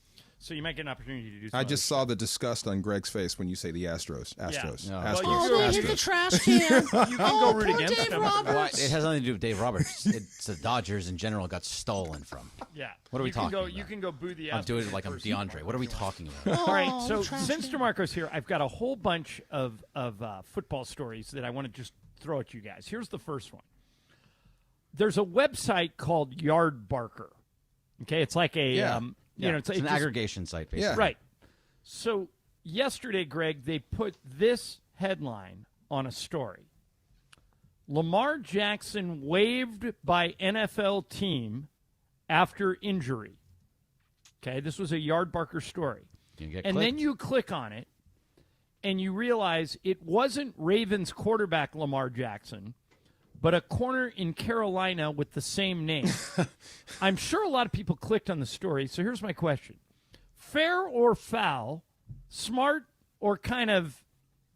So you might get an opportunity to do. I just saw the disgust on Greg's face when you say the Astros. Astros. Yeah. Astros. Well, Oh, they hit the trash can. You can go root against Dave them. Roberts. It has nothing to do with Dave Roberts. It's the Dodgers in general got stolen from. Yeah. What are we You can talking go- about? you can go boo the I'm doing Astros it like I'm first. DeAndre. What are we talking about? All right, so since DeMarco's here, I've got a whole bunch of football stories that I want to just throw at you guys. Here's the first one. There's a website called Yard Barker. Okay, it's like a it's an aggregation site, basically. Right. So yesterday, Greg, they put this headline on a story. Lamar Jackson waived by NFL team after injury. Okay, this was a Yard Barker story. And then you click on it, and you realize it wasn't Ravens quarterback Lamar Jackson, but a corner in Carolina with the same name. I'm sure a lot of people clicked on the story, so here's my question. Fair or foul, smart or kind of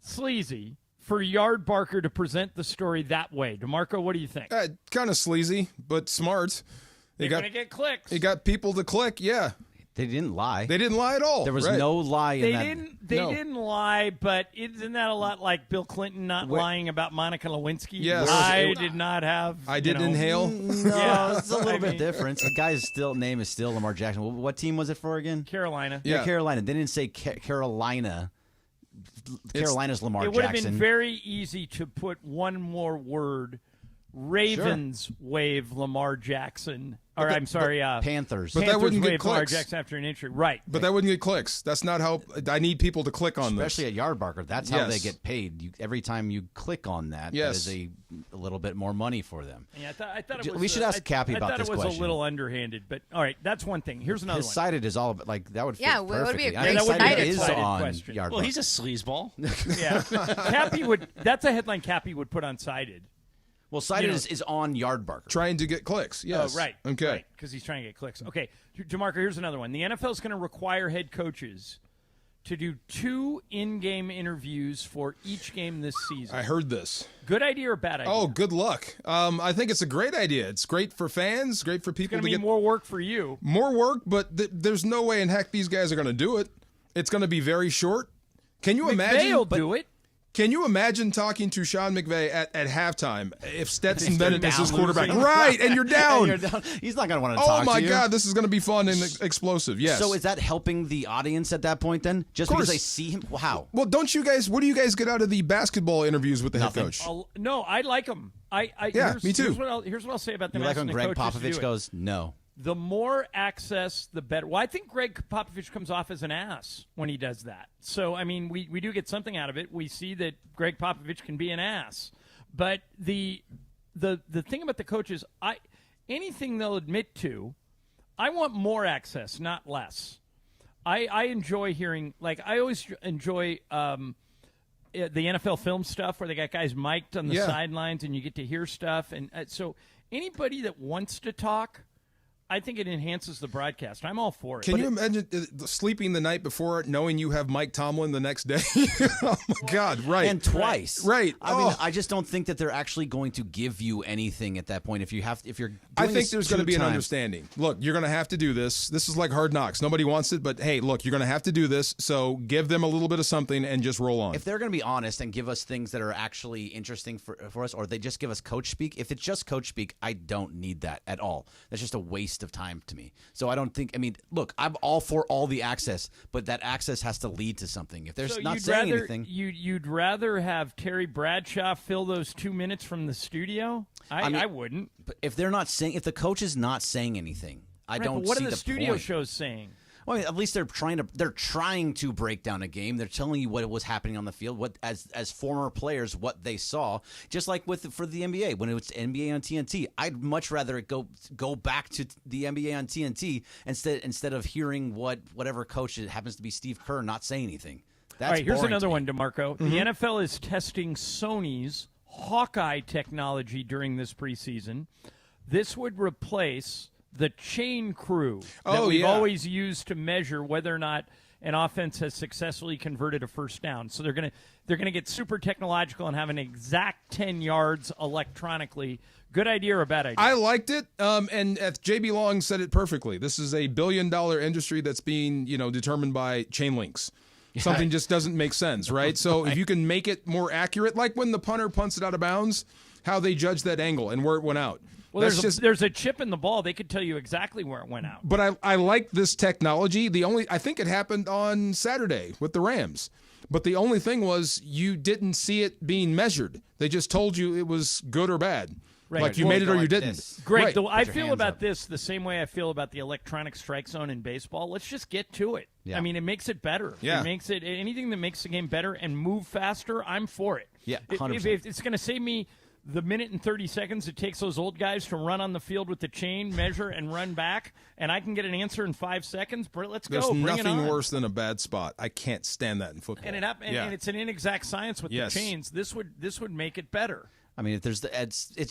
sleazy for Yard Barker to present the story that way? DeMarco, what do you think? Kind of sleazy, but smart. They're going to get clicks. He got people to click, yeah. They didn't lie. They didn't lie at all. There was right. no lie in that. They didn't lie, but isn't that a lot like Bill Clinton not lying about Monica Lewinsky? Yes. I did not have. I didn't inhale. No, Yeah, it's a little I bit mean- different. The guy's name is still Lamar Jackson. What team was it for again? Carolina. Yeah, Carolina. They didn't say Carolina. Carolina's Lamar It would Jackson. have been very easy to put one more word. Ravens wave Lamar Jackson. Or I'm sorry, Panthers. But that wouldn't get wave Lamar clicks. Jackson after an injury. Right. But that wouldn't get clicks. That's not how I need people to click on this. Especially at Yard Barker. That's how they get paid. Every time you click on that, Yes. that is a little bit more money for them. Yeah, I thought it was. We should ask Cappy about this I thought it was question. a little underhanded, but all right, that's one thing. Here's another His one. cited is all about, like, that would fit Yeah, it would be a perfectly. I great think cited cited is cited on question. Yard Well, Barker. he's a sleazeball. Yeah, Cappy would. That's a headline Cappy would put on cited. Well, cited is on Yard Barker. Trying to get clicks, yes. Oh, right. Okay. Because he's trying to get clicks. Okay, DeMarco, here's another one. The NFL is going to require head coaches to do 2 in-game interviews for each game this season. I heard this. Good idea or bad idea? Oh, good luck. I think it's a great idea. It's great for fans, great for people It's to going to get be more work for you. more work, but there's no way in heck these guys are going to do it. It's going to be very short. Can you imagine? They'll do it. Can you imagine talking to Sean McVay at halftime if Stetson Bennett is his down quarterback? losing. Right, and you're down. And you're down. He's not going to want to Oh talk my to you. God, this is going to be fun and explosive. Yes. So is that helping the audience at that point then? Just Of course. because they see him? Well, how? Well, don't you guys? What do you guys get out of the basketball interviews with the head coach? No, I like them. Yeah, me too. Here's what I'll say about them. You like when asking the Greg coaches to do Popovich it. goes, no. The more access, the better. Well, I think Greg Popovich comes off as an ass when he does that. So, I mean, we do get something out of it. We see that Greg Popovich can be an ass. But the thing about the coaches, anything they'll admit to, I want more access, not less. I enjoy hearing, like, I always enjoy the NFL film stuff where they got guys mic'd on the sidelines and you get to hear stuff. And so anybody that wants to talk, I think it enhances the broadcast. I'm all for it. Can you imagine sleeping the night before knowing you have Mike Tomlin the next day? Oh, my God, right. And twice. Right. I mean, I just don't think that they're actually going to give you anything at that point. If you're doing I think this there's going to 2 be an times. understanding. Look, you're going to have to do this. This is like Hard Knocks. Nobody wants it, but hey, look, you're going to have to do this. So give them a little bit of something and just roll on. If they're going to be honest and give us things that are actually interesting for us, or they just give us coach speak, if it's just coach speak, I don't need that at all. That's just a waste of time to me. So I don't think, I mean, look, I'm all for all the access, but that access has to lead to something. If they're not saying anything. You'd rather have Terry Bradshaw fill those 2 minutes from the studio? I wouldn't. But if they're not saying, if the coach is not saying anything, I don't but what see are the studio point. shows saying? Well, I mean, at least they're trying to break down a game. They're telling you what was happening on the field, what as former players what they saw. Just like for the NBA, when it was NBA on TNT, I'd much rather it go back to the NBA on TNT instead of hearing whatever coach, it happens to be Steve Kerr, not say anything. That's All right, here's boring another to me. one, DeMarco. The NFL is testing Sony's Hawkeye technology during this preseason. This would replace the chain crew that we've always used to measure whether or not an offense has successfully converted a first down. So they're gonna get super technological and have an exact 10 yards electronically. Good idea or a bad idea? I liked it, and J.B. Long said it perfectly. This is a billion-dollar industry that's being, determined by chain links. Something just doesn't make sense, right? So if you can make it more accurate, like when the punter punts it out of bounds, how they judge that angle and where it went out. Well, there's a chip in the ball. They could tell you exactly where it went out. But I like this technology. I think it happened on Saturday with the Rams. But the only thing was you didn't see it being measured. They just told you it was good or bad. Right. Like you made it or you didn't. Great. Right. I feel about this the same way I feel about the electronic strike zone in baseball. Let's just get to it. Yeah. I mean, it makes it better. Yeah. It makes it anything that makes the game better and move faster. I'm for it. Yeah, 100%. If it's going to save me the minute and 30 seconds it takes those old guys to run on the field with the chain, measure, and run back, and I can get an answer in 5 seconds, let's go. There's Bring it nothing on. worse than a bad spot. I can't stand that in football. And it's an inexact science with the chains. This would make it better. I mean, if it's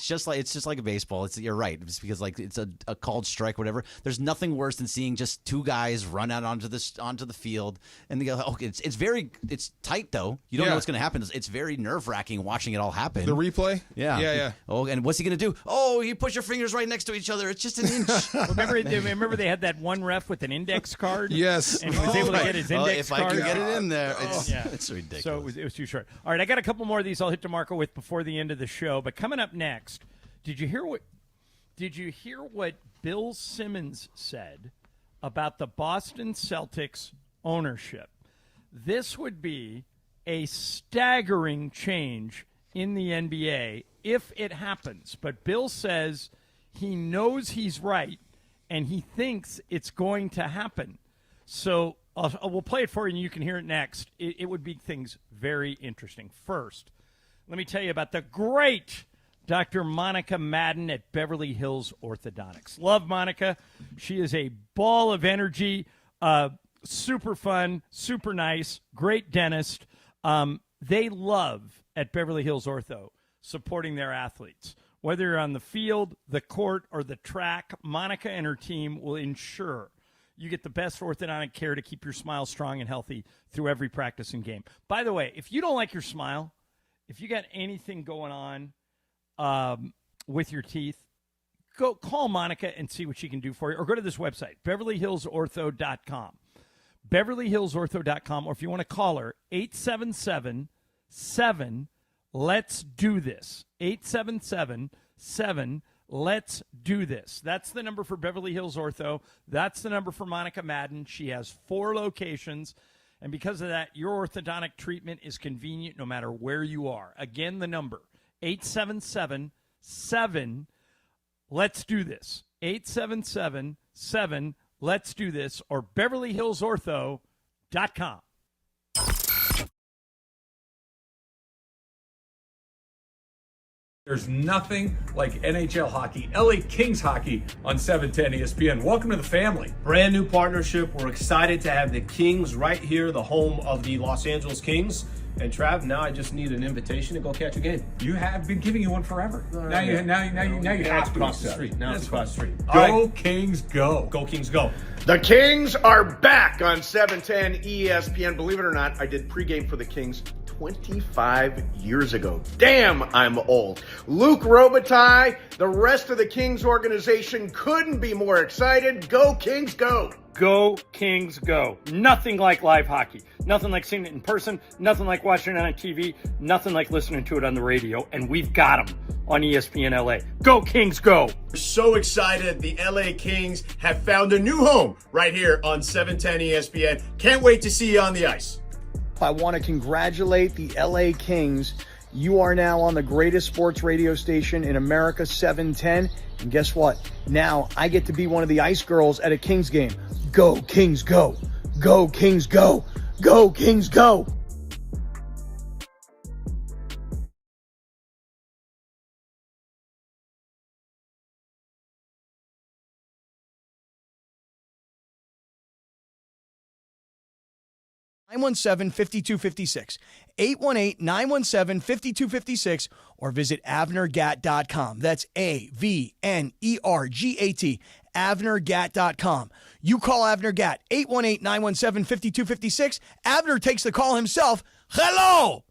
just like a baseball. You're right. It's because it's a called strike, whatever. There's nothing worse than seeing just two guys run out onto the field, and they go, okay, it's tight though. You don't know what's going to happen. It's very nerve wracking watching it all happen. The replay, yeah. Oh, and what's he going to do? Oh, you put your fingers right next to each other. It's just an inch. Remember they had that one ref with an index card. Yes, and he was able to get his index card. If I can get it in there, it's ridiculous. So it was too short. All right, I got a couple more of these I'll hit DeMarco with before the end of the show. But coming up next, did you hear what Bill Simmons said about the Boston Celtics ownership? This would be a staggering change in the NBA if it happens. But Bill says he knows he's right and he thinks it's going to happen. So we'll play it for you and you can hear it next. It would be things very interesting. First, let me tell you about the great Dr. Monica Madden at Beverly Hills Orthodontics. Love Monica. She is a ball of energy, super fun, super nice, great dentist. They love at Beverly Hills Ortho supporting their athletes. Whether you're on the field, the court, or the track, Monica and her team will ensure you get the best orthodontic care to keep your smile strong and healthy through every practice and game. By the way, if you don't like your smile, if you got anything going on with your teeth, go call Monica and see what she can do for you. Or go to this website, BeverlyHillsOrtho.com. BeverlyHillsOrtho.com. Or if you want to call her, 877-7-LET'S-DO-THIS. 877-7-LET'S-DO-THIS. That's the number for Beverly Hills Ortho. That's the number for Monica Madden. She has 4 locations. And because of that, your orthodontic treatment is convenient no matter where you are. Again, the number, 877-7-LET'S-DO-THIS. 877-7-LET'S-DO-THIS or BeverlyHillsOrtho.com. There's nothing like NHL hockey, LA Kings hockey on 710 ESPN. Welcome to the family. Brand new partnership. We're excited to have the Kings right here, the home of the Los Angeles Kings. And Trav, now I just need an invitation to go catch a game. You have been giving you one forever. Now you have to cross the street. Now it's across the street. Go Kings, go. Go Kings, go. The Kings are back on 710 ESPN. Believe it or not, I did pregame for the Kings 25 years ago. Damn, I'm old. Luke Robitaille, the rest of the Kings organization couldn't be more excited. Go Kings, go. Go Kings, go. Nothing like live hockey. Nothing like seeing it in person. Nothing like watching it on TV. Nothing like listening to it on the radio. And we've got them on ESPN LA. Go Kings, go. We're so excited. The LA Kings have found a new home right here on 710 ESPN. Can't wait to see you on the ice. I want to congratulate the LA Kings. You are now on the greatest sports radio station in America, 710. And guess what? Now I get to be one of the ice girls at a Kings game. Go Kings, go. Go Kings, go. Go Kings, go. (917-5256), 818-917-5256, or visit AvnerGat.com. That's AVNERGAT, AvnerGat.com. You call Avner Gat, 818-917-5256. Avner takes the call himself. Hello!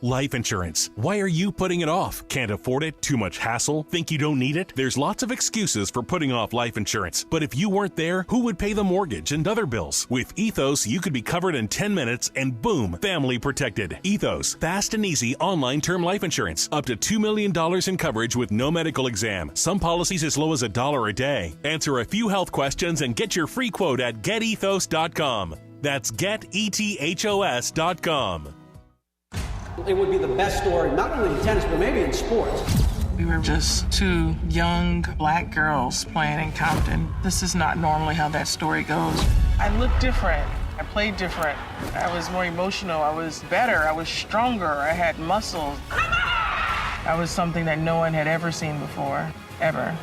Life insurance. Why are you putting it off? Can't afford it? Too much hassle? Think you don't need it? There's lots of excuses for putting off life insurance. But if you weren't there, who would pay the mortgage and other bills? With Ethos, you could be covered in 10 minutes and boom, family protected. Ethos, fast and easy online term life insurance. Up to $2 million in coverage with no medical exam. Some policies as low as $1 a day. Answer a few health questions and get your free quote at getethos.com. That's getethos.com. It would be the best story, not only in tennis, but maybe in sports. We were just two young black girls playing in Compton. This is not normally how that story goes. I looked different. I played different. I was more emotional. I was better. I was stronger. I had muscles. I was something that no one had ever seen before, ever.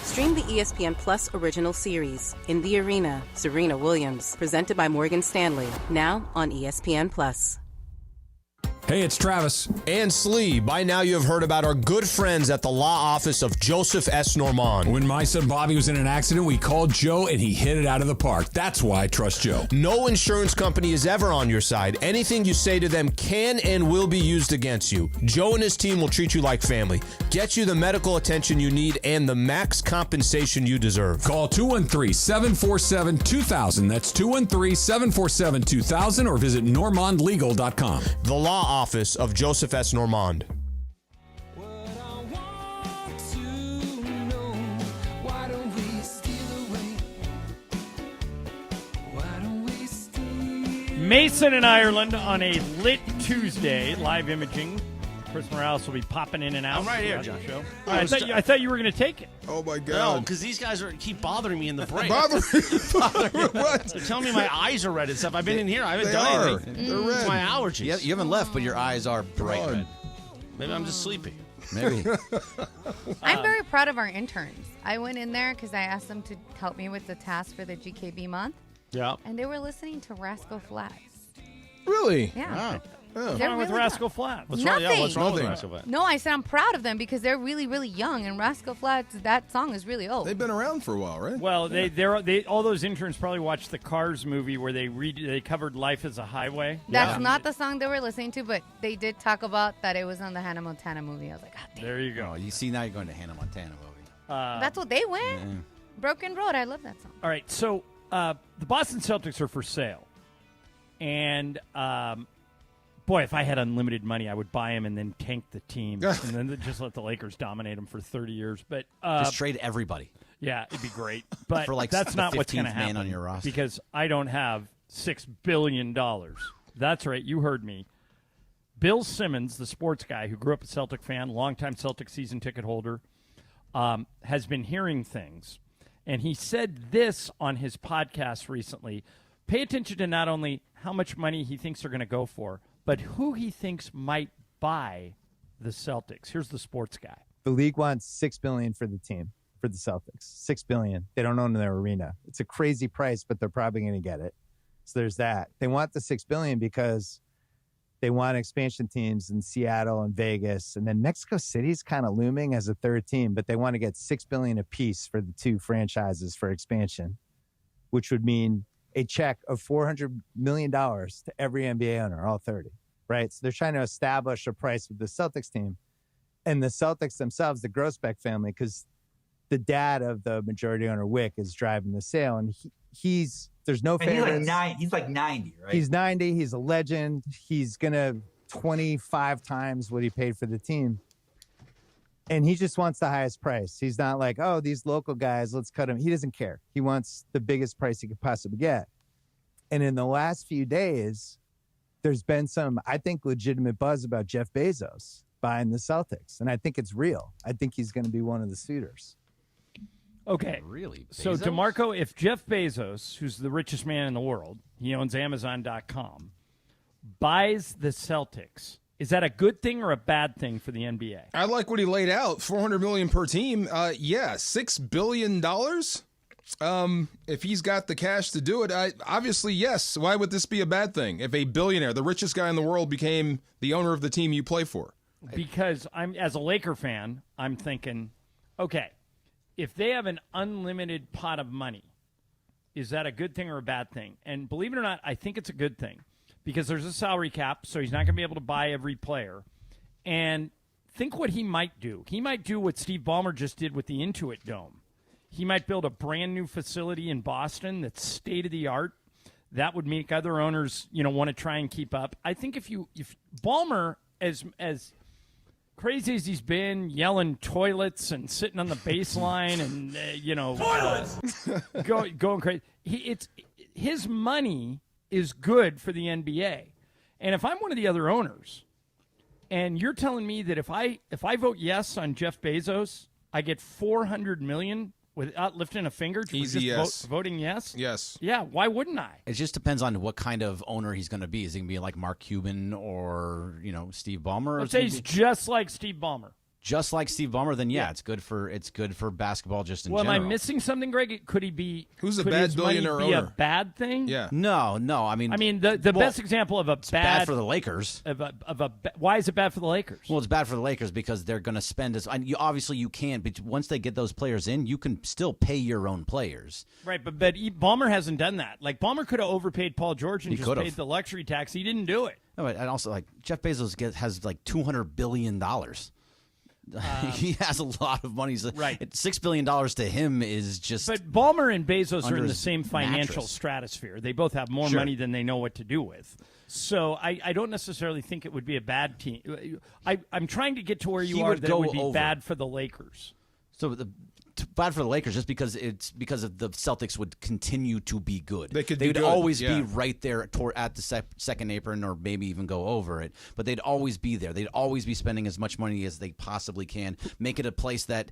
Stream the ESPN Plus original series, In the Arena, Serena Williams, presented by Morgan Stanley, now on ESPN Plus. Hey, it's Travis. And Slee. By now you have heard about our good friends at the law office of Joseph S. Normand. When my son Bobby was in an accident, we called Joe and he hit it out of the park. That's why I trust Joe. No insurance company is ever on your side. Anything you say to them can and will be used against you. Joe and his team will treat you like family, get you the medical attention you need, and the max compensation you deserve. Call 213-747-2000. That's 213-747-2000 or visit normandlegal.com. The law office of Joseph S. Normand. Mason in Ireland on a lit Tuesday, live imaging. Chris Morales will be popping in and out. I'm right here, throughout John. the show. I thought you were going to take it. Oh, my God. No, because these guys keep bothering me in the break. Bothering what? They're telling me my eyes are red and stuff. I've been in here. I haven't done anything. They're red. It's my allergies. You haven't left, but your eyes are bright red. Maybe I'm just sleepy. Maybe. I'm very proud of our interns. I went in there because I asked them to help me with the task for the GKB month. Yeah. And they were listening to Rascal Flatts. Really? Yeah. What's wrong with Rascal Flatts? What's wrong? Nothing. Yeah, what's wrong with Rascal Flatts? No, I said I'm proud of them because they're really, really young, and Rascal Flatts, that song is really old. They've been around for a while, right? Well, they all those interns probably watched the Cars movie where they covered Life as a Highway. That's not the song they were listening to, but they did talk about that it was on the Hannah Montana movie. I was like, God damn. There you go. You see, now you're going to Hannah Montana movie. That's what they went. Yeah. Broken Road. I love that song. All right, so the Boston Celtics are for sale, and boy, if I had unlimited money, I would buy him and then tank the team, and then just let the Lakers dominate them for 30 years. But just trade everybody. Yeah, it'd be great. But for like that's the not what's going to 15th happen man on your roster. because I don't have $6 billion. That's right, you heard me. Bill Simmons, the sports guy who grew up a Celtic fan, longtime Celtic season ticket holder, has been hearing things. And he said this on his podcast recently. Pay attention to not only how much money he thinks they're going to go for, but who he thinks might buy the Celtics. Here's the sports guy. The league wants $6 billion for the team, for the Celtics. $6 billion. They don't own their arena. It's a crazy price, but they're probably going to get it. So there's that. They want the $6 billion because they want expansion teams in Seattle and Vegas, and then Mexico City's kind of looming as a third team, but they want to get $6 billion apiece for the two franchises for expansion, which would mean a check of $400 million to every NBA owner, all 30, right? So they're trying to establish a price with the Celtics team. And the Celtics themselves, the Grossbeck family, because the dad of the majority owner, Wick, is driving the sale, and he's there's no favorites. He's like 90, right? He's 90. He's a legend. He's going to 25 times what he paid for the team. And he just wants the highest price. He's not like, oh, these local guys, let's cut him. He doesn't care. He wants the biggest price he could possibly get. And in the last few days, there's been some, I think, legitimate buzz about Jeff Bezos buying the Celtics. And I think it's real. I think he's going to be one of the suitors. Okay. Really? So, Bezos? DeMarco, if Jeff Bezos, who's the richest man in the world, he owns Amazon.com, buys the Celtics, is that a good thing or a bad thing for the NBA? I like what he laid out. $400 million per team. Yeah, $6 billion. If he's got the cash to do it, obviously, yes. Why would this be a bad thing? If a billionaire, the richest guy in the world, became the owner of the team you play for? Because as a Laker fan, I'm thinking, okay, if they have an unlimited pot of money, is that a good thing or a bad thing? And believe it or not, I think it's a good thing because there's a salary cap, so he's not going to be able to buy every player. And think what he might do. He might do what Steve Ballmer just did with the Intuit Dome. He might build a brand new facility in Boston that's state of the art. That would make other owners, want to try and keep up. I think if Ballmer, as crazy as he's been, yelling toilets and sitting on the baseline and going crazy, his money is good for the NBA. And if I'm one of the other owners, and you're telling me that if I vote yes on Jeff Bezos, I get $400 million without lifting a finger? Easy yes. Voting yes? Yes. Yeah, why wouldn't I? It just depends on what kind of owner he's going to be. Is he going to be like Mark Cuban or, Steve Ballmer? Let's say he's just like Steve Ballmer. Just like Steve Ballmer, then it's good for basketball just in general. general. Am I missing something, Greg? Could he be? Who's a could bad his billionaire money be owner? A bad thing? Yeah. No. I mean, the best example of bad for the Lakers. Why is it bad for the Lakers? Well, it's bad for the Lakers because they're going to spend obviously you can, but once they get those players in, you can still pay your own players. Right, but Ballmer hasn't done that. Like Ballmer could have overpaid Paul George and just paid the luxury tax. He didn't do it. No, and also Jeff Bezos has like $200 billion. He has a lot of money. Right. $6 billion to him is just. But Ballmer and Bezos are in the same financial mattress. stratosphere. They both have more money than they know what to do with. So I don't necessarily think it would be a bad team. I'm trying to get to where you are that it would be bad for the Lakers. So bad for the Lakers just because the Celtics would continue to be good. They would always be right there at the second apron or maybe even go over it. But they'd always be there. They'd always be spending as much money as they possibly can. Make it a place that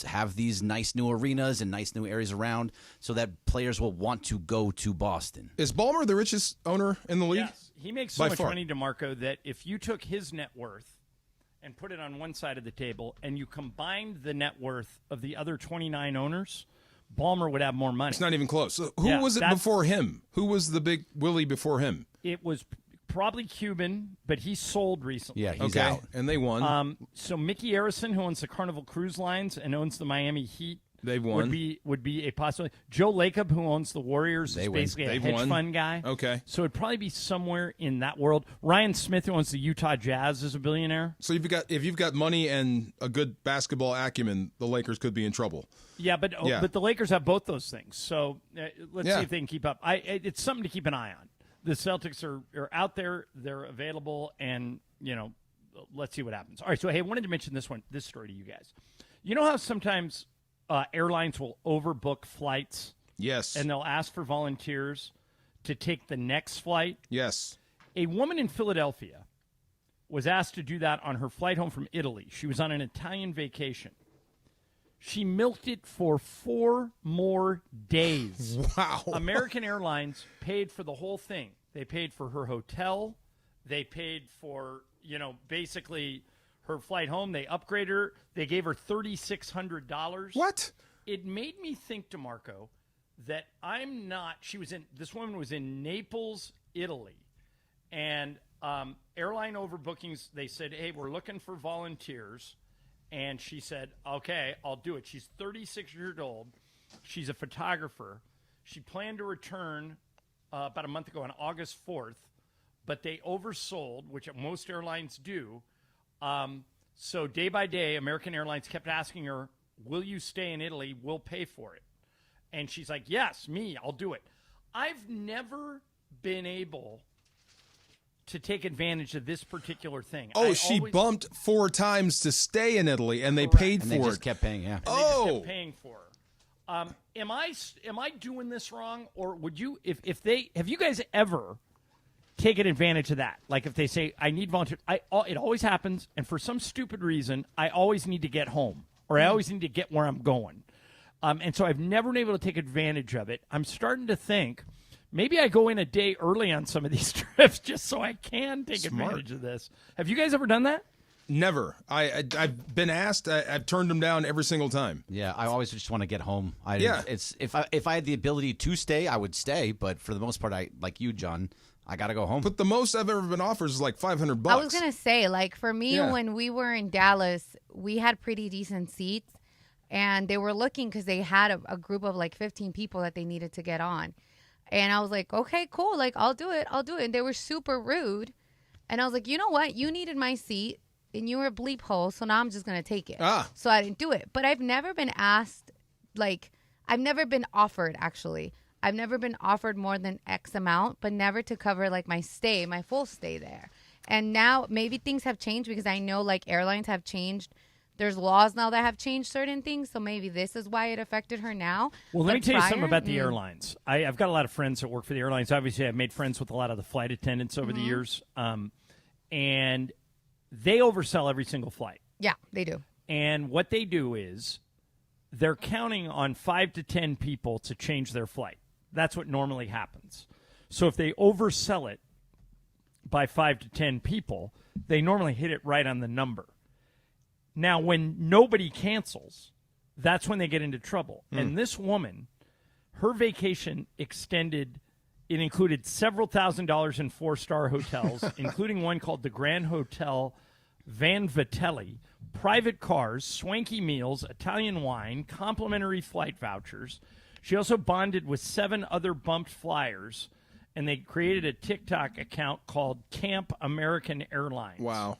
have these nice new arenas and nice new areas around so that players will want to go to Boston. Is Ballmer the richest owner in the league? Yes. He makes so much money, DeMarco, that if you took his net worth and put it on one side of the table, and you combined the net worth of the other 29 owners, Ballmer would have more money. It's not even close. So who was it before him? Who was the big Willie before him? It was probably Cuban, but he sold recently. Yeah, he's out. And they won. So Mickey Arison, who owns the Carnival Cruise Lines and owns the Miami Heat, they've won. Would be a possibility. Joe Lacob, who owns the Warriors, is basically a hedge fund guy. Okay. So it'd probably be somewhere in that world. Ryan Smith, who owns the Utah Jazz, is a billionaire. So if you've got money and a good basketball acumen, the Lakers could be in trouble. Yeah, but the Lakers have both those things. So let's see if they can keep up. It's something to keep an eye on. The Celtics are out there, they're available, and let's see what happens. All right, so hey, I wanted to mention this story to you guys. You know how sometimes airlines will overbook flights? Yes. And they'll ask for volunteers to take the next flight? Yes. A woman in Philadelphia was asked to do that on her flight home from Italy. She was on an Italian vacation. She milked it for 4 more days. Wow. American Airlines paid for the whole thing. They paid for her hotel. They paid for, basically her flight home. They upgraded her. They gave her $3,600. What? It made me think, DeMarco, that this woman was in Naples, Italy. And airline overbookings, they said, hey, we're looking for volunteers. And she said, okay, I'll do it. She's 36 years old. She's a photographer. She planned to return about a month ago on August 4th, but they oversold, which most airlines do. So day by day, American Airlines kept asking her, will you stay in Italy? We'll pay for it. And she's like, yes, I'll do it. I've never been able to take advantage of this particular thing. She bumped 4 times to stay in Italy, and they paid for it. They just kept paying, yeah. And they just kept paying for her. Am I doing this wrong, or would you? Have you guys ever taken advantage of that? Like if they say I need volunteers, it always happens, and for some stupid reason, I always need to get home, or I always need to get where I'm going, and so I've never been able to take advantage of it. I'm starting to think. Maybe I go in a day early on some of these trips just so I can take advantage of this. Have you guys ever done that? Never. I've been asked. I've turned them down every single time. Yeah, I always just want to get home. If I had the ability to stay, I would stay. But for the most part, like you, John, I got to go home. But the most I've ever been offered is like $500. I was gonna say, like for me, when we were in Dallas, we had pretty decent seats. and they were looking because they had a group of like 15 people that they needed to get on. And I was like, okay, cool. Like, I'll do it. And they were super rude. And I was like, you know what? You needed my seat and you were a bleep hole. So now I'm just going to take it. So I didn't do it. But I've never been asked, like, I've never been offered, actually. I've never been offered more than X amount, but never to cover like my full stay there. And now maybe things have changed because I know like airlines have changed. There's laws now that have changed certain things, so maybe this is why it affected her now. Well, let me tell you something about the airlines. I've got a lot of friends that work for the airlines. Obviously, I've made friends with a lot of the flight attendants over the years, and they oversell every single flight. Yeah, they do. And what they do is they're counting on 5 to 10 people to change their flight. That's what normally happens. So if they oversell it by 5 to 10 people, they normally hit it right on the number. Now, when nobody cancels, that's when they get into trouble. And this woman, her vacation extended, it included several $1,000s in 4-star hotels, including one called the Grand Hotel Van Vitelli, private cars, swanky meals, Italian wine, complimentary flight vouchers. She also bonded with 7 other bumped flyers, and they created a TikTok account called Camp American Airlines. Wow.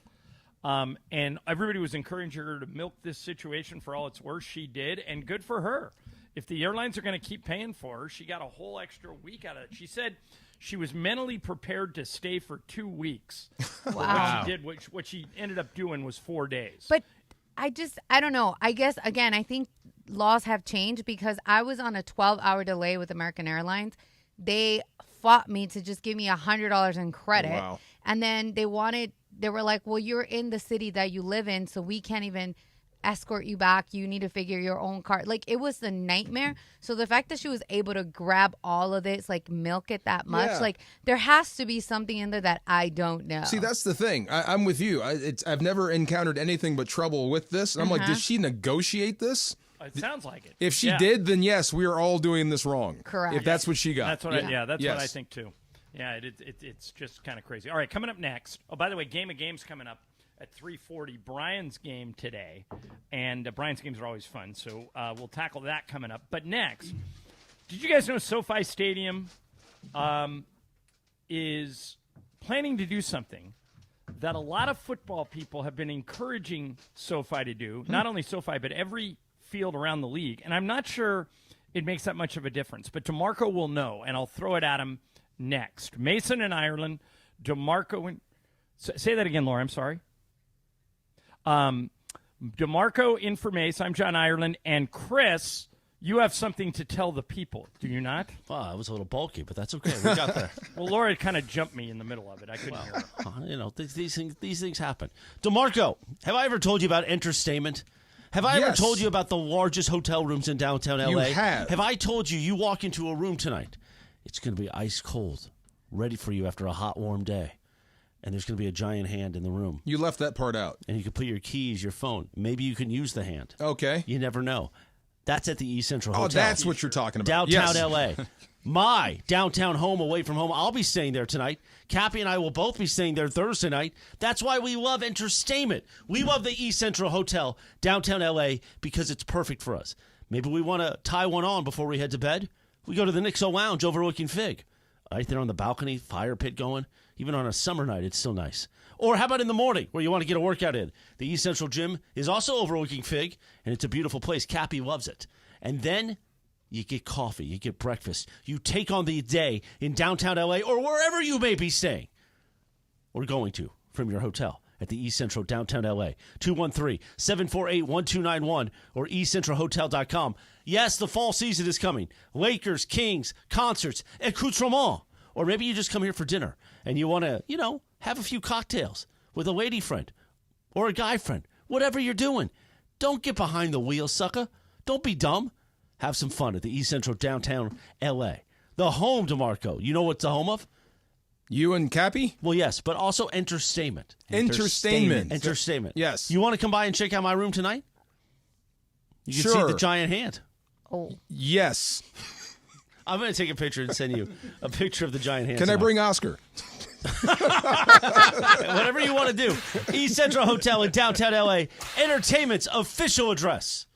And everybody was encouraging her to milk this situation for all it's worth. She did, and good for her. If the airlines are going to keep paying for her, she got a whole extra week out of it. She said she was mentally prepared to stay for 2 weeks. Wow. What she did, what she ended up doing was 4 days. But I don't know. I guess, again, I think laws have changed because I was on a 12-hour delay with American Airlines. They fought me to just give me $100 in credit. Wow. And then they were like, well, you're in the city that you live in, so we can't even escort you back. You need to figure your own car. Like, it was a nightmare. So the fact that she was able to grab all of this, like, milk it that much, like, there has to be something in there that I don't know. See, that's the thing. I'm with you. I've never encountered anything but trouble with this. And I'm like, did she negotiate this? It sounds like it. If she did, then yes, we are all doing this wrong. Correct. If that's what she got. That's what what I think too. Yeah, it's just kind of crazy. All right, coming up next. Oh, by the way, Game of Games coming up at 3:40. Brian's game today, and Brian's games are always fun, so we'll tackle that coming up. But next, did you guys know SoFi Stadium is planning to do something that a lot of football people have been encouraging SoFi to do? Not only SoFi, but every field around the league. And I'm not sure it makes that much of a difference, but DeMarco will know, and I'll throw it at him next. Mason in Ireland, DeMarco in... Say that again, Laura. I'm sorry. DeMarco in for Mace. I'm John Ireland. And Chris, you have something to tell the people, do you not? Well, I was a little bulky, but that's okay. We got there. Well, Laura kind of jumped me in the middle of it. I couldn't hear her. You know, these things happen. DeMarco, have I ever told you about Entertainment? Have I ever told you about the largest hotel rooms in downtown L.A.? You have. Have I told you walk into a room tonight, it's going to be ice cold, ready for you after a hot, warm day. And there's going to be a giant hand in the room. You left that part out. And you can put your keys, your phone. Maybe you can use the hand. Okay. You never know. That's at the East Central Hotel. Oh, that's what you're talking about. Downtown L.A. My downtown home away from home. I'll be staying there tonight. Cappy and I will both be staying there Thursday night. That's why we love Entertainment. We love the East Central Hotel, downtown L.A., because it's perfect for us. Maybe we want to tie one on before we head to bed. We go to the Nixo Lounge overlooking Fig. Right there on the balcony, fire pit going. Even on a summer night, it's still nice. Or how about in the morning where you want to get a workout in? The East Central Gym is also overlooking Fig, and it's a beautiful place. Cappy loves it. And then you get coffee, you get breakfast. You take on the day in downtown L.A. or wherever you may be staying or going to from your hotel at the East Central downtown L.A. 213-748-1291 or eastcentralhotel.com. Yes, the fall season is coming. Lakers, Kings, concerts, accoutrements. Or maybe you just come here for dinner and you want to, have a few cocktails with a lady friend or a guy friend. Whatever you're doing, don't get behind the wheel, sucker. Don't be dumb. Have some fun at the East Central downtown L.A. The home, DeMarco. You know what's the home of? You and Cappy? Well, yes, but also Entertainment. Entertainment. Yes. You want to come by and check out my room tonight? You can see the giant hand. Oh. Yes. I'm going to take a picture and send you a picture of the giant hand. Can I bring Oscar? Whatever you want to do. East Central Hotel in downtown L.A., Entertainment's official address.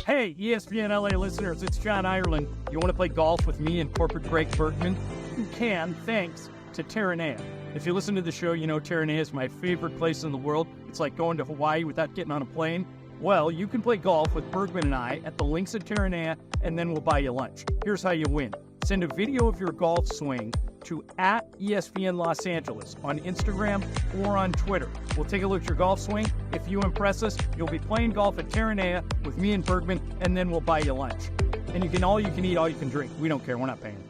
Hey, Hey, ESPN LA listeners, it's John Ireland. You want to play golf with me and corporate Greg Berkman? You can, thanks to Terranea. If you listen to the show, you know Terranea is my favorite place in the world. It's like going to Hawaii without getting on a plane. Well, you can play golf with Bergman and I at the links at Terranea, and then we'll buy you lunch. Here's how you win. Send a video of your golf swing to @ESPN Los Angeles on Instagram or on Twitter. We'll take a look at your golf swing. If you impress us, you'll be playing golf at Terranea with me and Bergman, and then we'll buy you lunch. And you can all you can eat, all you can drink. We don't care. We're not paying.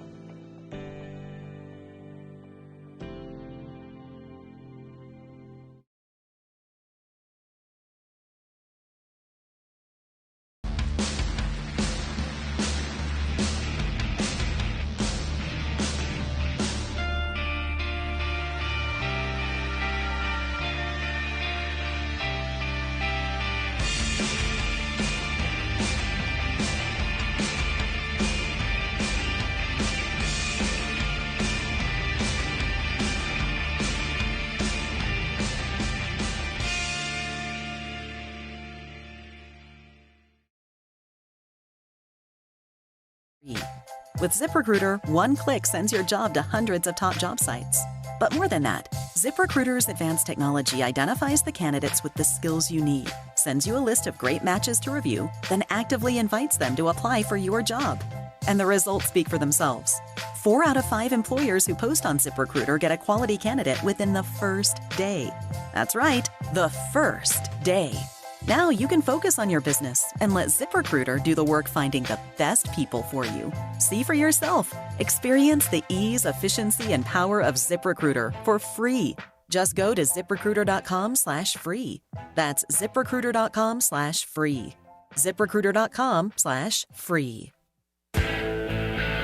With ZipRecruiter, one click sends your job to hundreds of top job sites. But more than that, ZipRecruiter's advanced technology identifies the candidates with the skills you need, sends you a list of great matches to review, then actively invites them to apply for your job. And the results speak for themselves. 4 out of 5 employers who post on ZipRecruiter get a quality candidate within the first day. That's right, the first day. Now you can focus on your business and let ZipRecruiter do the work finding the best people for you. See for yourself. Experience the ease, efficiency, and power of ZipRecruiter for free. Just go to ZipRecruiter.com/free. That's ZipRecruiter.com/free. ZipRecruiter.com/free.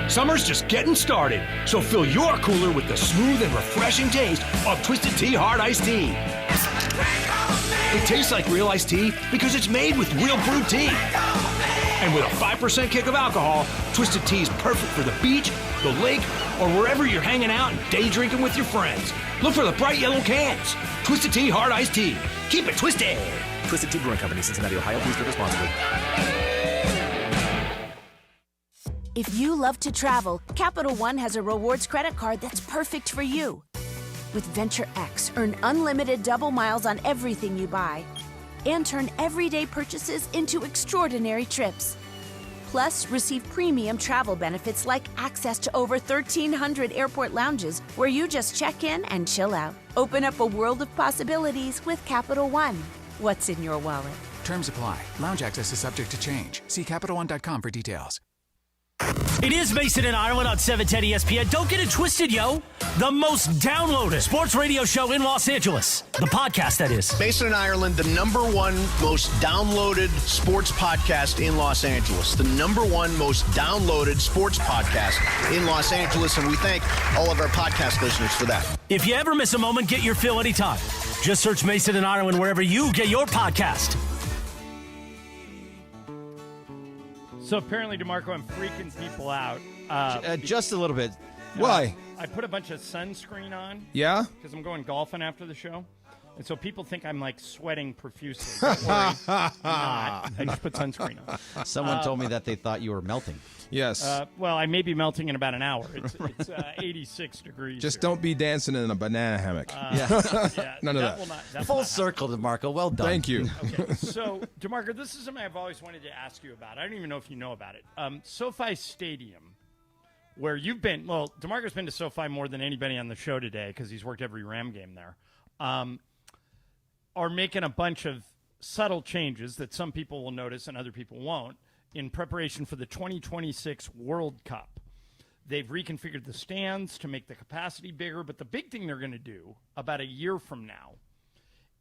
Summer's just getting started, so fill your cooler with the smooth and refreshing taste of Twisted Tea Hard Iced Tea. It tastes like real iced tea because it's made with real brewed tea. And with a 5% kick of alcohol, Twisted Tea is perfect for the beach, the lake, or wherever you're hanging out and day drinking with your friends. Look for the bright yellow cans. Twisted Tea Hard Iced Tea. Keep it twisted. Twisted Tea Brewing Company, Cincinnati, Ohio. Please drink responsibly. If you love to travel, Capital One has a rewards credit card that's perfect for you. With Venture X, earn unlimited double miles on everything you buy and turn everyday purchases into extraordinary trips. Plus, receive premium travel benefits like access to over 1,300 airport lounges where you just check in and chill out. Open up a world of possibilities with Capital One. What's in your wallet? Terms apply. Lounge access is subject to change. See CapitalOne.com for details. It is Mason and Ireland on 710 ESPN. Don't get it twisted, yo. The most downloaded sports radio show in Los Angeles. The podcast, that is. Mason and Ireland, the #1 most downloaded sports podcast in Los Angeles. The #1 most downloaded sports podcast in Los Angeles, and we thank all of our podcast listeners for that. If you ever miss a moment, get your fill anytime. Just search Mason and Ireland wherever you get your podcast. So apparently, DeMarco, I'm freaking people out. Just a little bit. Why? I put a bunch of sunscreen on. Yeah? Because I'm going golfing after the show. And so people think I'm like sweating profusely. Don't worry. I'm not. I just put sunscreen on. Someone told me that they thought you were melting. Yes. Well, I may be melting in about an hour. It's 86 degrees. Just don't be dancing in a banana hammock. None of that. Full circle, DeMarco. Well done. Thank you. Okay, so, DeMarco, this is something I've always wanted to ask you about. I don't even know if you know about it. SoFi Stadium, where you've been. Well, DeMarco's been to SoFi more than anybody on the show today because he's worked every Ram game there. Are making a bunch of subtle changes that some people will notice and other people won't in preparation for the 2026 World Cup. They've reconfigured the stands to make the capacity bigger, but the big thing they're going to do about a year from now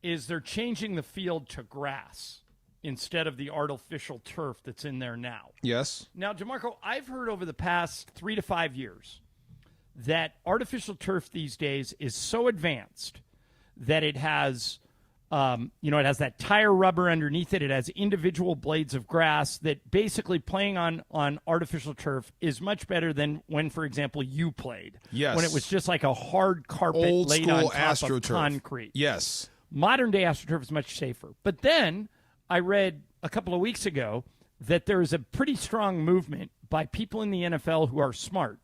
is they're changing the field to grass instead of the artificial turf that's in there now. Yes. Now, DeMarco, I've heard over the past 3 to 5 years that artificial turf these days is so advanced that it has... it has that tire rubber underneath it. It has individual blades of grass that basically playing on artificial turf is much better than when, for example, you played. Yes. When it was just like a hard carpet Old laid school on top AstroTurf. of concrete. Yes. Modern day AstroTurf is much safer. But then I read a couple of weeks ago that there is a pretty strong movement by people in the NFL who are smart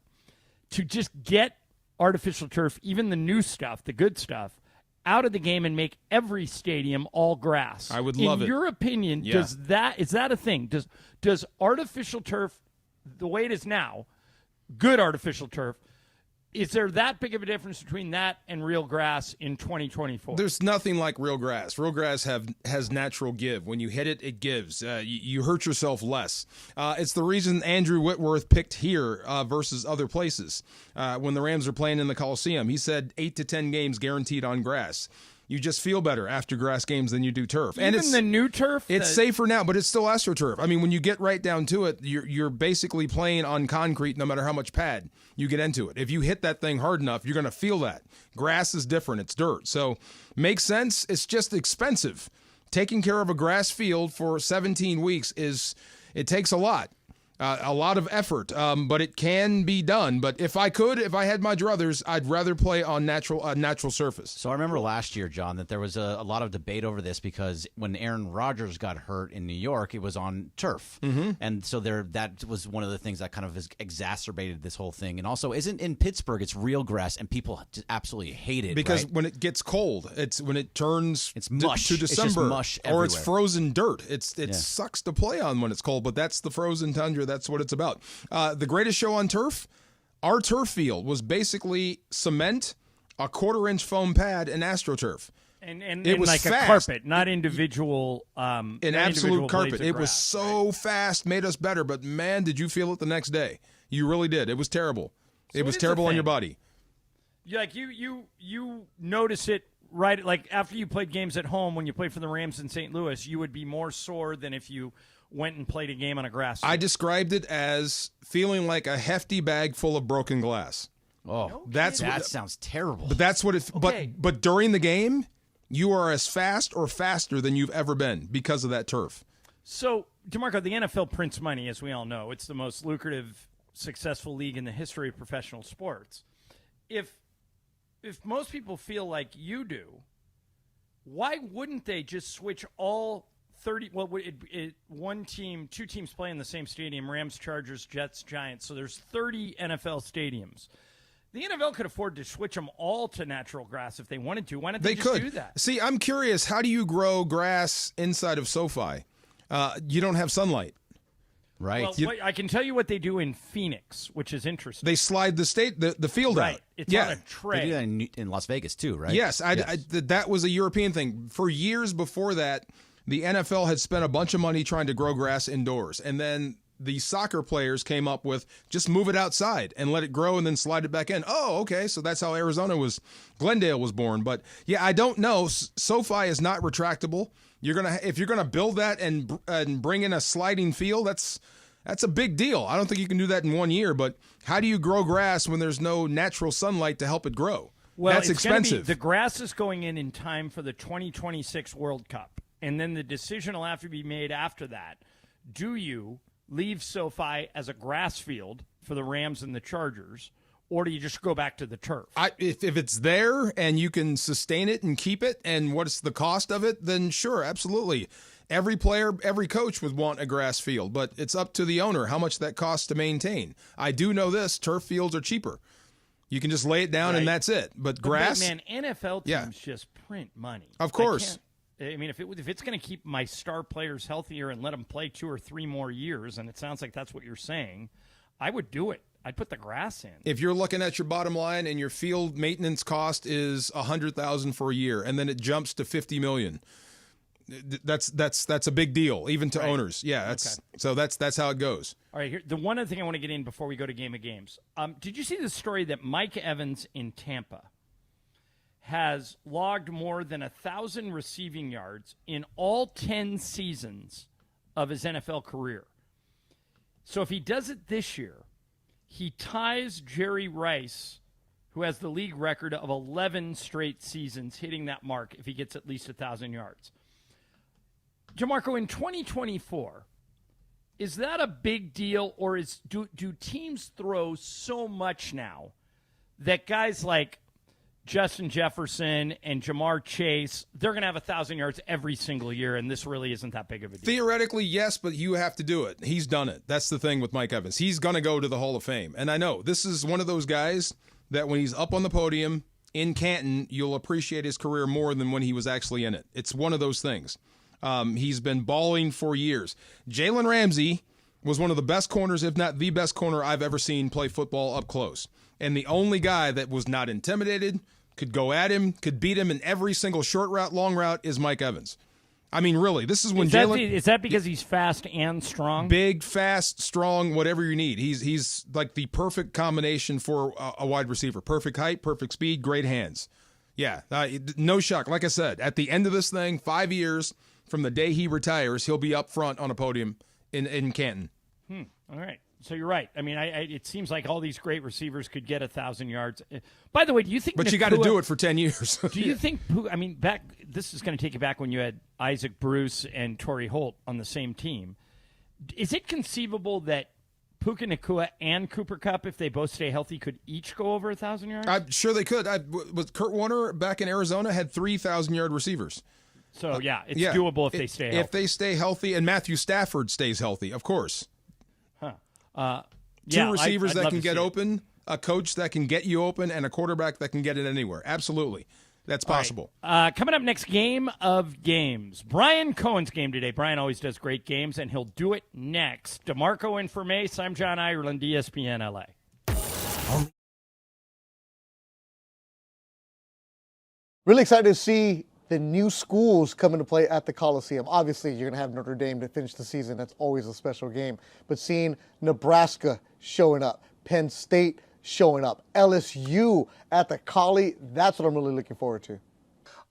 to just get artificial turf, even the new stuff, the good stuff, out of the game and make every stadium all grass. I would love it. In your opinion, is that a thing? Does artificial turf, the way it is now, good artificial turf, is there that big of a difference between that and real grass in 2024? There's nothing like real grass. Real grass has natural give. When you hit it, it gives. You hurt yourself less. It's the reason Andrew Whitworth picked here versus other places. When the Rams are playing in the Coliseum, he said 8 to 10 games guaranteed on grass. You just feel better after grass games than you do turf. Even the new turf? It's safer now, but it's still AstroTurf. I mean, when you get right down to it, you're basically playing on concrete no matter how much pad you get into it. If you hit that thing hard enough, you're going to feel that. Grass is different. It's dirt. So makes sense. It's just expensive. Taking care of a grass field for 17 weeks it takes a lot of effort, but it can be done. But if I had my druthers, I'd rather play on natural surface. So I remember last year, John, that there was a lot of debate over this because when Aaron Rodgers got hurt in New York, it was on turf. Mm-hmm. And so that was one of the things that kind of exacerbated this whole thing. And also, isn't in Pittsburgh, it's real grass, and people just absolutely hate it. Because right? when it gets cold, it's when it turns it's mush. to December, it's just mush or it's everywhere. frozen dirt. It sucks to play on when it's cold, but that's the frozen tundra. That's what it's about. The greatest show on turf, our turf field was basically cement, a 1/4-inch foam pad, and AstroTurf. And it was like fast. a carpet, not individual. An absolute carpet. It was grass, so fast, made us better. But man, did you feel it the next day? You really did. It was terrible. It was terrible on your body. Like you notice it right. Like after you played games at home, when you played for the Rams in St. Louis, you would be more sore than if you went and played a game on a grass field. I described it as feeling like a hefty bag full of broken glass. Oh, that sounds terrible. But that's what it. Okay. But during the game, you are as fast or faster than you've ever been because of that turf. So, DeMarco, the NFL prints money, as we all know. It's the most lucrative, successful league in the history of professional sports. If most people feel like you do, why wouldn't they just switch all 30? Well, one team, two teams play in the same stadium: Rams, Chargers, Jets, Giants. So there's 30 NFL stadiums. The NFL could afford to switch them all to natural grass if they wanted to. Why don't they just do that? See, I'm curious. How do you grow grass inside of SoFi? You don't have sunlight. Right. Well, I can tell you what they do in Phoenix, which is interesting. They slide the field right. out. It's on a tray. They do that in Las Vegas too, right? Yes, that was a European thing. For years before that, the NFL had spent a bunch of money trying to grow grass indoors, and then the soccer players came up with just move it outside and let it grow and then slide it back in. Oh, okay, so that's how Glendale was born. But yeah, I don't know. SoFi is not retractable. If you're gonna build that and bring in a sliding field, that's a big deal. I don't think you can do that in 1 year. But how do you grow grass when there's no natural sunlight to help it grow? Well, that's expensive. The grass is going in time for the 2026 World Cup, and then the decision will have to be made after that. Do you leave SoFi as a grass field for the Rams and the Chargers, or do you just go back to the turf? If it's there and you can sustain it and keep it, and what's the cost of it, then sure, absolutely. Every player, every coach would want a grass field, but it's up to the owner how much that costs to maintain. I do know this, turf fields are cheaper. You can just lay it down and that's it. But grass... Man, NFL teams just print money. Of course. I mean, if it's going to keep my star players healthier and let them play 2 or 3 more years, and it sounds like that's what you're saying, I would do it. I'd put the grass in. If you're looking at your bottom line and your field maintenance cost is $100,000 for a year, and then it jumps to $50 million, that's a big deal, even to owners. Yeah, so that's how it goes. All right, here the one other thing I want to get in before we go to Game of Games. Did you see the story that Mike Evans in Tampa has logged more than 1,000 receiving yards in all 10 seasons of his NFL career? So if he does it this year, he ties Jerry Rice, who has the league record of 11 straight seasons hitting that mark if he gets at least 1,000 yards. DeMarco, in 2024, is that a big deal, or do teams throw so much now that guys like Justin Jefferson and Jamar Chase, they're going to have 1,000 yards every single year, and this really isn't that big of a deal. Theoretically, yes, but you have to do it. He's done it. That's the thing with Mike Evans. He's going to go to the Hall of Fame. And I know this is one of those guys that when he's up on the podium in Canton, you'll appreciate his career more than when he was actually in it. It's one of those things. He's been balling for years. Jalen Ramsey was one of the best corners, if not the best corner I've ever seen play football up close. And the only guy that was not intimidated, could go at him, could beat him in every single short route, long route is Mike Evans. I mean, really, this is when Jalen... Is that because he's fast and strong? Big, fast, strong, whatever you need. He's like the perfect combination for a wide receiver. Perfect height, perfect speed, great hands. Yeah, no shock. Like I said, at the end of this thing, 5 years from the day he retires, he'll be up front on a podium in Canton. All right. So you're right. I mean, it seems like all these great receivers could get 1,000 yards. By the way, do you think? But you got to do it for 10 years. Do you think? I mean, this is going to take you back when you had Isaac Bruce and Torrey Holt on the same team. Is it conceivable that Puka Nacua and Cooper Kupp, if they both stay healthy, could each go over 1,000 yards? I'm sure they could. Was Kurt Warner back in Arizona had 3,000-yard receivers. So it's doable if they stay healthy. If they stay healthy, and Matthew Stafford stays healthy, of course. Two receivers that can get open, a coach that can get you open, and a quarterback that can get it anywhere. Absolutely. That's possible. Right. Coming up next, game of games. Brian Cohen's game today. Brian always does great games, and he'll do it next. DeMarco in for Mace. I'm John Ireland, ESPN LA. Really excited to see the new schools come into play at the Coliseum. Obviously, you're going to have Notre Dame to finish the season. That's always a special game. But seeing Nebraska showing up, Penn State showing up, LSU at the Collie, that's what I'm really looking forward to.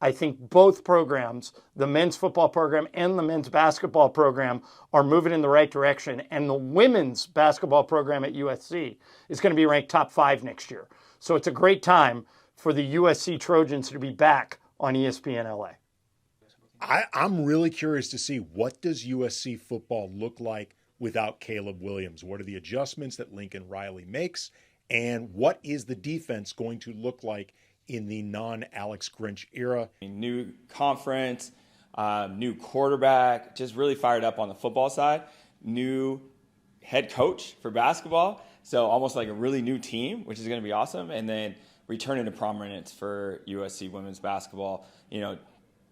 I think both programs, the men's football program and the men's basketball program, are moving in the right direction. And the women's basketball program at USC is going to be ranked top 5 next year. So it's a great time for the USC Trojans to be back on ESPN LA. I'm really curious to see, what does USC football look like without Caleb Williams? What are the adjustments that Lincoln Riley makes? And what is the defense going to look like in the non-Alex Grinch era? New conference, new quarterback, just really fired up on the football side. New head coach for basketball, so almost like a really new team, which is going to be awesome. And then returning to prominence for USC women's basketball,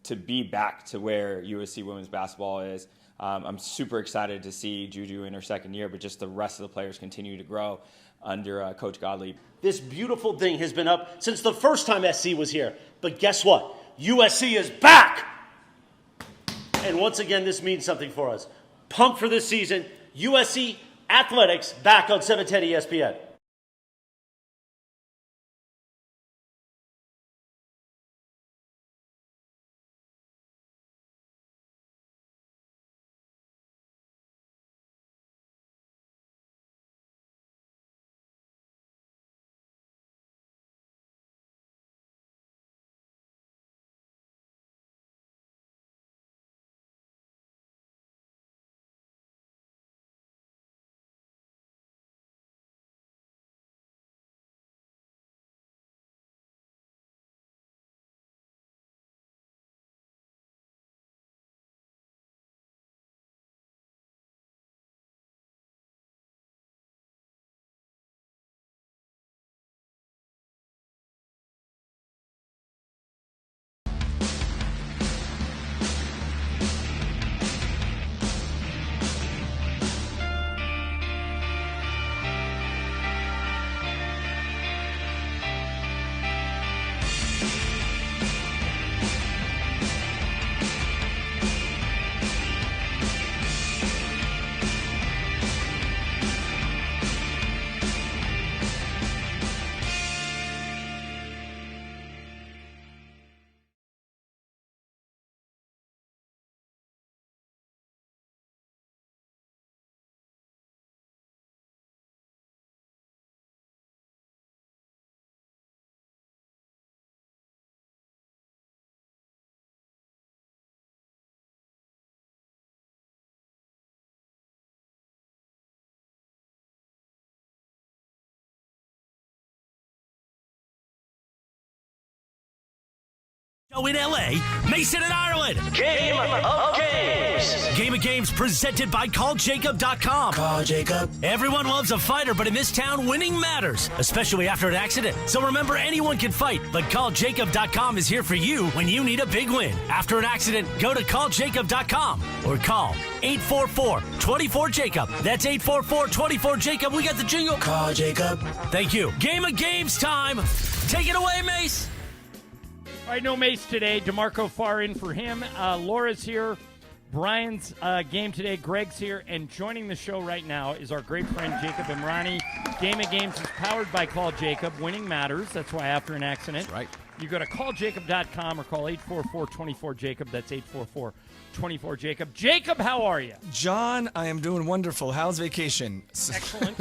to be back to where USC women's basketball is. I'm super excited to see Juju in her second year, but just the rest of the players continue to grow under Coach Godley. This beautiful thing has been up since the first time SC was here. But guess what? USC is back! And once again, this means something for us. Pumped for this season. USC Athletics back on 710 ESPN. In LA, Mason in Ireland. Game of Games. Game of Games presented by CallJacob.com. Call Jacob. Everyone loves a fighter, but in this town, winning matters, especially after an accident. So remember, anyone can fight, but CallJacob.com is here for you when you need a big win. After an accident, go to CallJacob.com or call 844-24-JACOB. That's 844-24-JACOB. We got the jingle. Call Jacob. Thank you. Game of Games time. Take it away, Mace. All right, no Mace today. DeMarco Farr in for him. Laura's here. Brian's game today. Greg's here. And joining the show right now is our great friend Jacob Imrani. Game of Games is powered by Call Jacob. Winning matters. That's why after an accident. That's right. You go to calljacob.com or call 844-24-JACOB. That's 844-24-JACOB. Jacob, how are you? John, I am doing wonderful. How's vacation? Excellent.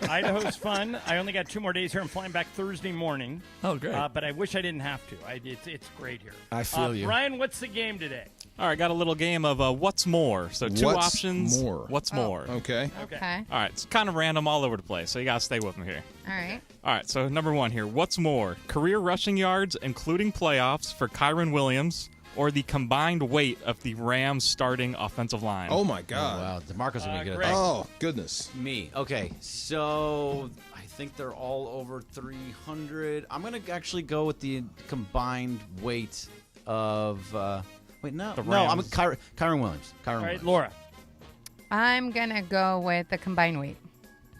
Idaho's fun. I only got 2 more days here. I'm flying back Thursday morning. Oh, great. But I wish I didn't have to. It's great here. I feel you. Brian, what's the game today? All right, got a little game of What's More. So 2 What's options. more? What's more? Okay. Okay. All right, it's kind of random all over the place, so you got to stay with me here. All right. All right, so number 1 here. What's more? Career rushing yards, including playoffs, for Kyron Williams, or the combined weight of the Rams' starting offensive line? Oh, my God. Oh, wow. DeMarco's going to be good at Greg. that. Oh, goodness. Me. Okay, so I think they're all over 300. I'm going to actually go with the combined weight of wait, no. The No, I'm Rams. Kyron Williams. All right, Williams. Laura. I'm going to go with the combined weight.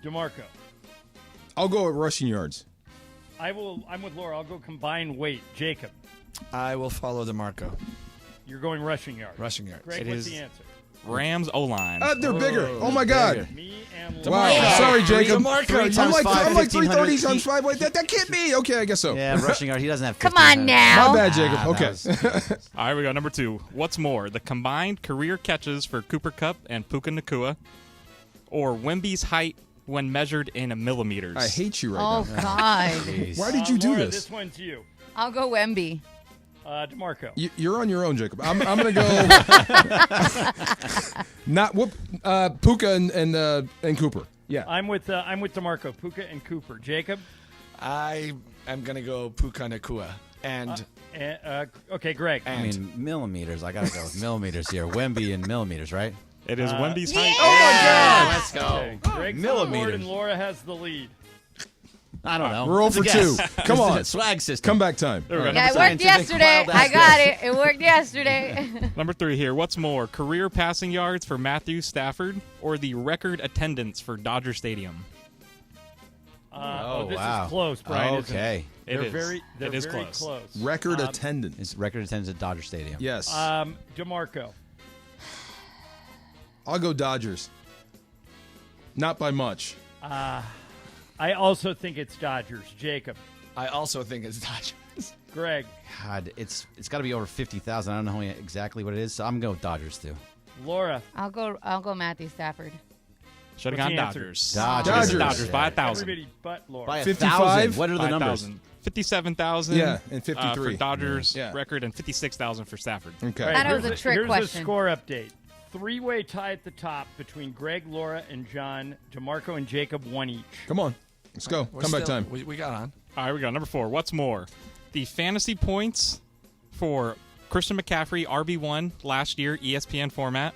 DeMarco. I'll go with rushing yards. I'm with Laura. I'll go combined weight. Jacob. I will follow DeMarco. You're going rushing yards. Rushing yards. Greg, It what's is- the answer? Rams O-line. They're bigger. Oh, my God. Me and Wow. Laura. Sorry, Jacob. DeMarco, I'm like 1500 330s on 5. Wait, that can't be. Okay, I guess so. Yeah, rushing yard. He doesn't have. Come on 1500. now. My bad, Jacob. that Okay. was- All right, we go. Number 2. What's more? The combined career catches for Cooper Kupp and Puka Nacua, or Wemby's height when measured in millimeters? I hate you right Oh, now. God. Jeez. Why did you do Laura, this? This one's you. I'll go Wemby. DeMarco. You're on your own, Jacob. I'm going to go. Not whoop. Puka and Cooper. Yeah. I'm with DeMarco. Puka and Cooper. Jacob. I am going to go Puka Nacua. And Okay, Greg. I mean, millimeters. I got to go with millimeters here. Wemby in millimeters, right? It is Wemby's height. Oh, my God. Let's go. Okay. Greg's on board Millimeters. and Laura has the lead. I don't know. We're 0 It's a for 2. guess. Come It's on. a swag system. Comeback time. There we go. Yeah, it Number, worked yesterday. I got it. It worked yesterday. number 3 here. What's more? Career passing yards for Matthew Stafford, or the record attendance for Dodger Stadium? This wow. is close, Brian. isn't it? Okay. It They're is. very It is very close. Record attendance. It's record attendance at Dodger Stadium. Yes. DeMarco. I'll go Dodgers. Not by much. I also think it's Dodgers. Jacob. I also think it's Dodgers. Greg. God, it's got to be over 50,000. I don't know exactly what it is, so I'm going with Dodgers too. Laura. I'll go Matthew Stafford. Should have What's gone the answer? Dodgers. Dodgers. Dodgers by 1,000. Everybody but Laura. By 55? 1,000. What are the 5,000. numbers? 57,000. Yeah, and 53. for Dodgers Yeah. record, and 56,000 for Stafford. Okay. All right, That was here's a trick here's question. the score update. 3-way tie at the top between Greg, Laura, and John. DeMarco and Jacob, 1 each. Come on. Let's go. Comeback time. We got on. All right, we go. Number 4. What's more? The fantasy points for Christian McCaffrey, RB1 last year, ESPN format,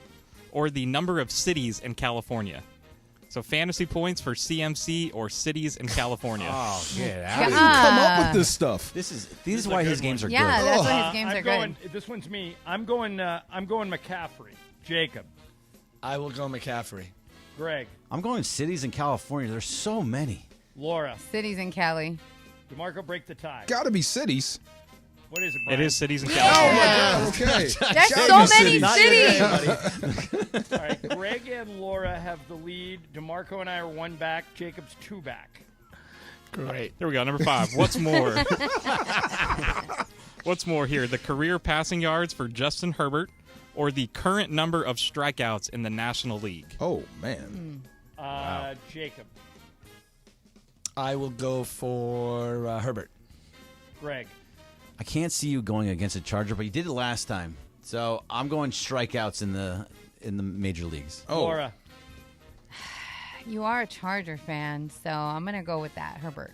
or the number of cities in California. So fantasy points for CMC or cities in California. Oh, get How out do of you here. come up with this stuff? This is why his games are Yeah, good. that's why his games I'm are going, good. This one's me. I'm going McCaffrey. Jacob. I will go McCaffrey. Greg. I'm going cities in California. There's so many. Laura. Cities in Cali. DeMarco, break the tie. Got to be cities. What is it, It Brian? is cities in Oh, California. my God. Okay. There's Gotta so be many cities. All right, Greg and Laura have the lead. DeMarco and I are 1 back. Jacob's 2 back. Great. There we go. Number 5. What's more? What's more here? The career passing yards for Justin Herbert, or the current number of strikeouts in the National League? Oh, man. Jacob. I will go for Herbert. Greg. I can't see you going against a Charger, but you did it last time. So I'm going strikeouts in the major leagues. Oh. Laura. You are a Charger fan, so I'm going to go with that, Herbert.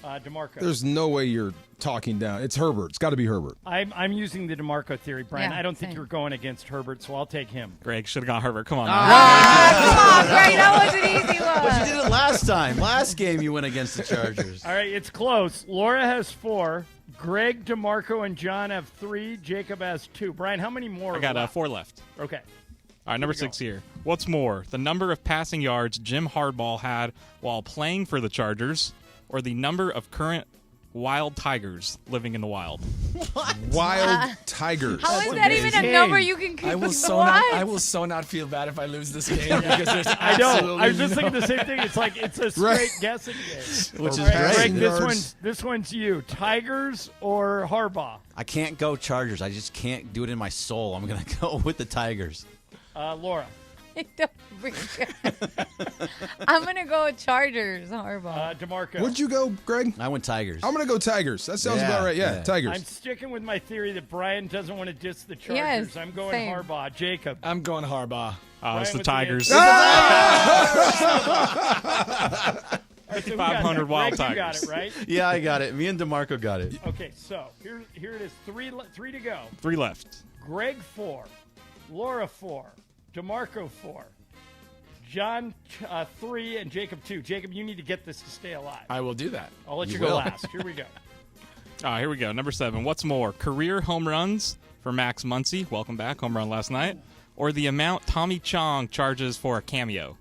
DeMarco. There's no way you're talking down. It's Herbert. It's got to be Herbert. I'm using the DeMarco theory, Brian. Yeah, I don't think same. you're going against Herbert, so I'll take him. Greg should have gone Herbert. Come on. Come on, Greg. That was an easy one. But you did it last time. Last game you went against the Chargers. All right, it's close. Laura has 4. Greg, DeMarco, and John have 3. Jacob has 2. Brian, how many more? I got left? 4 left. Okay. All right, number 6 here. What's more, the number of passing yards Jim Harbaugh had while playing for the Chargers, or the number of current wild tigers living in the wild? What? Wild tigers. How is that even a number you can keep? I will so not feel bad if I lose this game because there's I know. absolutely I was just no- thinking the same thing. It's like it's a straight guessing game. Which is All right, great. Greg, this one's you. Tigers or Harbaugh? I can't go Chargers. I just can't do it in my soul. I'm going to go with the Tigers. Laura. I'm going to go with Chargers, Harbaugh. DeMarco. What'd you go, Greg? I went Tigers. I'm going to go Tigers. That sounds Yeah, about right. Yeah, yeah. Tigers. I'm sticking with my theory that Brian doesn't want to diss the Chargers. Yes, I'm going same. Harbaugh. Jacob. I'm going Harbaugh. Oh, it's Brian, the what's Tigers. answer? Ah! All right, so we 500 got wild Greg, you got tigers. it, right? Yeah, I got it. Me and DeMarco got it. Okay, so here it is. Three to go. 3 left. Greg 4, Laura 4, DeMarco 4, John 3, and Jacob 2. Jacob, you need to get this to stay alive. I will do that. I'll let you, You go will. last. Here we go. Here we go. Number 7. What's more, career home runs for Max Muncy? Welcome back. Home run last night. Or the amount Tommy Chong charges for a cameo?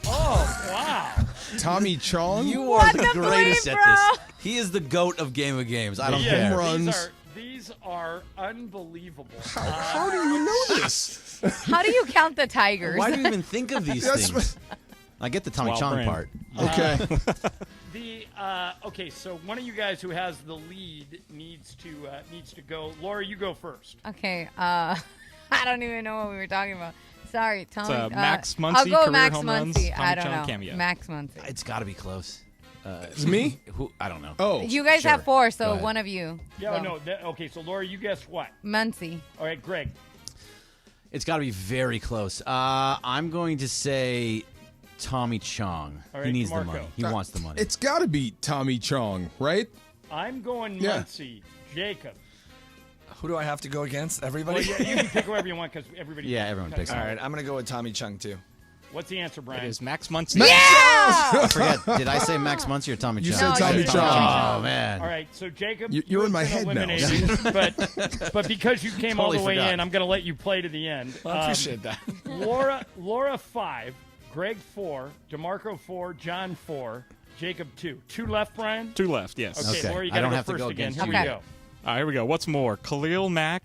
Oh, wow. Tommy Chong? You are the greatest at this. He is the GOAT of Game of Games. I don't care. Home runs. These are unbelievable. How do you know this? How do you count the Tigers? Why do you even think of these That's things? I get the Tommy Wild Chong brain. part. Okay. Okay, so one of you guys who has the lead needs to go. Laura, you go first. Okay. I don't even know what we were talking about. Sorry, Tommy. It's Max Muncy, I'll go career Max home runs, Muncy. Tommy I don't Chong know. cameo. Max Muncy. It's got to be close. It's me? Who? I don't know. Oh. You guys sure. have 4, Go so ahead. one of you. Yeah, go. no. Okay, so Laura, you guessed what? Muncy. All right, Greg. It's got to be very close. I'm going to say Tommy Chong. All He right, needs the DeMarco. money. He wants the money. It's got to be Tommy Chong, right? I'm going Yeah. Muncy. Jacob. Who do I have to go against? Well, Everybody? yeah, you can pick whoever you want because everybody. Yeah, everyone picks All him. right, I'm going to go with Tommy Chung, too. What's the answer, Brian? It is Max Muncy. I forget. Did I say Max Muncy or Tommy Chong? You said Tommy Chong. Oh, man. All right, so Jacob, You're in my been head now. eliminated, but because you came all Totally the way forgot. in, I'm going to let you play to the end. Well, I appreciate that. Laura 5, Greg 4, DeMarco 4, John 4, Jacob 2. 2 left, Brian. 2 left, yes. Okay, Okay, Laura, you I got to don't go have to first go again. against Here you. we go. Here we go. What's more, Khalil Mack,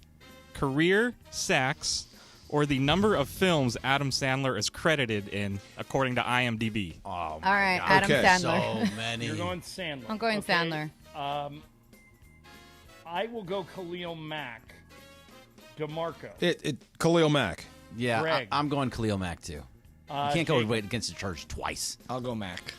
career sacks, or the number of films Adam Sandler is credited in, according to IMDb? Oh, All right, Adam Okay. Sandler. so many. You're going Sandler. I'm going Okay. Sandler. I will go Khalil Mack. DeMarco. Khalil Mack. Yeah, Greg. I'm going Khalil Mack, too. You can't go Jacob. against the Charge twice. I'll go Mac.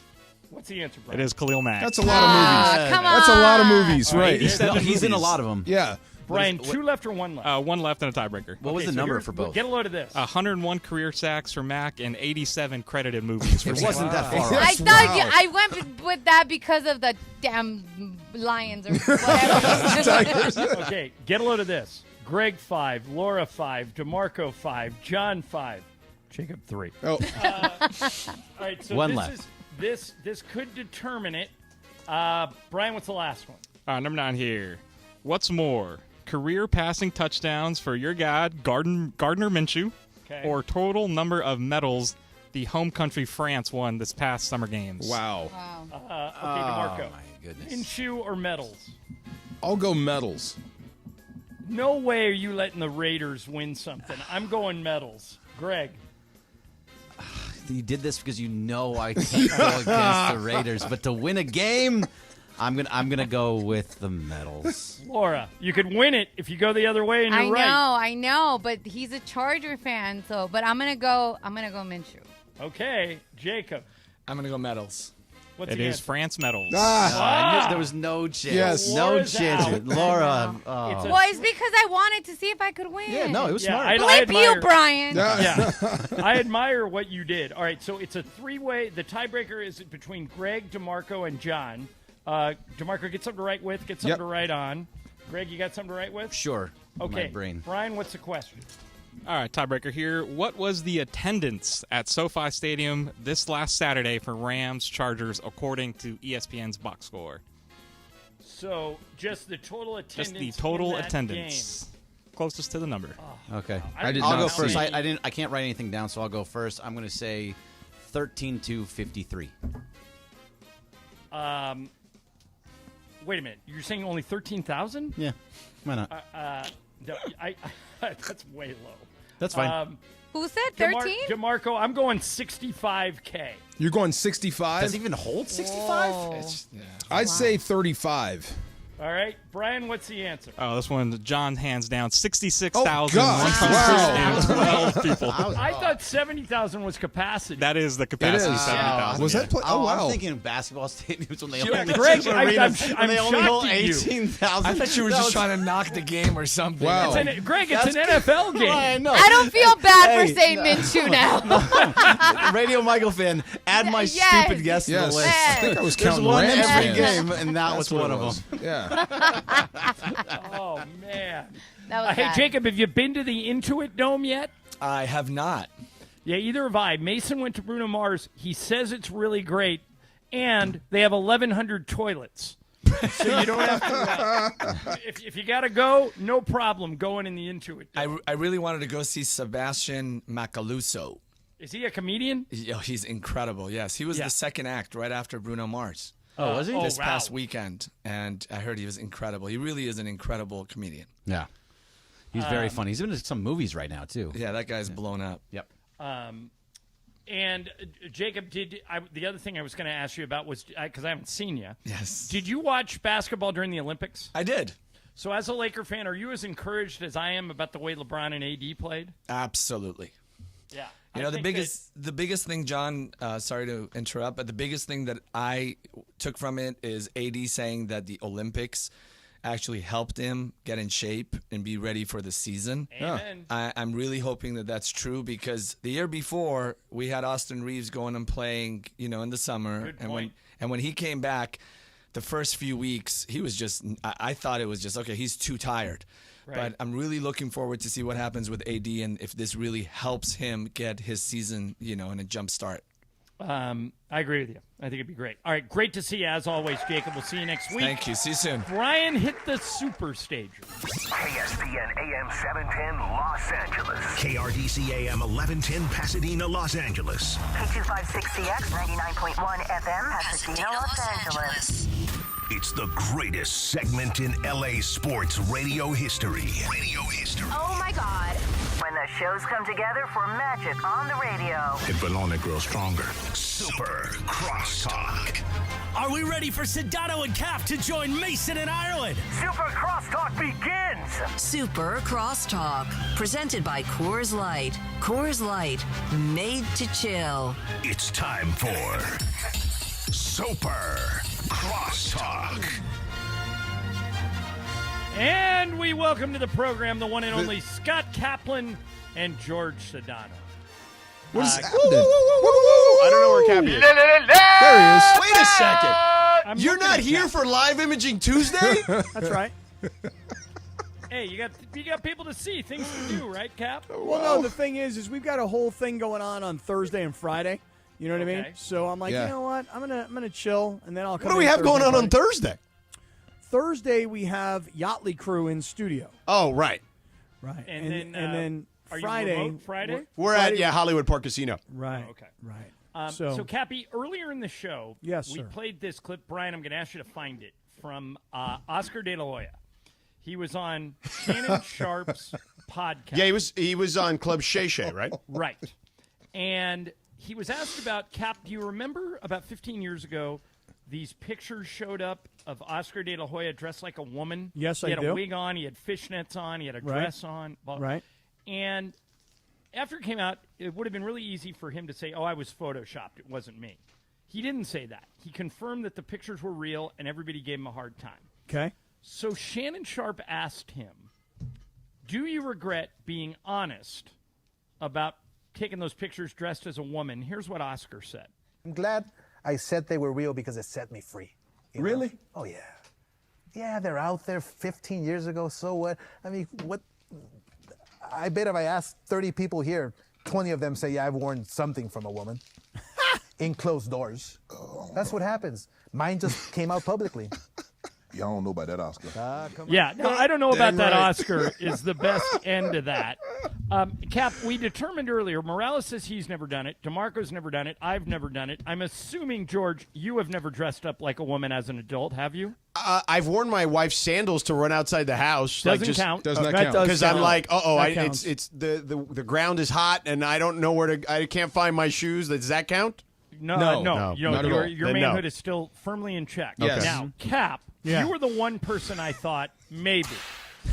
What's the answer, Brian? It is Khalil Mack. That's a lot of movies. Come That's a lot of on. movies, All right, right? He's in a lot of them. Yeah. Brian, 2 left or 1 left? 1 left and a tiebreaker. What was Okay, the so number here's- for both? Get a load of this. 101 career sacks for Mack and 87 credited movies for It Sandler. wasn't that far I off. thought I went with that because of the damn Lions or whatever. Okay, get a load of this. Greg 5, Laura 5, DeMarco 5, John 5, Jacob 3. Oh. All right, so One this left. is this could determine it. Brian, what's the last one? All right, number 9 here. What's more, career passing touchdowns for your guy, Gardner Minshew, Okay. or total number of medals the home country France won this past summer games? Wow. Okay, DeMarco. Oh, my goodness. Minshew or medals? I'll go medals. No way are you letting the Raiders win something. I'm going medals. Greg. You did this because you know I can't go against the Raiders, but to win a game, I'm gonna go with the medals. Laura, you could win it if you go the other way and you're right. I know, but he's a Charger fan, but I'm gonna go Minshew. Okay, Jacob. I'm going to go medals. What's It the is answer? France medals. I knew there was no chance. Yes. No Laura's chance. out. Laura. It's Oh. Well, it's because I wanted to see if I could win. Yeah, no, it was Yeah, smart. I Blip you, admire- Brian. Yeah, I admire what you did. All right, so it's a 3-way. The tiebreaker is between Greg, DeMarco, and John. DeMarco, get something to write with. Get something to write on. Greg, you got something to write with? Sure. Okay. My brain. Brian, what's the question? All right, tiebreaker here. What was the attendance at SoFi Stadium this last Saturday for Rams-Chargers according to ESPN's box score? So just the total attendance. Just the total in that attendance. Closest to the number. Okay. I did I'll not go first. see- I can't write anything down, so I'll go first. I'm going to say 13-53. Wait a minute. You're saying only 13,000? Yeah. Why not? No, that's way low. That's fine. Who said 13? DeMarco, I'm going 65K. You're going 65? Does it even hold 65? I'd say 35. All right. Brian, what's the answer? Oh, this one, John, hands down, gosh. 66,112 people. I thought 70,000 was capacity. That is the capacity, It is. 70,000. Was that Oh, wow. I'm thinking basketball stadiums when they Yeah, only Greg, I'm when they only shocked hold at you. 18,000. I thought you were just trying to knock the game or something. Wow. Greg, it's an NFL game. I know. I don't feel bad Hey, for saying Minshew now. Radio Michael fan, add my Yes. stupid guess to the Yes. list. I think I was There's counting one Rams every fans. game, and that That's was what one it of was. them. Yeah. Oh, man. That was Hey, bad. Jacob, have you been to the Intuit Dome yet? I have not. Yeah, either have I. Mason went to Bruno Mars. He says it's really great, and they have 1,100 toilets. So you don't have to. If you got to go, no problem going in the Intuit Dome. I really wanted to go see Sebastian Macaluso. Is he a comedian? He's incredible. Yes, he was the second act right after Bruno Mars. Oh, was he? This wow. past weekend, and I heard he was incredible. He really is an incredible comedian. Yeah. He's very funny. He's in some movies right now, too. Yeah, that guy's blown up. Yep. And Jacob, the other thing I was going to ask you about was, because I haven't seen you. Yes. Did you watch basketball during the Olympics? I did. So as a Laker fan, are you as encouraged as I am about the way LeBron and AD played? Absolutely. Yeah. You know, the biggest thing, John, sorry to interrupt, but the biggest thing that I took from it is AD saying that the Olympics actually helped him get in shape and be ready for the season. Amen. I'm really hoping that that's true, because the year before we had Austin Reeves going and playing, in the summer. Good point. And when he came back, the first few weeks, he was just, I thought it was just, okay, he's too tired. Right. But I'm really looking forward to see what happens with AD and if this really helps him get his season, in a jump start. I agree with you. I think it'd be great. All right, great to see you as always, Jacob. We'll see you next week. Thank you. See you soon. Brian hit the super stager. ESPN AM 710 Los Angeles. KRDC AM 1110 Pasadena, Los Angeles. K256CX 99.1 FM Pasadena, Los Angeles. It's the greatest segment in LA sports radio history. Oh my God. When the shows come together for magic on the radio. It will only grow stronger. Super Crosstalk. Are we ready for Sedano and Cap to join Mason in Ireland? Super Crosstalk begins. Super Crosstalk, presented by Coors Light. Coors Light, made to chill. It's time for Super Crosstalk. And we welcome to the program the one and only Scott Kaplan and George Sedano. What is happening? I don't know where Cappy is. There he is. Wait a second. You're looking not at here Cap. for Live Imaging Tuesday? That's right. Hey, you got people to see, things to do, right, Cap? Well, no, the thing is we've got a whole thing going on Thursday and Friday. You know what I mean? Okay. So I'm like, Yeah. you know what? I'm gonna chill, and then I'll come. What do we in have going on Friday. Thursday? Thursday we have Yachtly Crew in studio. Oh, right. Right. And then are Friday. you remote Friday? We're at Hollywood Park Casino. Right. Okay. Right. So, Cappy, earlier in the show, Yes, we sir. played this clip. Brian, I'm going to ask you to find it from Oscar De La Hoya. He was on Shannon Sharp's podcast. Yeah, he was on Club Shay Shay, right? Right. And he was asked about, Cap, do you remember about 15 years ago, these pictures showed up of Oscar De La Hoya dressed like a woman? Yes, he I had do. a wig on, he had fishnets on, he had a Right. dress on. Blah, blah. Right. And after it came out, it would have been really easy for him to say, I was photoshopped. It wasn't me. He didn't say that. He confirmed that the pictures were real, and everybody gave him a hard time. Okay. So Shannon Sharp asked him, do you regret being honest about taking those pictures dressed as a woman? Here's what Oscar said. I'm glad I said they were real because it set me free. you know? Really? Oh, yeah. Yeah, they're out there 15 years ago. So what? I mean, what? I bet if I asked 30 people here, 20 of them say, yeah, I've worn something from a woman in closed doors. That's what happens. Mine just came out publicly. Y'all don't know about that, Oscar. Yeah, no, I don't know about Dang that. right. Oscar is the best end of that. Cap, we determined earlier, Morales says he's never done it. DeMarco's never done it. I've never done it. I'm assuming, George, you have never dressed up like a woman as an adult, have you? I've worn my wife's sandals to run outside the house. Doesn't count. Does not count. count. Because I'm like, That counts. it's the ground is hot and I don't know where to. I can't find my shoes. Does that count? No. not at all. Your Then manhood no. is still firmly in check. Yes. Now, Cap, Yeah. you were the one person I thought maybe.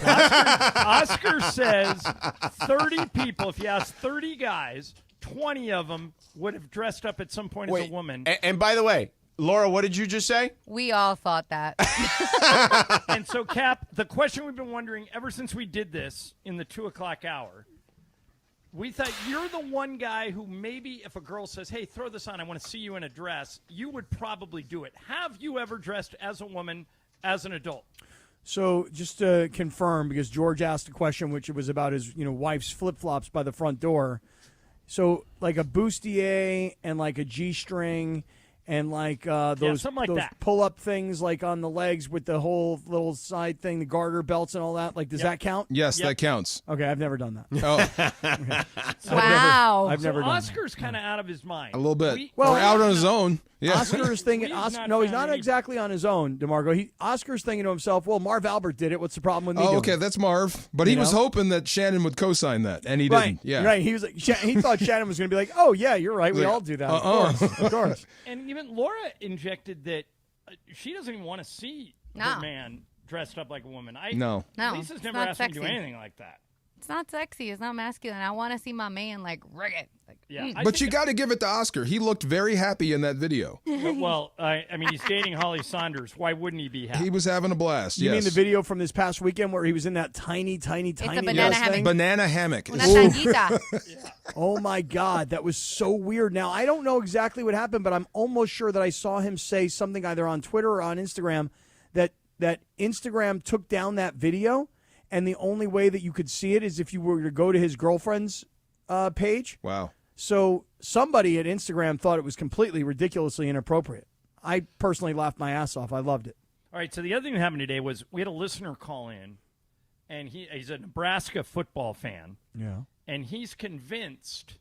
Oscar says 30 people, if you ask 30 guys, 20 of them would have dressed up at some point as a woman. And by the way, Laura, what did you just say? We all thought that. And so, Cap, the question we've been wondering ever since we did this in the 2 o'clock hour, we thought you're the one guy who maybe if a girl says, hey, throw this on, I want to see you in a dress, you would probably do it. Have you ever dressed as a woman as an adult? So just to confirm, because George asked a question which was about his wife's flip-flops by the front door. So like a bustier and like a G-string and like those, something like those that. pull-up things like on the legs with the whole little side thing, the garter belts and all that. Like, does that count? Yes, that counts. Okay, I've never done that. Oh. Wow. I've never so done Oscar's kind of out of his mind. A little bit. Well, or out on his own. Yeah. Oscar's thinking, no, he's not exactly on his own, DeMarco. Oscar's thinking to himself, well, Marv Albert did it. What's the problem with me doing okay, it? that's Marv. But he You was know? hoping that Shannon would co-sign that, and he Right, didn't. Yeah. right. He was like, he thought Shannon was going to be like, oh, yeah, you're right. We Like, all do that. uh-uh. Of course. Of course. And even Laura injected that she doesn't even want to see No. her man dressed up like a woman. No. Lisa's it's never not asked me to do sexy. anything like that. It's not sexy. It's not masculine. I want to see my man like rig it. Like, Yeah, But you got to give it to Oscar. He looked very happy in that video. Well, I mean, he's dating Holly Saunders. Why wouldn't he be happy? He was having a blast. You yes. mean the video from this past weekend where he was in that tiny banana dress hammock. thing? Banana hammock. Una Ooh. tanguita. Oh my God, that was so weird. Now I don't know exactly what happened, but I'm almost sure that I saw him say something either on Twitter or on Instagram that Instagram took down that video, and the only way that you could see it is if you were to go to his girlfriend's page. Wow. So somebody at Instagram thought it was completely ridiculously inappropriate. I personally laughed my ass off. I loved it. All right, so the other thing that happened today was we had a listener call in, and he's a Nebraska football fan, Yeah. and he's convinced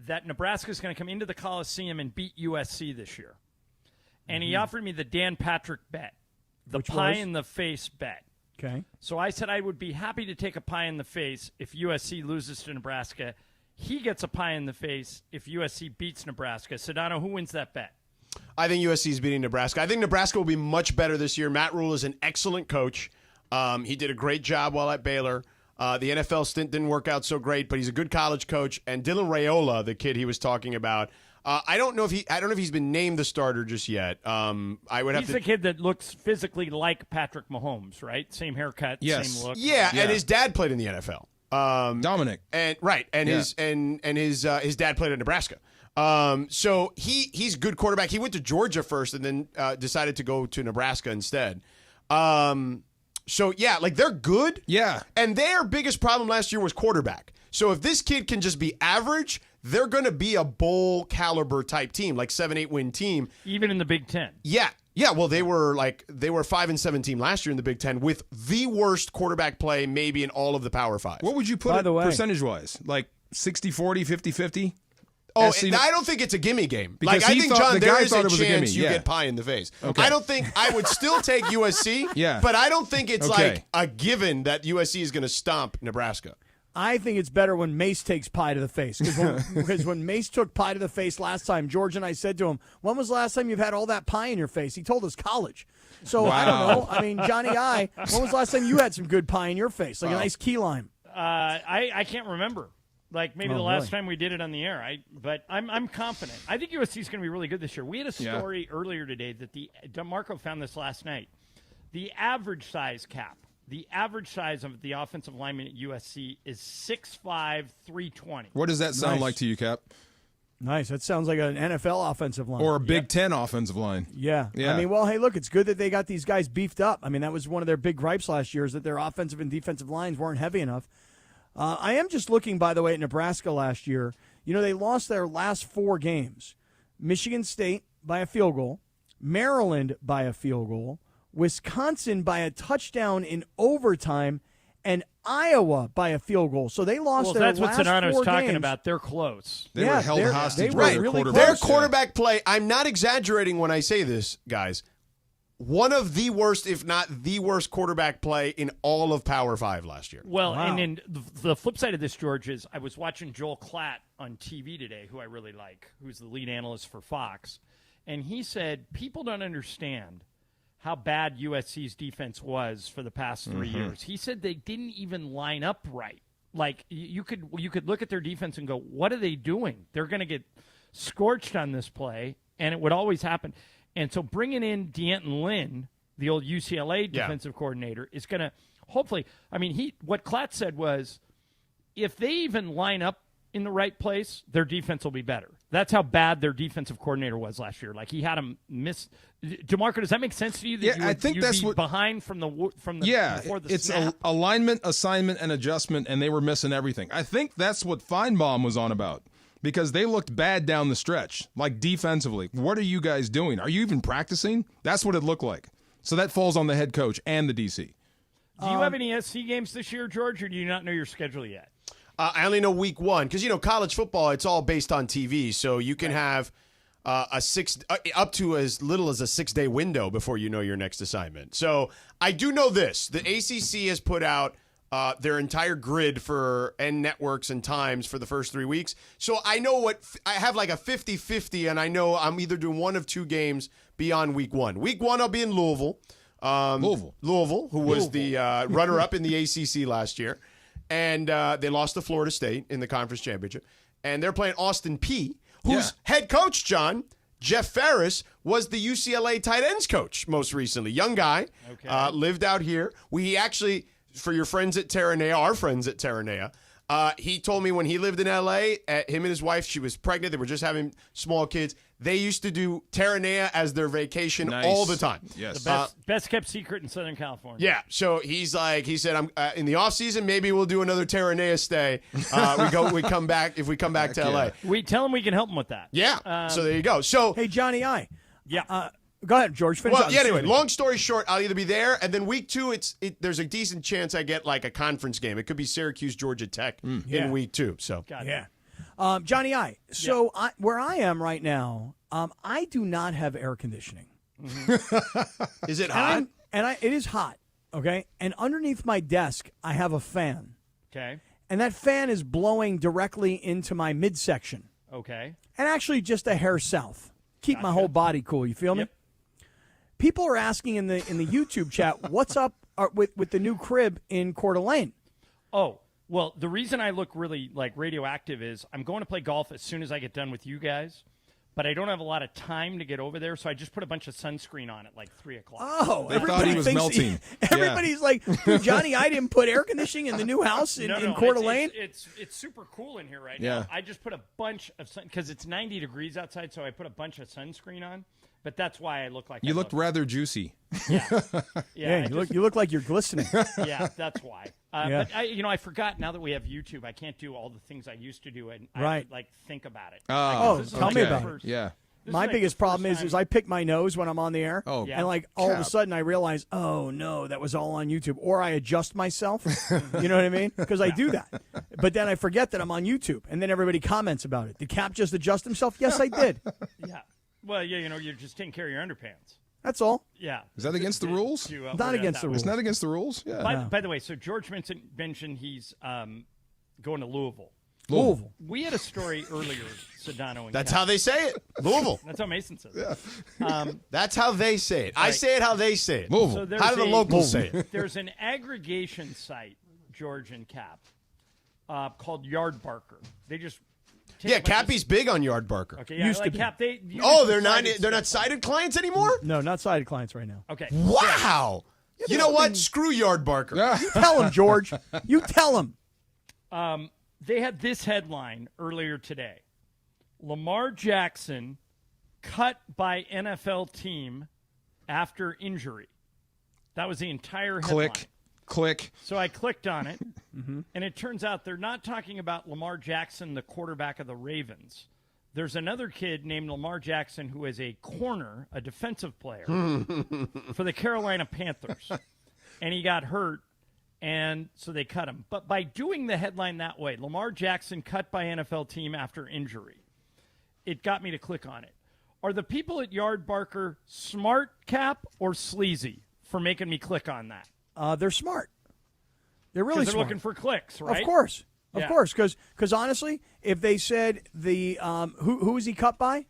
that Nebraska is going to come into the Coliseum and beat USC this year. And he offered me the Dan Patrick bet, the Which pie was? in the face bet. Okay. So I said I would be happy to take a pie in the face if USC loses to Nebraska. He gets a pie in the face if USC beats Nebraska. Sedano, who wins that bet? I think USC is beating Nebraska. I think Nebraska will be much better this year. Matt Rule is an excellent coach. He did a great job while at Baylor. The NFL stint didn't work out so great, but he's a good college coach. And Dylan Raiola, the kid he was talking about, I don't know if he's been named the starter just yet. He's the kid that looks physically like Patrick Mahomes, right? Same haircut, same look. Yeah, and his dad played in the NFL. Dominic. And right, and his dad played at Nebraska. So he's a good quarterback. He went to Georgia first and then decided to go to Nebraska instead. So yeah, like they're good. Yeah. And their biggest problem last year was quarterback. So if this kid can just be average, they're going to be a bowl caliber type team, like 7-8 win team. Even in the Big Ten. Yeah. Yeah, well, they were 5-7 team last year in the Big Ten with the worst quarterback play maybe in all of the Power Five. What would you put By it the way- percentage-wise? Like 60-40, 50-50? Oh, SC I don't think it's a gimme game. Because I he think, thought- John, the there guy is thought a it was a chance gimme, you yeah. get pie in the face. Okay. I don't think I would still take USC, Yeah. but I don't think it's Okay. like a given that USC is going to stomp Nebraska. I think it's better when Mace takes pie to the face. Because when Mace took pie to the face last time, George and I said to him, when was the last time you've had all that pie in your face? He told us college. So I don't Wow. know. I mean, Johnny I, when was the last time you had some good pie in your face? Like a nice key lime. I can't remember. Like maybe Oh, the last really? time we did it on the air. But I'm confident. I think USC is going to be really good this year. We had a story earlier today that DeMarco found this last night. The average size cap. The average size of the offensive lineman at USC is 6'5", 320. What does that sound Nice. like to you, Cap? Nice. That sounds like an NFL offensive line. Or a Big Ten offensive line. Yeah. Yeah. I mean, well, hey, look, it's good that they got these guys beefed up. I mean, that was one of their big gripes last year is that their offensive and defensive lines weren't heavy enough. I am just looking, by the way, at Nebraska last year. You know, they lost their last 4 games. Michigan State by a field goal, Maryland by a field goal, Wisconsin by a touchdown in overtime, and Iowa by a field goal. So they lost their that's last what Sedano's 4 talking games. about. They're close. They were held hostage they by were their really quarterback. Their quarterback play, I'm not exaggerating when I say this, guys. One of the worst, if not the worst, quarterback play in all of Power 5 last year. Well, and then the flip side of this, George, is I was watching Joel Klatt on TV today, who I really like, who's the lead analyst for Fox, and he said people don't understand how bad USC's defense was for the past 3 years. He said they didn't even line up right. Like you could look at their defense and go, what are they doing? They're going to get scorched on this play, and it would always happen. And so bringing in D'Anton Lynn, the old UCLA defensive coordinator, is going to hopefully – I mean, what Klatt said was if they even line up in the right place, their defense will be better. That's how bad their defensive coordinator was last year. Like he had them miss – DeMarco, does that make sense to you? That I think that's what behind from the before the it's snap? alignment, assignment, and adjustment, and they were missing everything. I think that's what Feinbaum was on about. Because they looked bad down the stretch, like defensively. What are you guys doing? Are you even practicing? That's what it looked like. So that falls on the head coach and the DC. Do you have any SC games this year, George, or do you not know your schedule yet? I only know week 1 because, college football, it's all based on TV. So you can have up to as little as a 6-day window before you know your next assignment. So I do know this. The ACC has put out their entire grid and networks and times for the first 3 weeks. So I know I have like a 50-50, and I know I'm either doing 1 of 2 games beyond week 1. Week 1, I'll be in Louisville. Louisville, who was the runner-up in the ACC last year. And they lost to Florida State in the conference championship. And they're playing Austin Peay, whose head coach, John, Jeff Ferris, was the UCLA tight ends coach most recently. Young guy, lived out here. We actually... For your friends at Terranea, our friends at Terranea, he told me when he lived in L.A., him and his wife, she was pregnant. They were just having small kids. They used to do Terranea as their vacation all the time. Yes. The best kept secret in Southern California. Yeah. So he said, I'm in the off season, maybe we'll do another Terranea stay. We come back to L.A. We tell him we can help him with that. Yeah. So there you go. So hey, Johnny I. Yeah. Go ahead, George. Finish up. Anyway, long story short, I'll either be there, and then week 2, there's a decent chance I get like a conference game. It could be Syracuse, Georgia Tech in week 2. So Johnny I. So where I am right now, I do not have air conditioning. Is it hot? It is hot. Okay, and underneath my desk, I have a fan. Okay. And that fan is blowing directly into my midsection. Okay. And actually, just a hair south. Keep my whole body cool. You feel me? People are asking in the YouTube chat, what's up with the new crib in Coeur d'Alene? Oh, well, the reason I look really like radioactive is I'm going to play golf as soon as I get done with you guys, but I don't have a lot of time to get over there, so I just put a bunch of sunscreen on at like 3 o'clock. Oh, I thought he was melting. Everybody's like, dude, Johnny, I didn't put air conditioning in the new house in Coeur d'Alene. It's super cool in here right now. I just put a bunch of sun because it's 90 degrees outside, so I put a bunch of sunscreen on. But that's why I look like you looked rather juicy. Yeah, you look like you're glistening. Yeah, that's why. But I forgot now that we have YouTube, I can't do all the things I used to do, and I like think about it. Tell me about it. Yeah. My biggest problem is I pick my nose when I'm on the air, and like all of a sudden I realize, oh no, that was all on YouTube, or I adjust myself. You know what I mean? Because I do that, but then I forget that I'm on YouTube, and then everybody comments about it. Did Cap just adjust himself? Yes, I did. Yeah. Well, you're just taking care of your underpants. That's all. Yeah. Is that against the rules? Not against the rules. It's not against the rules? Yeah. By the way, so George mentioned he's going to Louisville. Louisville. We had a story earlier, Sedano. That's how they say it. Louisville. That's how Mason says it. That's how they say it. Right. I say it how they say it. Louisville. So how do the locals say it? There's an aggregation site, George and Cap, called Yard Barker. They just Cappy's big on Yard Barker. Okay, yeah, Used to be. Cap, they're not cited clients anymore? No, not cited clients right now. Okay. Wow. You know what? Screw Yard Barker. You tell him, George. You tell him. They had this headline earlier today. Lamar Jackson cut by NFL team after injury. That was the entire headline. Click. So I clicked on it, and it turns out they're not talking about Lamar Jackson, the quarterback of the Ravens. There's another kid named Lamar Jackson who is a corner, a defensive player for the Carolina Panthers. And he got hurt, and so they cut him. But by doing the headline that way, Lamar Jackson cut by NFL team after injury, it got me to click on it. Are the people at Yard Barker smart, Cap, or sleazy for making me click on that? They're smart. They're really they're smart. looking for clicks, right? Of course. Of Yeah. course. Because honestly, if they said the who was he cut by?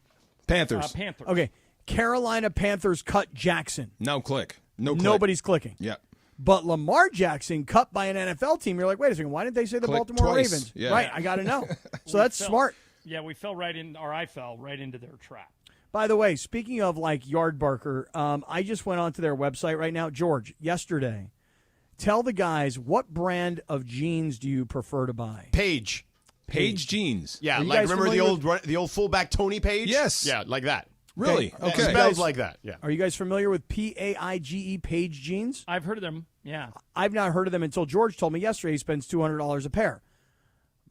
Panthers. Panthers. Okay. Carolina Panthers cut Jackson. No click. No click. Nobody's clicking. Yeah. But Lamar Jackson cut by an NFL team. You're like, wait a second. Why didn't they say the Click Baltimore twice. Ravens? Yeah. Right. I got to know. So We that's fell- smart. Yeah, we fell right in, or I fell right into their trap. By the way, speaking of like Yard Barker, I just went onto their website right now. George, yesterday, tell the guys what brand of jeans do you prefer to buy? Page jeans. Yeah, Are you like guys remember familiar the old fullback Tony Page? Yes. Yeah, like that. Really? That Okay. Spelled like that. Yeah. Are you guys familiar with PAIGE Page jeans? I've heard of them, yeah. I've not heard of them until George told me yesterday he spends $200 a pair.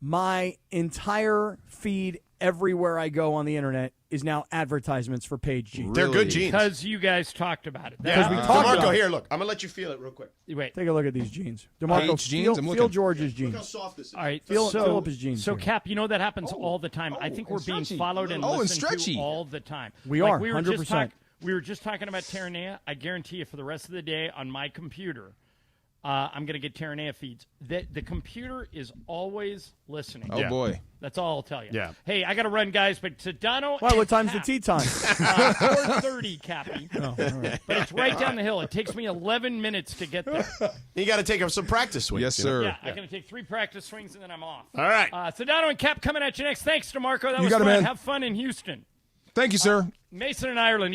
My entire feed everywhere I go on the internet is now advertisements for Page jeans. They're good jeans. Because you guys talked about it. Because we talked DeMarco, about it. here, look. I'm going to let you feel it real quick. Wait. Take a look at these jeans. DeMarco, Page jeans? I'm feel looking. George's jeans. Look how soft this is. All right, Feel so, up his jeans So, here. Cap, you know that happens all the time. I think we're and being stretchy. followed and Oh, and listened stretchy. to all the time. We are, We were just 100%. we were just talking about Terranea. I guarantee you for the rest of the day on my computer, I'm going to get Terranea feeds. The computer is always listening. Oh, boy. That's all I'll tell you. Yeah. Hey, I got to run, guys, but Sedano Why, and what time's the Cap, tea time? 4:30, Cappy. Oh, all right. But it's right down the hill. It takes me 11 minutes to get there. You got to take up some practice swings. Yes, you know? sir. Yeah, I'm going to take 3 practice swings, and then I'm off. All right. Sedano and Cap coming at you next. Thanks, DeMarco. That You was got it, fun. man. Have fun in Houston. Thank you, sir. Mason in Ireland.